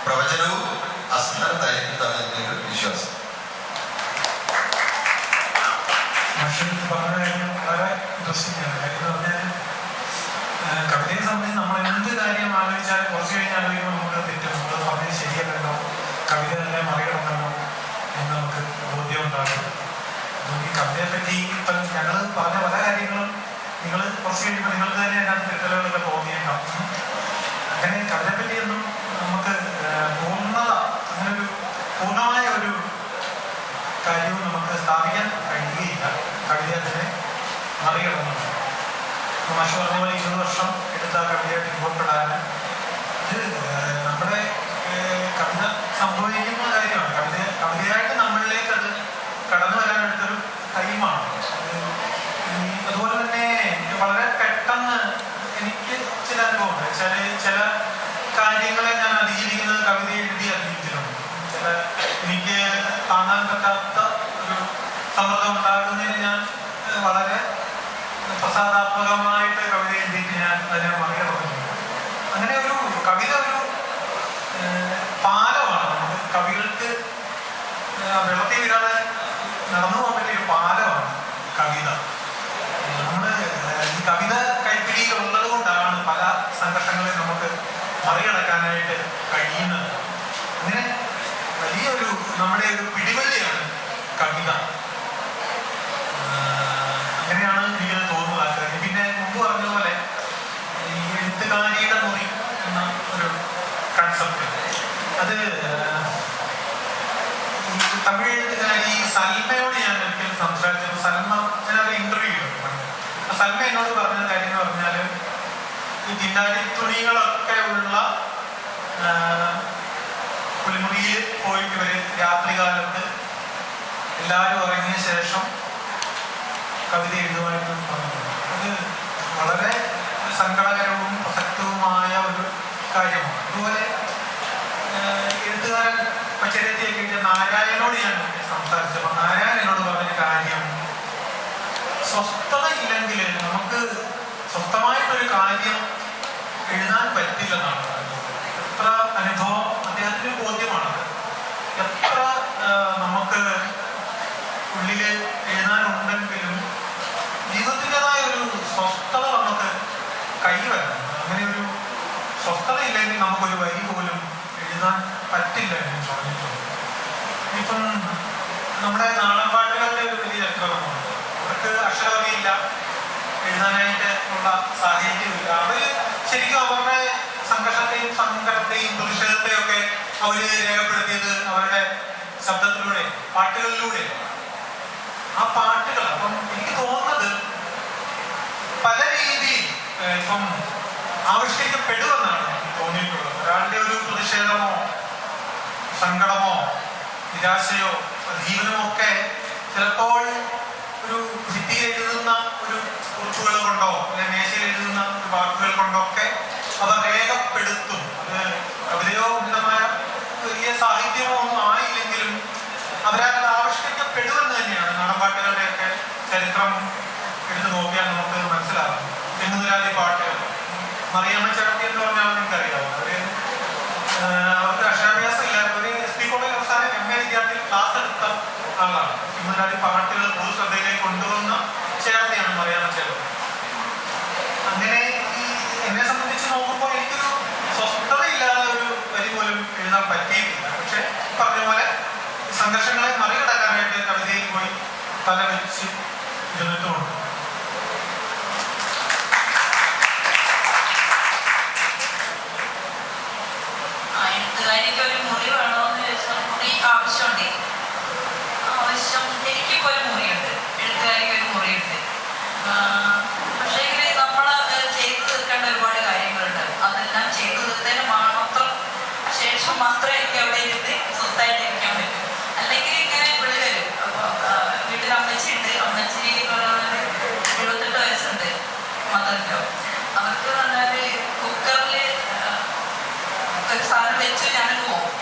പ്രവചനവും അസ്ഥാനത്തായിരിക്കുന്നതാണ് എൻ്റെ ഒരു വിശ്വാസം. പറഞ്ഞ കാര്യം വളരെ ഇൻട്രസ്റ്റിംഗ് ആണ്. കാര്യം എന്ന് പറഞ്ഞാൽ കവിതയെ സംബന്ധിച്ച് നമ്മൾ എന്ത് കാര്യം ആലോചിച്ചാലും കുറച്ച് കഴിഞ്ഞ് ആലോചിക്കുമ്പോൾ നമുക്ക് തെറ്റും. നമ്മൾ പറഞ്ഞത് ശരിയല്ലല്ലോ, കവിത തന്നെ മറികടന്നല്ലോ എന്ന് നമുക്ക് ബോധ്യം ഉണ്ടാകും. ഈ കവിതയെ പറ്റി ഇപ്പം ഞങ്ങൾ പറഞ്ഞ പല കാര്യങ്ങളും നിങ്ങൾ കുറച്ച് കഴിയുമ്പോൾ നിങ്ങൾക്ക് തന്നെ അതിനകത്ത് തെറ്റലുകളൊക്കെ തോന്നിയേക്കാം. അങ്ങനെ കവിതയെ പറ്റിയൊന്നും നമുക്ക് പൂർണ്ണത, അങ്ങനെ ഒരു പൂർണ്ണമായ ഒരു കാര്യവും നമുക്ക് സ്ഥാപിക്കാൻ കഴിയുകയില്ല. കവിത അതിനെ മറികടന്നുണ്ട്. മാഷ് പറഞ്ഞ പോലെ 20 വർഷം എടുത്ത കവിതയായിട്ട് രൂപപ്പെടാൻ ഇത് നമ്മുടെ കവിത സംഭവിക്കുന്ന കാര്യമാണ്. കവിതയായിട്ട് നമ്മളിലേക്ക് അത് കടന്നു വരാനെടുത്തൊരു ടൈമാണ്. അതുപോലെ തന്നെ വളരെ പെട്ടെന്ന് എനിക്ക് ചില അനുഭവമുണ്ട്. വെച്ചാൽ ചില കാര്യങ്ങളെ ഞാൻ അതിജീവിക്കുന്നത് കവിത എഴുതി അതിജീവിച്ചിട്ടുണ്ട്. ചില എനിക്ക് കാണാൻ പറ്റാത്ത ഒരു സമ്മർദ്ദം ഉണ്ടാകുന്നതിന് ഞാൻ വളരെ പ്രസാദാത്മകമായിട്ട് കവിത എഴുതിയിട്ട് ഞാൻ അതിനെ മറികടന്നിട്ടുണ്ട്. അങ്ങനെ ഒരു കവിത ഒരു പാലമാണ്. നമുക്ക് കവികൾക്ക് വെള്ളത്തിൽ വീഴാതെ നടന്നു പോകാൻ പറ്റിയ ഒരു പാലമാണ് കവിത. നമ്മൾ ഈ കവിത കൈപ്പിടിയിൽ ഉള്ളത് കൊണ്ടാണ് പല സംഘർഷങ്ങളെ നമുക്ക് മറികടക്കാനായിട്ട് കഴിയുന്നത്. അങ്ങനെ വലിയൊരു നമ്മുടെ ഒരു പിടിവള്ളിയാണ് കവിത. അങ്ങനെയാണ് എനിക്കത് തോന്നുന്നത്. പിന്നെ മുമ്പ് പറഞ്ഞതുപോലെ ഈ എഴുത്തുകാരിയുടെ മുറി എന്ന ഒരു കൺസെപ്റ്റ്, അത് തമിഴ് എഴുത്തുകാരി സൽമയോട് ഞാൻ ഒരിക്കലും സംസാരിച്ചപ്പോൾ സൽമ ഞാനൊരു ഇന്റർവ്യൂ ചെയ്തു. സൽമ എന്നോട് പറഞ്ഞ കാര്യം എന്ന് പറഞ്ഞാൽ ഈ തിണ്ടാടി തുണികളൊക്കെ ഉള്ള കുളിമുറിയിൽ പോയിട്ട് ഇവര് രാത്രികാലത്ത് എല്ലാവരും ഉറങ്ങിയ ശേഷം കവിത എഴുതുവാനായിട്ട് പറഞ്ഞിട്ടുണ്ട്. അത് വളരെ സങ്കടകരവും പ്രസക്തവുമായ ഒരു കാര്യമാണ്. അതുപോലെ എഴുത്തുകാരൻ പച്ചരത്തിയൊക്കെ എഴുതിയ നാരായണനോട് ഞാൻ സംസാരിച്ചപ്പോൾ നാരായണൻ എന്നോട് പറഞ്ഞ കാര്യം, സ്വസ്ഥത ഇല്ലെങ്കിൽ നമുക്ക് സ്വസ്ഥമായിട്ടൊരു കാര്യം എഴുതാൻ പറ്റില്ലെന്നാണ്. എത്ര അനുഭവം അദ്ദേഹത്തിന് ബോധ്യമാണത്. എത്ര നമുക്ക് ഉള്ളില് എഴുതാനുണ്ടെങ്കിലും ജീവിതത്തിൻ്റെതായ ഒരു സ്വസ്ഥത നമുക്ക് കൈവരണം. അങ്ങനെ ഒരു സ്വസ്ഥത ഇല്ലെങ്കിൽ നമുക്കൊരു വരി പോലും എഴുതാൻ പറ്റില്ല എന്ന് പറഞ്ഞിട്ടുണ്ട്. ഇപ്പം നമ്മുടെ നാടൻ പാട്ടുകളുടെ ഒരു വലിയ ചരിത്രമാണ്. അവർക്ക് അക്ഷരവതിയില്ല, എഴുതാനായിട്ട് ഉള്ള സാഹചര്യമില്ല. അവര് ശരിക്കും അവരുടെ സംഘർഷത്തെയും സങ്കടത്തെയും പ്രതിഷേധത്തെയും ഒക്കെ അവര് രേഖപ്പെടുത്തിയത് അവരുടെ ശബ്ദത്തിലൂടെ, പാട്ടുകളിലൂടെ. ആ പാട്ടുകൾ അപ്പം എനിക്ക് തോന്നുന്നത് ആവിഷ്കരിക്കപ്പെടുമെന്നാണ് എനിക്ക് തോന്നിയിട്ടുള്ളത്. ഒരാളുടെ ഒരു പ്രതിഷേധമോ സങ്കടമോ നിരാശയോ ജീവനമോ ഒക്കെ ചിലപ്പോൾ ഒരു ഭിത്തിയിൽ എഴുതുന്ന ഒരു കുറിപ്പുകൾ കൊണ്ടോ അല്ലെങ്കിൽ മേശയിൽ എഴുതുന്ന ഒരു വാക്കുകൾ കൊണ്ടോ ഒക്കെ അവ രേഖപ്പെടുത്തും. അത് കവിതയോ ഉന്നതമായ വലിയ സാഹിത്യമോ ഒന്നും ആയില്ലെങ്കിലും അവരാൽ ആവിഷ്കരിക്കപ്പെടുമെന്ന് തന്നെയാണ് നാടൻപാട്ടുകളുടെയൊക്കെ ചരിത്രം എടുത്തു നോക്കിയാൽ നമുക്ക് മനസ്സിലാകും. ചെങ്ങുതിരാതി പാട്ടുകൾ, മറിയമ്മ ചടത്തി എന്ന് പറഞ്ഞാൽ നിങ്ങൾക്കറിയാവും. അവർക്ക് അക്ഷരാഭ്യാസം ഇല്ല. ഒരു SP കോളേജ് അവസാനം MA വിദ്യാർത്ഥി ക്ലാസ് എടുത്ത ആളാണ്. ചെങ്ങുതിരാതി പാട്ടുകൾ പൊതു ശ്രദ്ധയിലേക്ക് കൊണ്ടുവന്ന ചേർത്തിയാണ് മറിയമ്മ ചടത്തി. അങ്ങനെ എന്നെ സംബന്ധിച്ച് നോക്കുമ്പോൾ എനിക്കൊരു സ്വസ്ഥതയില്ലാതെ ഒരു വരി പോലും എഴുതാൻ പറ്റിയിട്ടില്ല. പക്ഷെ പറഞ്ഞ പോലെ സംഘർഷങ്ങളെ മറികടക്കാനായിട്ട് കവിതയിൽ പോയി തല വെച്ച് ഇരുന്നിട്ടുമുണ്ട്. എഴുത്തുകാരിക്ക് ഒരു മുറി വേണമെന്ന് ചോദിച്ചാൽ മുറി ആവശ്യമുണ്ട്. എനിക്കിപ്പോൾ ഒരു മുറിയുണ്ട്, എഴുത്തുകാരിക്ക് ഒരു മുറിയുണ്ട്. പക്ഷേ നമ്മൾ ചെയ്തു തീർക്കേണ്ട ഒരുപാട് കാര്യങ്ങളുണ്ട്. അതെല്ലാം ചെയ്തു തീർത്തതിന് മാത്രം ശേഷം മാത്രമേ എനിക്ക് അവിടെ ഇരുന്ന് സ്വന്തമായിട്ട് ഇരിക്കാൻ പറ്റൂ. അല്ലെങ്കിൽ ഇങ്ങനെ വിളി വരും. അപ്പോൾ വീട്ടിൽ അമ്മച്ചിയുണ്ട്. അമ്മച്ചി 78 വയസ്സുണ്ട്, മദറിൻ്റെ. അവർക്ക് പറഞ്ഞാൽ കുക്കറിൽ ഒരു സാധനം വെച്ച് ഞാനങ്ങ് പോകും.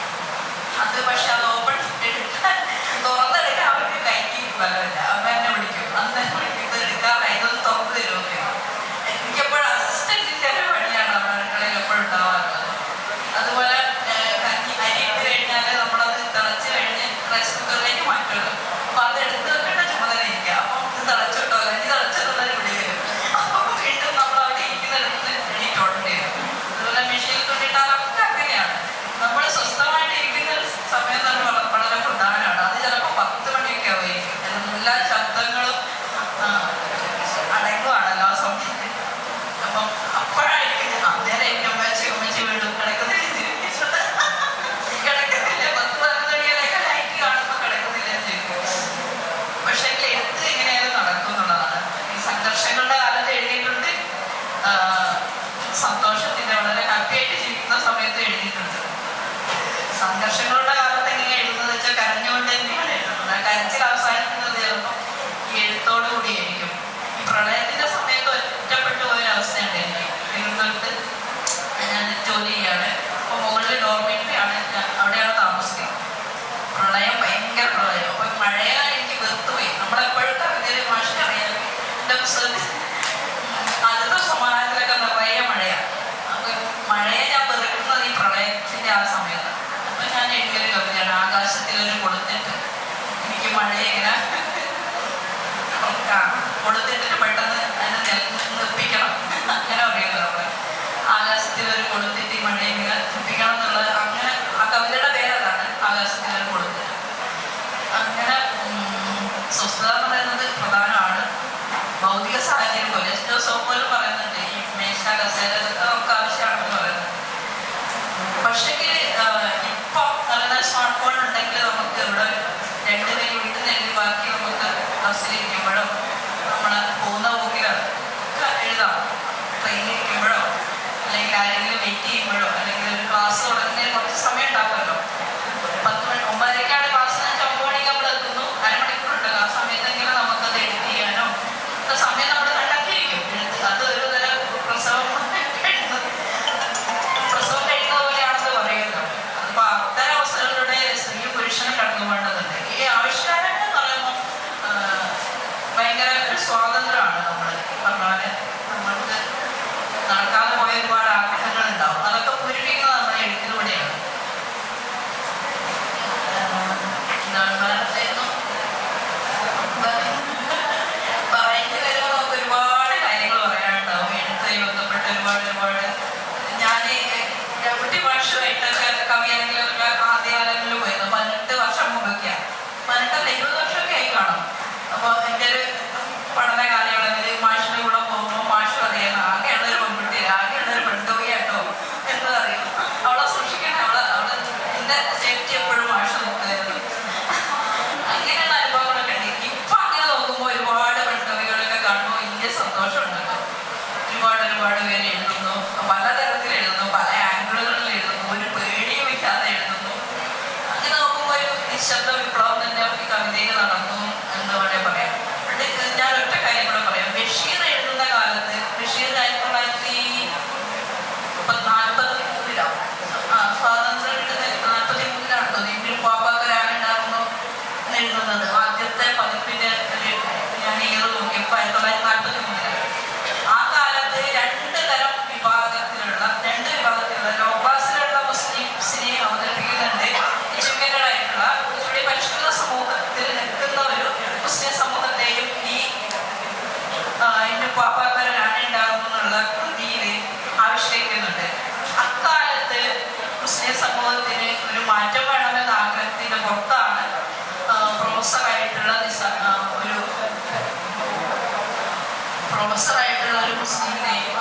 പ്രൊഫസറായിട്ടുള്ള ഒരു മുസ്ലിമിനെയും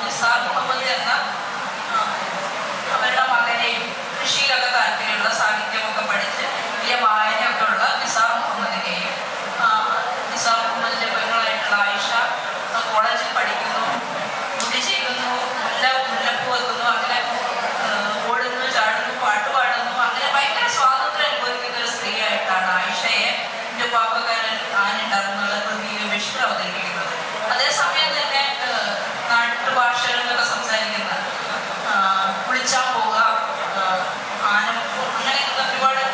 നിസാർ മുഹമ്മദ് എന്ന അവരുടെ മകനെയും കൃഷിയിലൊക്കെ താല്പര്യമുള്ള സാഹിത്യമൊക്കെ പഠിച്ച് വലിയ വായനയൊക്കെ ഉള്ള നിസാർ മുഹമ്മദിനെയും നിസാർ മുഹമ്മദിന്റെ പെങ്ങളായിട്ടുള്ള ആയിഷ കോളേജിൽ പഠിക്കുന്നു, മുടി ചെയ്യുന്നു, മുല്ലപ്പൂ വെക്കുന്നു, അങ്ങനെ ഓടുന്നു, ചാടുന്നു, പാട്ട് പാടുന്നു, അങ്ങനെ ഭയങ്കര സ്വാതന്ത്ര്യം അനുഭവിക്കുന്ന ഒരു സ്ത്രീയായിട്ടാണ് ആയിഷയെ എൻ്റെ പാപ്പക്കാരൻ ആനുണ്ടാകുന്നുള്ള കൃതിയിൽ ബഷീർ അവതരിപ്പിക്കുന്നത്. അതേസമയം തന്നെ നാട്ടുഭാഷകളിലൊക്കെ സംസാരിക്കുന്ന കുളിച്ചാൻ പോവുക, അങ്ങനെയുള്ള ഒരുപാട്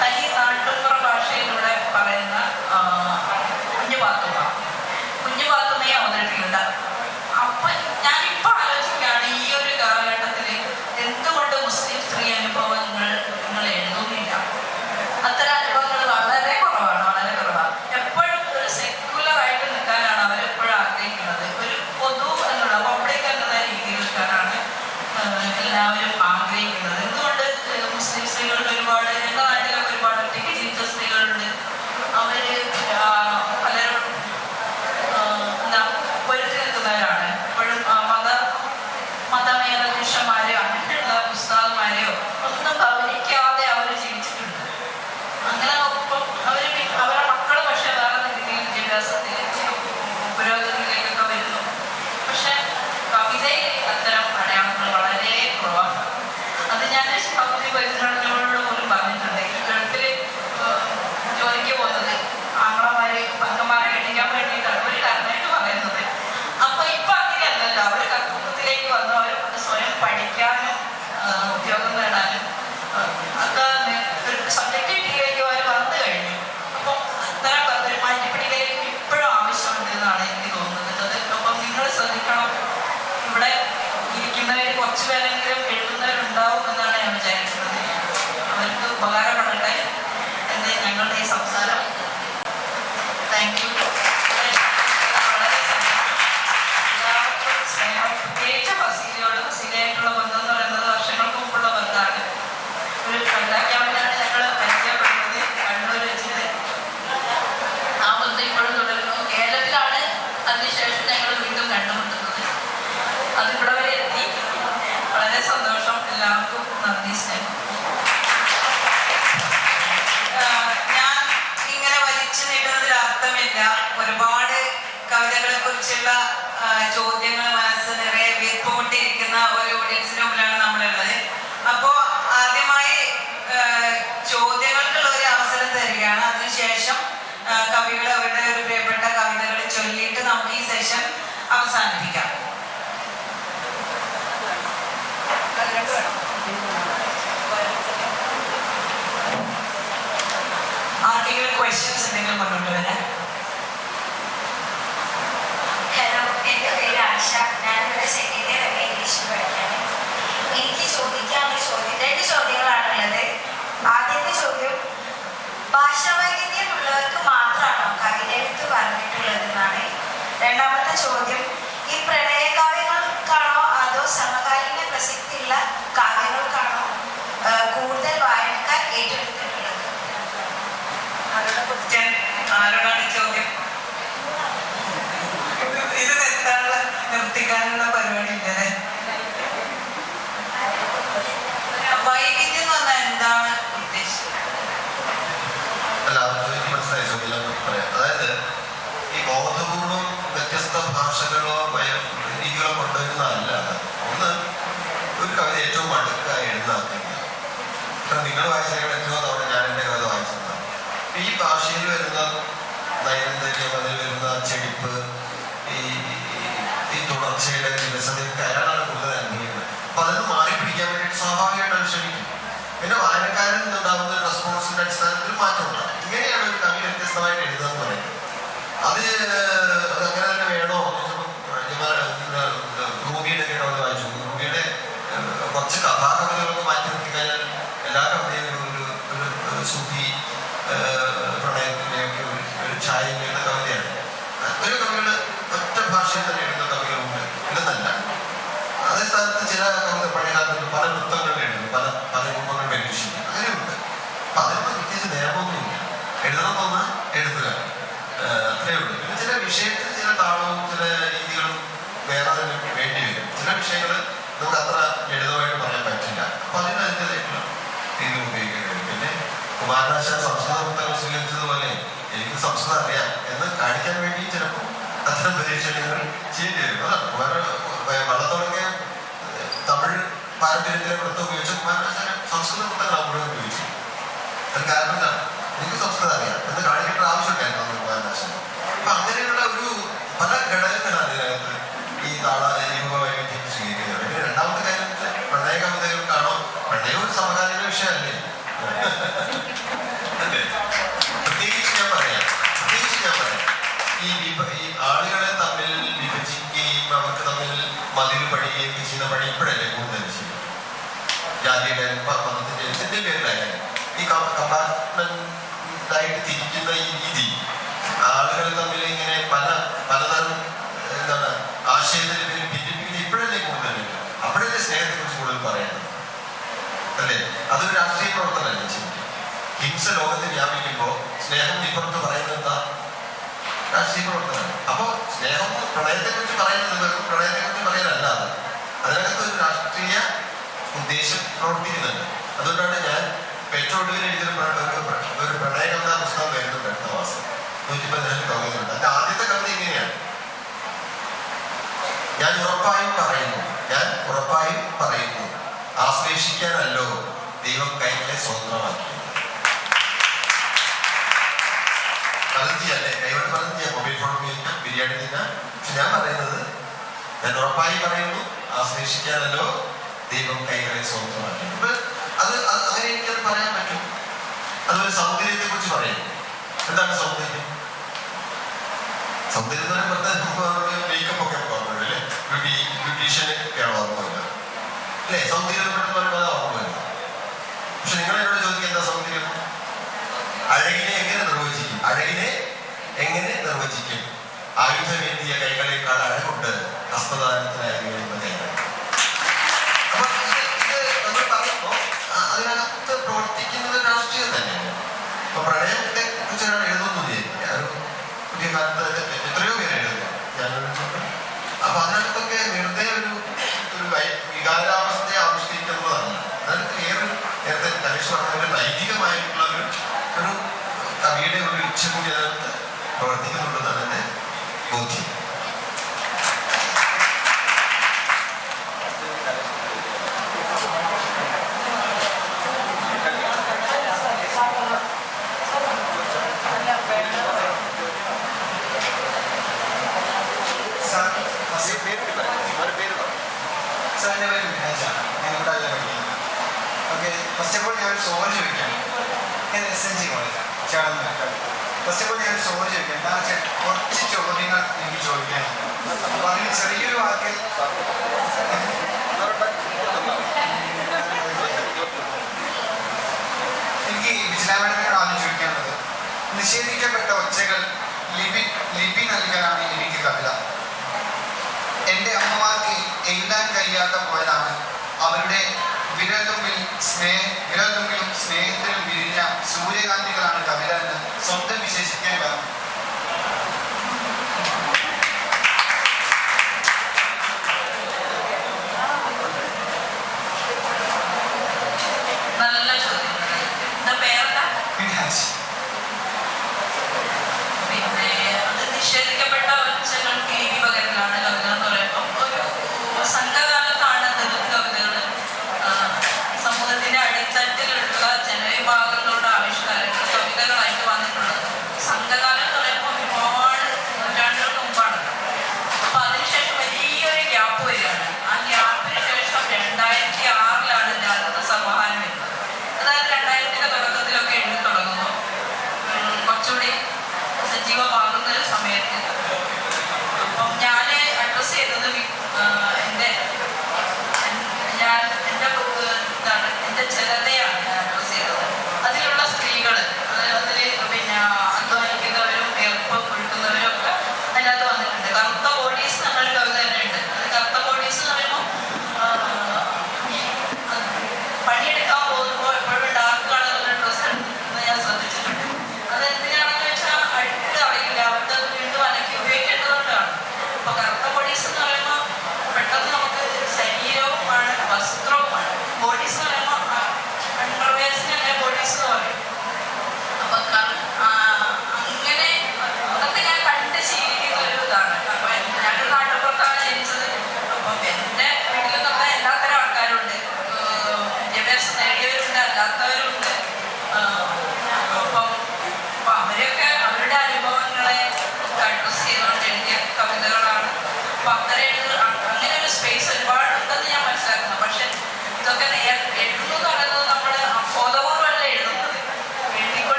തനി നാട്ടുപുറ ഭാഷയിലൂടെ പറയുന്ന കുഞ്ഞു പാത്തുമ്മയെ അവതരിപ്പിക്കുന്നത്. അപ്പൊ ഞാനിപ്പോൾ ആലോചിക്കുകയാണ്, ഈ ഒരു കാലഘട്ടത്തിൽ എന്തുകൊണ്ട് മുസ്ലിം സ്ത്രീ അനുഭവങ്ങൾ നിങ്ങൾ എഴുതുന്നില്ല? അത്തരം അനുഭവങ്ങൾ വളരെ കുറവാണ്. എപ്പോഴും ഒരു സെക്യുലറായിട്ട് നിൽക്കാനാണ് അവരെപ്പോഴും ആഗ്രഹിക്കുന്നത്. ഒരു പൊതു എന്നുള്ള പബ്ലിക് എന്നുള്ള രീതിയിൽ നിൽക്കാനാണ് എല്ലാവരും ആഗ്രഹിക്കുന്നത്. എന്തുകൊണ്ട് മുസ്ലിം സ്ത്രീകളുടെ ഒരുപാട്, ഞങ്ങളുടെ നാട്ടിലൊക്കെ ഒരുപാട് ഒറ്റയ്ക്ക് ജീവിച്ച സ്ത്രീകളുണ്ട്. അവര് പലരും പൊരുത്തി നിൽക്കുന്നവരാണ്. എപ്പോഴും മതമേലധ്യക്ഷന്മാരെയോ അങ്ങനെയുള്ള ഉസ്താദുമാരെയോ ഒന്നും ഗൗനിക്കാതെ അവർ ജീവിച്ചിട്ടുണ്ട്. അങ്ങനെ ഒപ്പം അവരുടെ മക്കൾ പക്ഷെ വേറെ രീതിയിൽ വിദ്യാഭ്യാസത്തിൽ പുരോഗതിയിലേക്കൊക്കെ വരുന്നു. പക്ഷെ കവിതയിൽ അത്തരം അടയാളങ്ങൾ വളരെ കുറവാണ്. അത് ഞാൻ കവിത പരിചരണങ്ങളോട് പോലും പറഞ്ഞിട്ടുണ്ട്. ഈ ഗൾഫിൽ ജോലിക്ക് പോകുന്നത് ആങ്ങളമാരെ പങ്കന്മാരെ കെട്ടിക്കാൻ വേണ്ടിയിട്ടാണ് ഒരു കാരണമായിട്ട് പറയുന്നത്. അപ്പൊ ഇപ്പൊ അങ്ങനെയല്ലല്ലോ, അവർ കർത്തൃത്വത്തിലേക്ക് വന്നു, അവർ സ്വയം പഠിക്കാനും ഉദ്യോഗം നേടാനും ഒക്കെ ഒരു സബ്ജക്റ്റിലേക്ക് അവർ വന്നു കഴിഞ്ഞു. അപ്പം അത്തരം ഒരു മാറ്റിപ്പിടിക്കലേക്ക് ഇപ്പോഴും ആവശ്യമുണ്ട് എന്നാണ് എനിക്ക് തോന്നുന്നത്. അപ്പം നിങ്ങൾ ശ്രദ്ധിക്കണം, ഇവിടെ ഇരിക്കുന്നവർ കുറച്ചു പേരെങ്കിലും എഴുതുന്നവരുണ്ടാവും എന്നാണ് ഞാൻ വിചാരിക്കുന്നത്. അവർക്ക് ഉപകാരപ്പെടട്ടെ എന്ന് ഞങ്ങളുടെ ഈ സംസാരം. Thank you. വളരെ എല്ലാവർക്കും സ്നേഹം, പ്രത്യേകിച്ച് ഫസീലയായിട്ടുള്ള ബന്ധം എന്ന് പറയുന്നത് വർഷങ്ങൾക്ക് മുമ്പുള്ള ബന്ധമാണ്. ഒരു കവിതാ ക്യാമ്പിനാണ് ഞങ്ങൾ പരിചയപ്പെടുന്നത് കണ്ണൂർ വെച്ചിട്ട്. ആ ബന്ധം ഇപ്പോഴും തുടരുന്നു. കേരളത്തിലാണ് അതിനുശേഷം ഞങ്ങൾ വീണ്ടും കണ്ടുമുട്ടുന്നത്. അതിവിടെ വരെ എത്തി. വളരെ സന്തോഷം. എല്ലാവർക്കും നന്ദി, സ്നേഹം. ഞാൻ ഇങ്ങനെ വലിച്ചു നീട്ടുന്നതിൽ അർത്ഥമില്ല. ഒരുപാട് കവിതകളെ കുറിച്ചുള്ള ചോദ്യങ്ങൾ മനസ്സ് നിറയെ വീർപ്പുകൊണ്ടിരിക്കുന്ന ഒരു ഓഡിയൻസിന് മുമ്പിലാണ് നമ്മളുള്ളത്. അപ്പോൾ ആദ്യമായി ചോദ്യങ്ങൾക്കുള്ള ഒരു അവസരം തരികയാണ്. അതിനുശേഷം കവികൾ അവരുടെ ഒരു പ്രിയപ്പെട്ട കവിതകൾ ചൊല്ലിയിട്ട് നമുക്ക് ഈ സെഷൻ അവസാനിപ്പിക്കാം. ആർക്കെങ്കിലും ക്വസ്റ്റ്യൻസ് എന്തെങ്കിലും കൊണ്ടുകൊണ്ട് വരാൻ? ഹലോ, എൻ്റെ പേര് ആശ. ഞാനിവിടെ സെക്കൻഡ് ഇയർ ഇംഗ്ലീഷ് പഠിക്കാണ്. എനിക്ക് ചോദിക്കാനുള്ള രണ്ട് ചോദ്യങ്ങളാണുള്ളത്. ആദ്യത്തെ ചോദ്യം, ഭാഷാവൈകല്യമുള്ളവർക്ക് മാത്രമാണോ കവിതയെഴുത്ത് പറഞ്ഞിട്ടുള്ളതെന്നാണ്. രണ്ടാമത്തെ ചോദ്യം, ഈ പ്രണയകാവ്യങ്ങൾക്കാണോ അതോ സമകാലീന പ്രസക്തിയുള്ള കാവ്യങ്ങൾക്കാണോ കൂടുതൽ വായനക്കാർ ഏറ്റെടുത്തിട്ടുള്ളത്? ആരുടെ ക്വസ്റ്റ്യൻ? ആരോടാണ് ചോദ്യം? ഇത് നിർത്തിക്കാനുള്ള പരിപാടി ഇല്ലേ? വൈവിധ്യം എന്ന് പറഞ്ഞാൽ എന്താണ് ഉദ്ദേശിച്ചത്? അല്ല, അത് മനസ്സിലായി. ചോദ്യം പറയാം. അതായത് ഈ ബോധപൂർവം വ്യത്യസ്ത ഭാഷകളോ രീതികളോ കൊണ്ടുവരുന്നതല്ല. ഒന്ന്, ഒരു കവിത ഏറ്റവും അടുക്കായി എഴുതാക്കുന്നത്. ഇപ്പം നിങ്ങൾ വായിച്ചതിനോട് എത്രയോ തവണ ഞാൻ എൻ്റെ കവിത വായിച്ചിട്ടുണ്ടാകും. ഈ ഭാഷയിൽ വരുന്ന നൈരന്തര്യം, അതിൽ വരുന്ന ചെടിപ്പ്, ഈ തുടർച്ചയുടെ വിരസതയൊക്കെ അയാളാണ് കൂടുതൽ അനുഭവിക്കുന്നത്. അപ്പൊ അതിന് മാറി പിടിക്കാൻ വേണ്ടിയിട്ട് സ്വാഭാവികമായിട്ട് ശ്രമിക്കും. പിന്നെ വായനക്കാരിൽ നിന്നുണ്ടാകുന്ന റെസ്പോൺസിന്റെ അടിസ്ഥാനത്തിൽ മാറ്റം ഉണ്ടാകും. ഇങ്ങനെയാണ് ഒരു കവി വ്യത്യസ്തമായിട്ട് എഴുതുക എന്ന് പറയുന്നത്. അതങ്ങനെ തന്നെ വേണോ? ഭൂമിയുടെ കവിത വായിച്ചു. ഭൂമിയുടെ കുറച്ച് കഥാകവിതകളൊക്കെ മാറ്റി നിർത്തി കഴിഞ്ഞാൽ എല്ലാ കവിതയും ഒരു സൂഫി പ്രണയത്തിൻ്റെയൊക്കെ ഒരു ഛായ എഴുതുന്ന കവിതയാണ്. ഒരു കവികൾ ഒറ്റ ഭാഷയിൽ തന്നെ എഴുതുന്ന കവികളുണ്ട്, ഇല്ലെന്നല്ല. അതേ സ്ഥാനത്ത് ചില കവിത പഴയകാലത്ത് പല വൃത്തങ്ങളിൽ എഴുതുന്നു, പല രൂപങ്ങൾ പരീക്ഷിക്കുന്നു, അങ്ങനെയുണ്ട്. അപ്പൊ അതിനൊന്നും പ്രത്യേകിച്ച് നിയമമൊന്നുമില്ല. എഴുതണം തോന്നാൻ എഴുതുക, അത്രയേ ഉള്ളൂ. പിന്നെ ചില വിഷയത്തിൽ ചില കാണിക്കാൻ വേണ്ടി ചിലപ്പോൾ അത്തരം പരീക്ഷണങ്ങൾ ചെയ്യേണ്ടി വരും. അതാണ് വള്ളത്തോളൊക്കെ തമിഴ് പാരമ്പര്യത്തിലെ വൃത്തം ഉപയോഗിച്ച് കുമാരനാശാന് സംസ്കൃത വൃത്തങ്ങളാണ് മുഴുവൻ ഉപയോഗിച്ചു. അത് കാരണം എന്താണ്? എനിക്ക് സംസ്കൃതം അറിയാം എന്ന് കാണിക്കേണ്ട ആവശ്യമില്ലായിരുന്നു കുമാരനാശാൻ. അപ്പൊ അങ്ങനെയുള്ള ഒരു പല ഘടകങ്ങളാണ് ഇതിനകത്ത് ഈ വൈവിധ്യം സ്വീകരിക്കുന്നത്. പിന്നെ രണ്ടാമത്തെ കാര്യം പ്രണയ കവിതകൾക്കാണോ? പ്രണയം ഒരു സമകാലിക വിഷയമല്ലേ? അല്ലേ? പ്രത്യേകിച്ച് ഞാൻ പറയാം ഈ ആളുകളെ തമ്മിൽ വിഭജിക്കുകയും അവർക്ക് തമ്മിൽ മതിൽ പണിയുകയും ചെയ്യുന്ന പണി ഇപ്പോഴല്ലേ കൂടുതൽ ചെയ്യും. ജാതിയുടെ മതത്തിന്റെ എന്തിന്റെ പേരിലായാലും ഈ കമ്പാർട്ട്മെന്റായിട്ട് തിരിക്കുന്ന ഈ രീതി ആളുകൾ തമ്മിൽ ഇങ്ങനെ പലതരം എന്താണ് ആശയത്തിന് ഭിന്നിപ്പിക്കുന്ന ഇപ്പോഴല്ലേ കൂടുതൽ. അപ്പോഴല്ലേ സ്നേഹത്തെ കുറിച്ച് കൂടുതൽ പറയുന്നത് അല്ലേ? അതൊരു രാഷ്ട്രീയ പ്രവർത്തനമല്ലേ ശരിക്കും. ഹിംസ ലോകത്ത് വ്യാപിക്കുമ്പോൾ സ്നേഹം ഇപ്പുറത്ത് പറയുന്നത് എന്താ? രാഷ്ട്രീയ പ്രവർത്തനമാണ്. അപ്പോൾ സ്നേഹം പ്രണയത്തെ കുറിച്ച് പറയുന്നത് പ്രണയത്തെ കുറിച്ച് പറയാനല്ലാതെ അതിനകത്ത് ഒരു രാഷ്ട്രീയ ഉദ്ദേശം പ്രവർത്തിക്കുന്നുണ്ട്. അതുകൊണ്ടാണ് ഞാൻ പെട്രോളിൽ എഴുതിയൊരു ഒരു പ്രണയ കവിതാ പുസ്തകം വരുന്നുണ്ട് അടുത്ത മാസം. 114 കവിതകളുണ്ട്. അതിന്റെ ആദ്യത്തെ കവിത ഇങ്ങനെയാണ്: ഞാൻ ഉറപ്പായും പറയുന്നു ആശ്ലേഷിക്കാനല്ലോ ദൈവം കൈകളെ സ്വതന്ത്രമാക്കി. പലതിയല്ലേ കൈകൊണ്ട് പലതിയ മൊബൈൽ ഫോൺ ഉപയോഗിക്കാം, ബിരിയാണി തിന്നാം. പക്ഷെ ഞാൻ പറയുന്നത്, ഞാൻ ഉറപ്പായി പറയുന്നു ആശ്ലേഷിക്കാനല്ലോ ദൈവം കൈകളെ സ്വതന്ത്രമാക്കി. അത് അങ്ങനെ എനിക്കത് പറയാൻ പറ്റും. അതുപോലെ സൗന്ദര്യത്തെ കുറിച്ച് പറയും. എന്താണ് സൗന്ദര്യം? സൗന്ദര്യം എന്ന് പറയുമ്പോൾ മേക്കപ്പ് ഒക്കെ ഓർമ്മയില്ലേ? ബ്യൂട്ടീഷ്യന് ഒക്കെയാണ് ഓർമ്മയില്ല അല്ലേ? സൗന്ദര്യം പറയുമ്പോൾ അത് ഓർമ്മയില്ല. പക്ഷെ നിങ്ങൾ എന്നോട് ചോദിക്കുക എന്താ സൗന്ദര്യം? അഴകിനെ എങ്ങനെ നിർവചിക്കും? ആയുധമേന്തിയ കൈകളേക്കാൾ അഴകുണ്ട് ഹസ്തദാനത്തിനായി കൈകൾ. അപ്പൊ ഇത് നമ്മൾ പറയുമ്പോൾ അതിനകത്ത് പ്രവർത്തിക്കുന്നത് രാഷ്ട്രീയം തന്നെയാണ്. അപ്പൊ പ്രണയത്തെ കുറിച്ചാണ് എഴുതുന്നത്. ഞാൻ പുതിയ കാലത്ത് എത്രയോ പേര് എഴുതുക ഞാൻ. അപ്പൊ അതിനകത്തൊക്കെ വെറുതെ ഒരു വികാരാവസ്ഥയെ ആവിഷ്കരിക്കുന്നതല്ല. അതിനകത്ത് നേരത്തെ കലീഷ് പറഞ്ഞ ഒരു നൈതികമായിട്ടുള്ള ഒരു കവിയുടെ ഒരു ഇച്ഛ കൂടി അതിനകത്ത് പ്രവർത്തിക്കുന്നുണ്ടെന്നാണ് എൻ്റെ ബോധ്യം. ഫസ്റ്റ് ഓഫ് ഓൾ ഞാനൊരു സോറി ചോദിക്കാം. ഞാൻ SNG കോളേജാണ് ചേർന്ന്. ഫസ്റ്റ് ഓഫ് ഓൾ ഞാനൊരു സോറി ചോദിക്കാം. എന്താണെന്ന് വെച്ചാൽ കുറച്ച് ചോദ്യങ്ങൾ എനിക്ക് ചോദിക്കാനുണ്ട്. അപ്പോൾ അതിന് ചെറിയൊരു വാക്കിൽ എനിക്ക് വിജിലാമേടനോട് ആദ്യം ചോദിക്കാനുള്ളത്, നിഷേധിക്കപ്പെട്ട ഒച്ചകൾ ലിപി നൽകാനാണ് എനിക്ക് കവിത. എൻ്റെ അമ്മമാർക്ക് എഴുതാൻ കഴിയാത്ത പോയതാണ് അവരുടെ വിരൽത്തുമ്പിലും സ്നേഹത്തിലും വിരിഞ്ഞ സൂര്യകാന്തികളാണ് കവിത എന്ന് സ്വന്തം വിശേഷിക്കാൻ കാരണം. നല്ല ചോദ്യം. എന്താ പേരെന്താ? പിന്നെ അത് നിഷേധിക്കപ്പെട്ട ഒച്ചകൾക്ക് ഈ പകരലാണ് കവിത എന്ന് പറയുമ്പോൾ ഒരു സംഘകാലത്താണ് ദളിത് കവിതകൾ സമൂഹത്തിന്റെ അടിത്തട്ടിലുള്ള ജനവിഭാഗങ്ങളുടെ ആവിഷ്കാരങ്ങൾ കവിതകളായിട്ട് വന്നിട്ടുള്ളത്. സംഘകാലം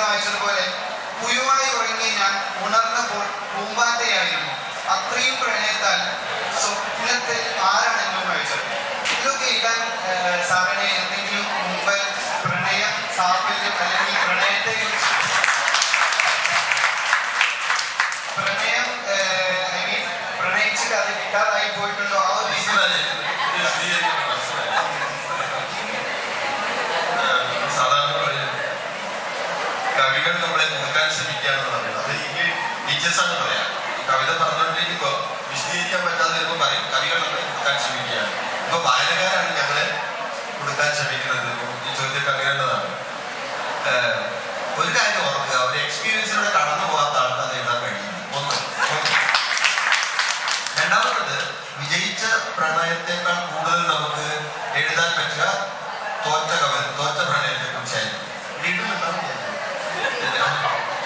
വായിച്ചതുപോലെ പുയുവായി ഉറങ്ങി ഞാൻ ഉണർന്നപ്പോൾ പൂമ്പാറ്റയായിരുന്നു, അത്രയും പ്രണയത്താൽ സ്വപ്നത്തിൽ ആരാണെന്നും വായിച്ചത്. ഇതൊക്കെ ഇടാൻ സാറിന് എന്തെങ്കിലും മുമ്പ് പ്രണയ സാഫല്യം അല്ലെങ്കിൽ പ്രണയിച്ചിട്ട് അത് കിട്ടാതായി പോയിട്ടുണ്ടോ? ആ ഒരു സാധാരണ കവികൾ നമ്മളെ നോക്കാൻ ശ്രമിക്കുകയാണെന്ന് പറയുന്നത് അത് ഈ ടീച്ചേഴ്സാണ് പറയാം. കവിത പറഞ്ഞുകൊണ്ടിരിക്കുമ്പോൾ വിശദീകരിക്കാൻ പറ്റാതെ വരുമ്പോൾ പറയും കവികൾ നമ്മളെ കൊടുക്കാൻ ശ്രമിക്കുകയാണ്. ഇപ്പൊ വായനക്കാരാണ് ഞങ്ങളെ കൊടുക്കാൻ ശ്രമിക്കുന്നത്. ഈ ചോദ്യമൊക്കെ അങ്ങനെയുള്ളതാണ്. ഒരു കാര്യം ഓർക്കുക, ഒരു എക്സ്പീരിയൻസിലൂടെ കടന്നു പോകാത്ത ആൾക്ക് അത് എഴുതാൻ കഴിയില്ല. ഒന്ന്. രണ്ടാമത്തത്, വിജയിച്ച പ്രണയത്തെക്കാൾ കൂടുതൽ നമുക്ക് എഴുതാൻ പറ്റുക തോറ്റ പ്രണയത്തെ കുറിച്ചായിരിക്കും.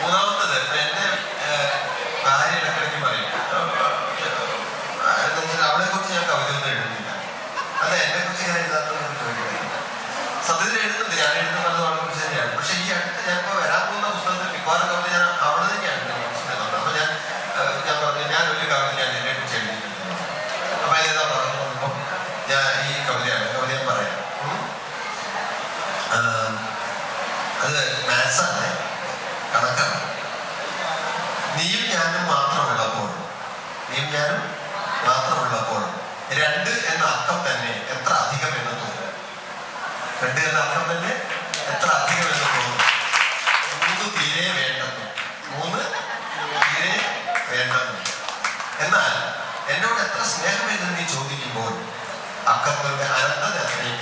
മൂന്നാമത്തത്, എന്റെ ഭാര്യ ഇടക്കിടയ്ക്ക് പറയും അവളെ കുറിച്ച് ഞാൻ കവിതയൊന്നും എഴുതുന്നില്ല, അത് എന്നെ കുറിച്ച് ഞാൻ എഴുതാത്തതെന്ന് ചോദിക്കുന്നത്. സത്യത്തിൽ എഴുതുന്നത് ഞാൻ എഴുതുന്നത് അവളെ കുറിച്ച് തന്നെയാണ്. പക്ഷെ ഈ അടുത്ത് ഞാനിപ്പോൾ വരാൻ പോകുന്ന പുസ്തകത്തിൽ മിക്കവാറും കവിത ഞാൻ അവളെ തന്നെയാണ് മനസ്സിലാക്കുന്നത്. അപ്പൊ ഞാൻ പറഞ്ഞു ഞാൻ ഒരു കവിത ഞാൻ എന്നെ കുറിച്ച് എഴുതിയിട്ടുണ്ട്. അപ്പൊ ഏതാ പറഞ്ഞു ഞാൻ ഈ കവിതയാണ്. കവിത ഞാൻ പറയാം. അത് മാത്സാണ്, കണക്കാണ്. നീയും ഞാനും മാത്രമുള്ളപ്പോൾ 2 എന്ന അക്കം തന്നെ എത്ര അധികം എന്ന് തോന്നും. 2 എന്ന അക്കം തന്നെ എത്ര അധികം എന്ന് തോന്നും. 3 തീരെ വേണ്ടെന്ന്. എന്നാൽ എന്നോട് എത്ര സ്നേഹമെന്ന് നീ ചോദിക്കുമ്പോൾ അക്കങ്ങളുടെ അനന്തത എത്രയും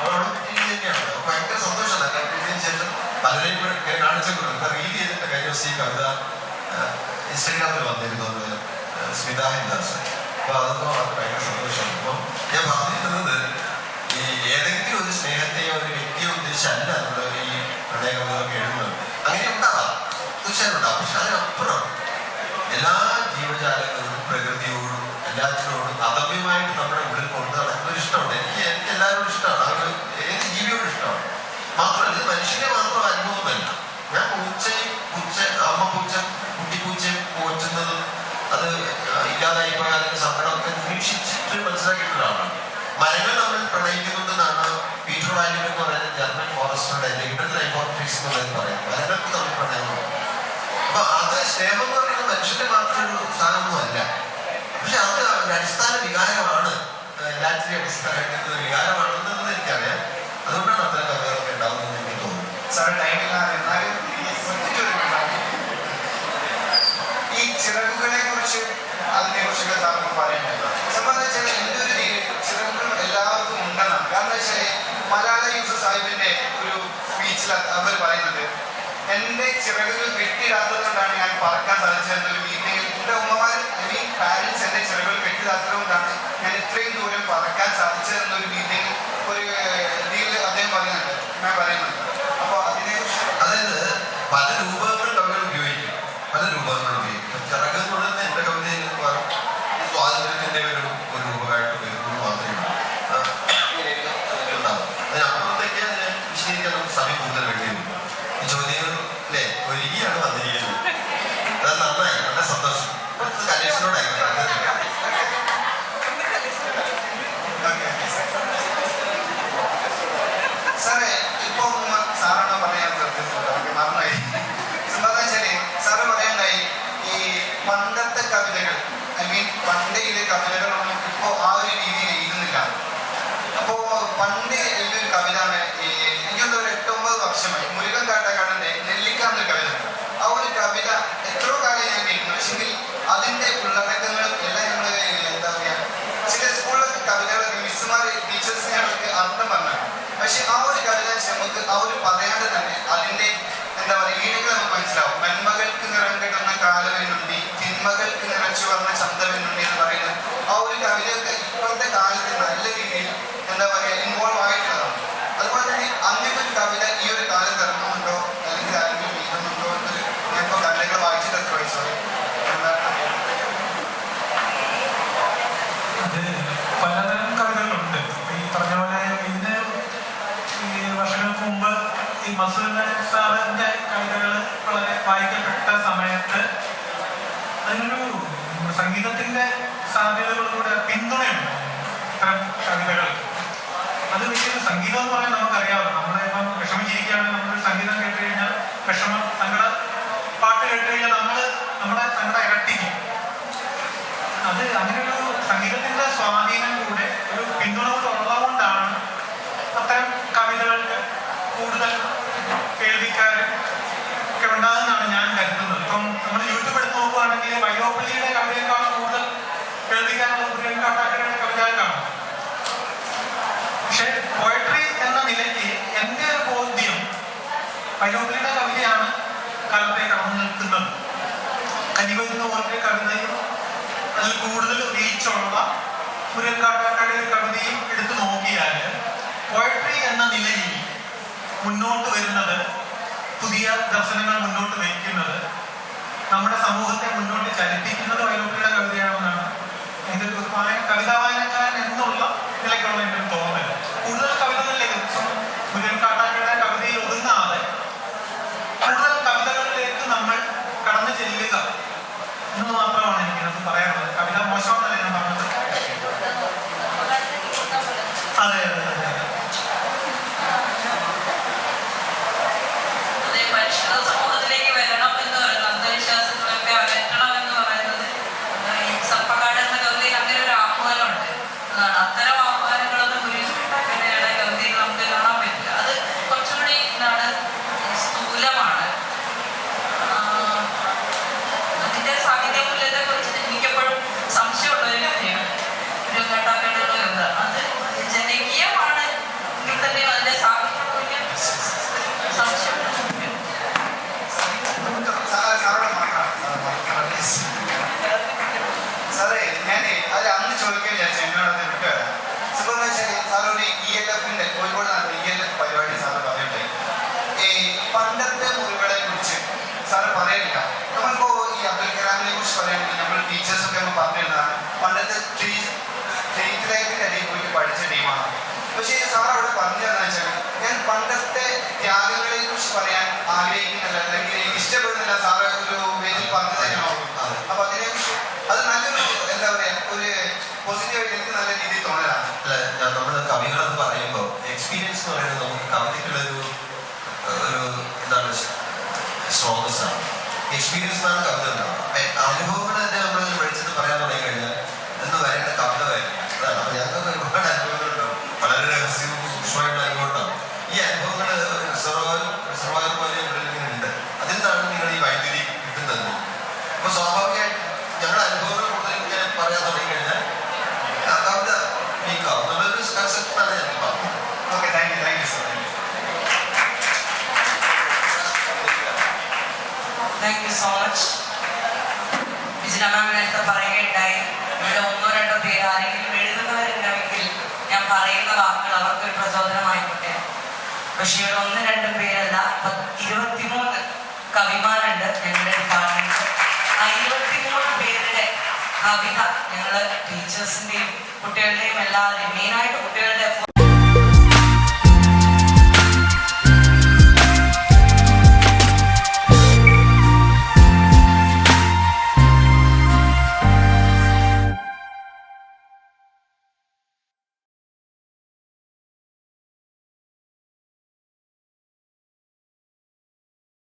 അവരോട് തന്നെയാണ്. ഭയങ്കര സന്തോഷമാണ്. ഇതിന് ശേഷം പലരെയും കാണിച്ചു കൊടുക്കും. റീഡ് ചെയ്തിട്ട് കഴിഞ്ഞ ദിവസം ഈ കവിത ഇൻസ്റ്റഗ്രാമിൽ വന്നിരുന്നു, സ്മിത ഹിന്ദാസ്. അപ്പൊ അതൊന്നും അവർക്ക് ഭയങ്കര സന്തോഷമാണ്. അപ്പം ഞാൻ പറഞ്ഞിരുന്നത് ഈ ഏതെങ്കിലും ഒരു സ്നേഹത്തെയോ ഒരു വ്യക്തിയോ ഉദ്ദേശിച്ചല്ല നമ്മൾ ഈ പ്രണയ കവിതകളൊക്കെ എഴുതുന്നത്. അങ്ങനെ ഉണ്ടാവാം, തീർച്ചയായും ഉണ്ടാവും. പക്ഷെ അതിനപ്പുറം എല്ലാ ജീവജാലങ്ങളോടും പ്രകൃതിയോടും എല്ലാത്തിനോടും അദമ്യമായിട്ട് നമ്മുടെ ഉള്ളിൽ കൊണ്ട് നടക്കുന്നൊരു ഇഷ്ടമുണ്ട്. എനിക്ക് എല്ലാവരോടും ഇഷ്ടമാണ്, അവർ ഏത് ജീവിയോടും ഇഷ്ടമാണ്. മാത്രമല്ല ഇത് മനുഷ്യനെ മാത്രം അനുഭവമല്ല. ഞാൻ അമ്മ പൂച്ച കുട്ടിപ്പൂച്ചയും പോറ്റുന്നതും അത് ഇല്ലാതായി പോയാൽ അതിന്റെ സങ്കടമൊക്കെ നിരീക്ഷിച്ചിട്ട് മനസ്സിലാക്കിയിട്ടുള്ളതാണ്. മരങ്ങൾ നമ്മൾ പ്രണയിക്കുന്നുണ്ടെന്നാണ് പീറ്റർ വാല്യൂ എന്ന് പറയുന്ന ജർമ്മൻ ഫോറസ്റ്ററുടെ ലിബറൽ ലൈഫോർട്രീസ് എന്നുള്ളത് പറയാം. മരങ്ങൾക്ക് നമ്മൾ പ്രണയമാണ്. അപ്പൊ അത് സ്നേഹം എന്ന് പറയുന്നത് മനുഷ്യന്റെ മാത്രം ഒരു സാധനമൊന്നും അല്ല. പക്ഷെ അത് ഒരു അടിസ്ഥാന വികാരമാണ്, എല്ലാത്തിനും അടിസ്ഥാനമായിട്ടുള്ള വികാരമാണെന്നുള്ളത് എനിക്കറിയാം. അതുകൊണ്ടാണ് അത്തരം കവിതകളൊക്കെ ഉണ്ടാവുന്നത് എനിക്ക് തോന്നുന്നു. സാറ് ടൈമില്ലാതെ എന്നാലും ഈ ചിറകുകളെ കുറിച്ച് അതിനെ കുറിച്ചൊക്കെ സാറിന് പറയുന്നുണ്ട്. സംബന്ധിച്ചാൽ എൻ്റെ ഒരു ചിറകുകൾ എല്ലാവർക്കും ഉണ്ടെന്നാണ്. കാരണം വെച്ചാൽ മലാല യൂസഫ് സാഹിബിന്റെ ഒരു സ്പീച്ചിൽ അവർ പറയുന്നത് എൻ്റെ ചിറകുകൾ കെട്ടിടാത്തത് കൊണ്ടാണ് ഞാൻ പറക്കാൻ സാധിച്ചതെന്നൊരു മീറ്റിംഗിൽ എൻ്റെ ഉമ്മമാർ പാരൻസ് എൻ്റെ ചിറകുകൾ കെട്ടിടാത്തത് കൊണ്ടാണ് ഞാൻ ഇത്രയും ദൂരം പറക്കാൻ സാധിച്ചതെന്നൊരു മീറ്റിംഗിൽ ഒരു ഇതിൽ അദ്ദേഹം പറയുന്നുണ്ട്. അപ്പോൾ അതിനെക്കുറിച്ച് അതായത് പല രൂപങ്ങൾ കവികൾ ഉപയോഗിക്കും. ചിറക് എന്നുള്ളത് എൻ്റെ കവിതയിൽ സ്വാതന്ത്ര്യത്തിന്റെ ഒരു രൂപമായിട്ട് വരുന്നത് മാത്രമേ ഉണ്ടാവും. അതിനപ്പുറത്തേക്ക് അതിനെ വിശദീകരിക്കാൻ നമുക്ക് സമയം കൂടുതൽ വേണ്ടി വരും. ഈ ചോദ്യങ്ങൾ അല്ലേ ഒരുങ്ങിയാണ് വന്നിരിക്കുന്നത്. അത് നന്നായി, നല്ല സന്തോഷം. കലേഷിനോടായി സാറേ ഇപ്പൊ സാറാണോ പറയാൻ മറന്നായി. സംബന്ധിച്ചാല് സാറ് പറയാണ്ടായി ഈ പണ്ടത്തെ കവിതകൾ, പണ്ടയിലെ കവിതകളൊന്നും ഇപ്പോ ആ ഒരു രീതിയിൽ എഴുതുന്നില്ല. അപ്പോ പണ്ട് എഴുതിയൊരു കവിത എനിക്കൊന്നും ഒരു 8-9 വർഷമായി മുരുകൻ കാട്ടാക്കാടന്റെ നെല്ലിക്ക എന്നൊരു കവിത. ആ ഒരു കവിത എത്രയോ കാലം ഞാൻ കേൾക്കുന്നു. പക്ഷെങ്കിൽ അതിന്റെ ഉള്ളടക്കങ്ങളും എല്ലാം നമ്മള് എന്താ പറയാ ചില സ്കൂളിലൊക്കെ കവിതകളൊക്കെ മിസ്സുമാർ ടീച്ചേഴ്സിനെ ഞങ്ങൾക്ക് അർത്ഥം പറഞ്ഞു. പക്ഷെ ആ ഒരു കവിത നമുക്ക് ആ ഒരു പറയാതെ തന്നെ അതിന്റെ എന്താ പറയുക ഈണങ്ങൾ നമുക്ക് മനസ്സിലാവും. നന്മകൾക്ക് നിറം കിട്ടുന്ന കാലവനുണ്ടി, തിന്മകൾക്ക് നിറച്ചു വന്ന ചന്തവനുണ്ടി എന്ന് പറയുന്നത് ആ ഒരു കവിതയൊക്കെ ഇപ്പോഴത്തെ കാലത്ത് നല്ല രീതിയിൽ എന്താ പറയുക ഇൻവോൾവ് ആയിട്ടുള്ളതാണ്. അതുപോലെ തന്നെ അങ്ങനത്തെ ഒരു കവിത ഈ ഒരു കാലത്ത് ഇറങ്ങുന്നുണ്ടോ അല്ലെങ്കിൽ ആരെങ്കിലും എഴുതുന്നുണ്ടോ എന്നൊരു ഞാൻ ഇപ്പോൾ കവിതകൾ വായിച്ചിട്ട് എത്ര വയസ്സായി? പലതരം കവിതകളുണ്ട്. ഈ പറഞ്ഞ പോലെ ഇന്ന് ഈ മസൂദ് സാറിന്റെ കവിതകൾ വളരെ വായിക്കപ്പെട്ട സമയത്ത് അതിനൊരു സംഗീതത്തിന്റെ സാധ്യതകളിലൂടെ പിന്തുണയുണ്ട് ഇത്തരം കവിതകൾ. അത് വലിയൊരു സംഗീതം എന്ന് പറയാൻ നമുക്കറിയാമല്ലോ. നമ്മളിപ്പം വിഷമിച്ചിരിക്കുകയാണെങ്കിൽ നമ്മളൊരു സംഗീതം കേട്ട് കഴിഞ്ഞാൽ വിഷമം, സങ്കട പാട്ട് കേട്ട് കഴിഞ്ഞാൽ നമ്മുടെ സങ്കടം ഇരട്ടിക്കും. അത് അങ്ങനെയൊരു സംഗീതത്തിന്റെ സ്വാധീനം കൂടെ ഒരു പിന്തുണ കൂടെ ഉള്ളതുകൊണ്ടാണ് അത്തരം കവിതകൾക്ക് കൂടുതൽ കേൾവിക്കാരും ഒക്കെ ഉണ്ടാകുന്നതാണ് ഞാൻ കരുതുന്നത്. ഇപ്പം നമ്മൾ യൂട്യൂബ് എടുത്ത് നോക്കുകയാണെങ്കിൽ വൈലോപ്പള്ളിയുടെ കവിതയെക്കാളും കൂടുതൽ കേൾവിക്കാനുള്ള മുരുകൻകാട്ടാക്കടയുടെ കവിതകൾ കാണും. പക്ഷെ പോയട്രി എന്ന നിലയ്ക്ക് എൻ്റെ ഒരു ബോധ്യം വൈലോപ്പള്ളിയുടെ കവിതയാണ് കാലത്തെ കടന്നു നിൽക്കുന്നത്. കനിവരുന്ന പോലത്തെ കവിതയും അതിൽ കൂടുതൽ റീച്ചുള്ള മുരുകൻകാട്ടാക്കടയുടെ ഒരു കവിതയും എടുത്തു നോക്കിയാൽ പോയട്രി എന്ന നിലയിൽ മുന്നോട്ട് വരുന്നത്, പുതിയ ദർശനങ്ങൾ മുന്നോട്ട് നയിക്കുന്നത്, നമ്മുടെ സമൂഹത്തെ മുന്നോട്ട് ചലിപ്പിക്കുന്നത് വൈലോപ്പള്ളിയുടെ കവിതയാണെന്നാണ് എൻ്റെ ഒരു കവിതാ വായനക്കാരൻ എന്നുള്ള നിലയ്ക്കുള്ള എൻ്റെ ഒരു തോന്നൽ. കൂടുതൽ കവിതകളിലേക്ക് മുരുകൻകാട്ടാക്കടയുടെ കവിതയിൽ ഒതുങ്ങാതെ കൂടുതൽ കവിതകളിലേക്ക് നമ്മൾ കടന്നു ചെല്ലുക എന്ന് മാത്രമാണ് എനിക്കത് പറയാനുള്ളത്. കവിത മോശമാണെന്നല്ല ഞാൻ പറഞ്ഞത്. അതെ അതെ അതെ. അതേ പരിഷ്കൃത സമൂഹത്തിലേക്ക് വരണം എന്ന് പറയുന്നത്, അന്ധവിശ്വാസങ്ങളൊക്കെ അകറ്റണം എന്ന് പറയുന്നത് ഈ സർപ്പക്കാട് എന്ന കവിതയിൽ അങ്ങനെ ഒരു ആഹ്വാനമുണ്ട്. അതാണ് അത്തരം ആഹ്വാനങ്ങളൊന്നും മുരുകൻകാട്ടാക്കടയുടെ കവിതയിൽ നമുക്ക് കാണാൻ പറ്റില്ല. അത് കുറച്ചുകൂടി എന്താണ് സ്ഥൂലമാണ്. അതിന്റെ സാഹിത്യമൂല്യത്തെ കുറിച്ച് എനിക്കെപ്പോഴും സംശയമുള്ള ഒരു കാര്യമാണ് മുരുകൻകാട്ടാക്കടയുടെ കവിത. അത് ജനകീയമാണ് എങ്കിൽ തന്നെ അതിന്റെ സാഹിത്യമൂല്യം സംശയമുണ്ട്. സാറേ ഞാനേ അത് അന്ന് ചോദിക്കാൻ വിചാരിച്ചു, എന്നോടൊന്ന് വിട്ടുവരാം. സംഭവം വെച്ചാൽ സാറൊരു ELF-ന്റെ കോഴിക്കോട് നടന്ന ELF പരിപാടി സാറ് പറയുണ്ടായി. ഈ പണ്ടത്തെ മുറികളെ കുറിച്ച് സാറ് പറയില്ല. നമ്മളിപ്പോ ഈ അബ്ദുൽ കലാമിനെ കുറിച്ച് പറയുകയാണെങ്കിൽ നമ്മൾ ടീച്ചേഴ്സൊക്കെ നമ്മൾ പറഞ്ഞിരുന്നതാണ് പണ്ടത്തെ സ്ട്രീറ്റ് ലൈഫിന്റെ അടിയിൽ പോയിട്ട് പഠിച്ച ടീമാണ്. പക്ഷേ സാർ അവിടെ പറഞ്ഞതെന്ന് വെച്ചാൽ ഞാൻ പണ്ടത്തെ ത്യാഗങ്ങളെ കുറിച്ച് പറയാൻ ആഗ്രഹിക്കുന്നില്ല, അല്ലെങ്കിൽ ഇഷ്ടപ്പെടുന്നില്ല സാറ് ഒരു വേദിയിൽ പറഞ്ഞു തന്നെയാണ്. അപ്പൊ അതിനെക്കുറിച്ച് അത് നല്ലൊരു എന്താ പറയാ, ഒരു പോസിറ്റീവായിട്ട് എനിക്ക് നല്ല രീതിയിൽ തോന്നലാണ്. അല്ല, നമ്മൾ കവികളെന്ന് പറയുമ്പോൾ എക്സ്പീരിയൻസ് എന്ന് പറയുന്നത് നമുക്ക് കവിതയ്ക്കുള്ളൊരു എന്താണ് സ്ട്രോങ്സ് ആണ്. എക്സ്പീരിയൻസ് എന്നാണ് കവിത ഉണ്ടാവുക. അനുഭവങ്ങൾ തന്നെ നമ്മൾ പഠിച്ചത് പറയാൻ തുടങ്ങി കഴിഞ്ഞാൽ എന്ന് വരേണ്ട കവിത വരും. അതാണ്. അപ്പൊ ഞങ്ങൾക്ക് ഒരുപാട് അനുഭവങ്ങളുണ്ടാവും, വളരെ രഹസ്യവും സൂക്ഷ്മമായിട്ടുള്ള അനുഭവമുണ്ടാവും. ഈ അനുഭവങ്ങൾ റിസർവായർ പോലെ ഉണ്ട്. അതിൽ നിന്നാണ് നിങ്ങൾ ഈ വൈദ്യുതി കിട്ടുന്നത്. അപ്പൊ സ്വാഭാവികമായിട്ട് ഞങ്ങളുടെ അനുഭവങ്ങൾ കൂടുതൽ ഇങ്ങനെ പറയാൻ തുടങ്ങി കഴിഞ്ഞാൽ കവിത നീക്കാവും എന്നുള്ളൊരു കൺസെപ്റ്റാണ് ഞാൻ പറഞ്ഞത്. Okay, thank you sir. Thank you so much. Vijina ma'am നേരത്തെ പറയുകയുണ്ടായി, ഇവിടെ ഒന്നോ രണ്ടോ പേര് ആരെങ്കിലും എഴുതുന്നവരുണ്ടെങ്കിൽ ഞാൻ പറയുന്ന വാക്കുകൾ അവർക്കൊരു പ്രചോദനമായിക്കോട്ടെ. പക്ഷേ ഇവിടെ 1-2 പേരല്ല, 23 കവിമാരുണ്ട് ഞങ്ങളുടെ ഡിപ്പാർട്ട്മെന്റിൽ. ആ 23 പേരുടെ കവിത ഞങ്ങൾ ടീച്ചേഴ്സിൻ്റെയും കുട്ടികളുടെയും എല്ലാവരെയും, മെയിനായിട്ട് കുട്ടികളുടെ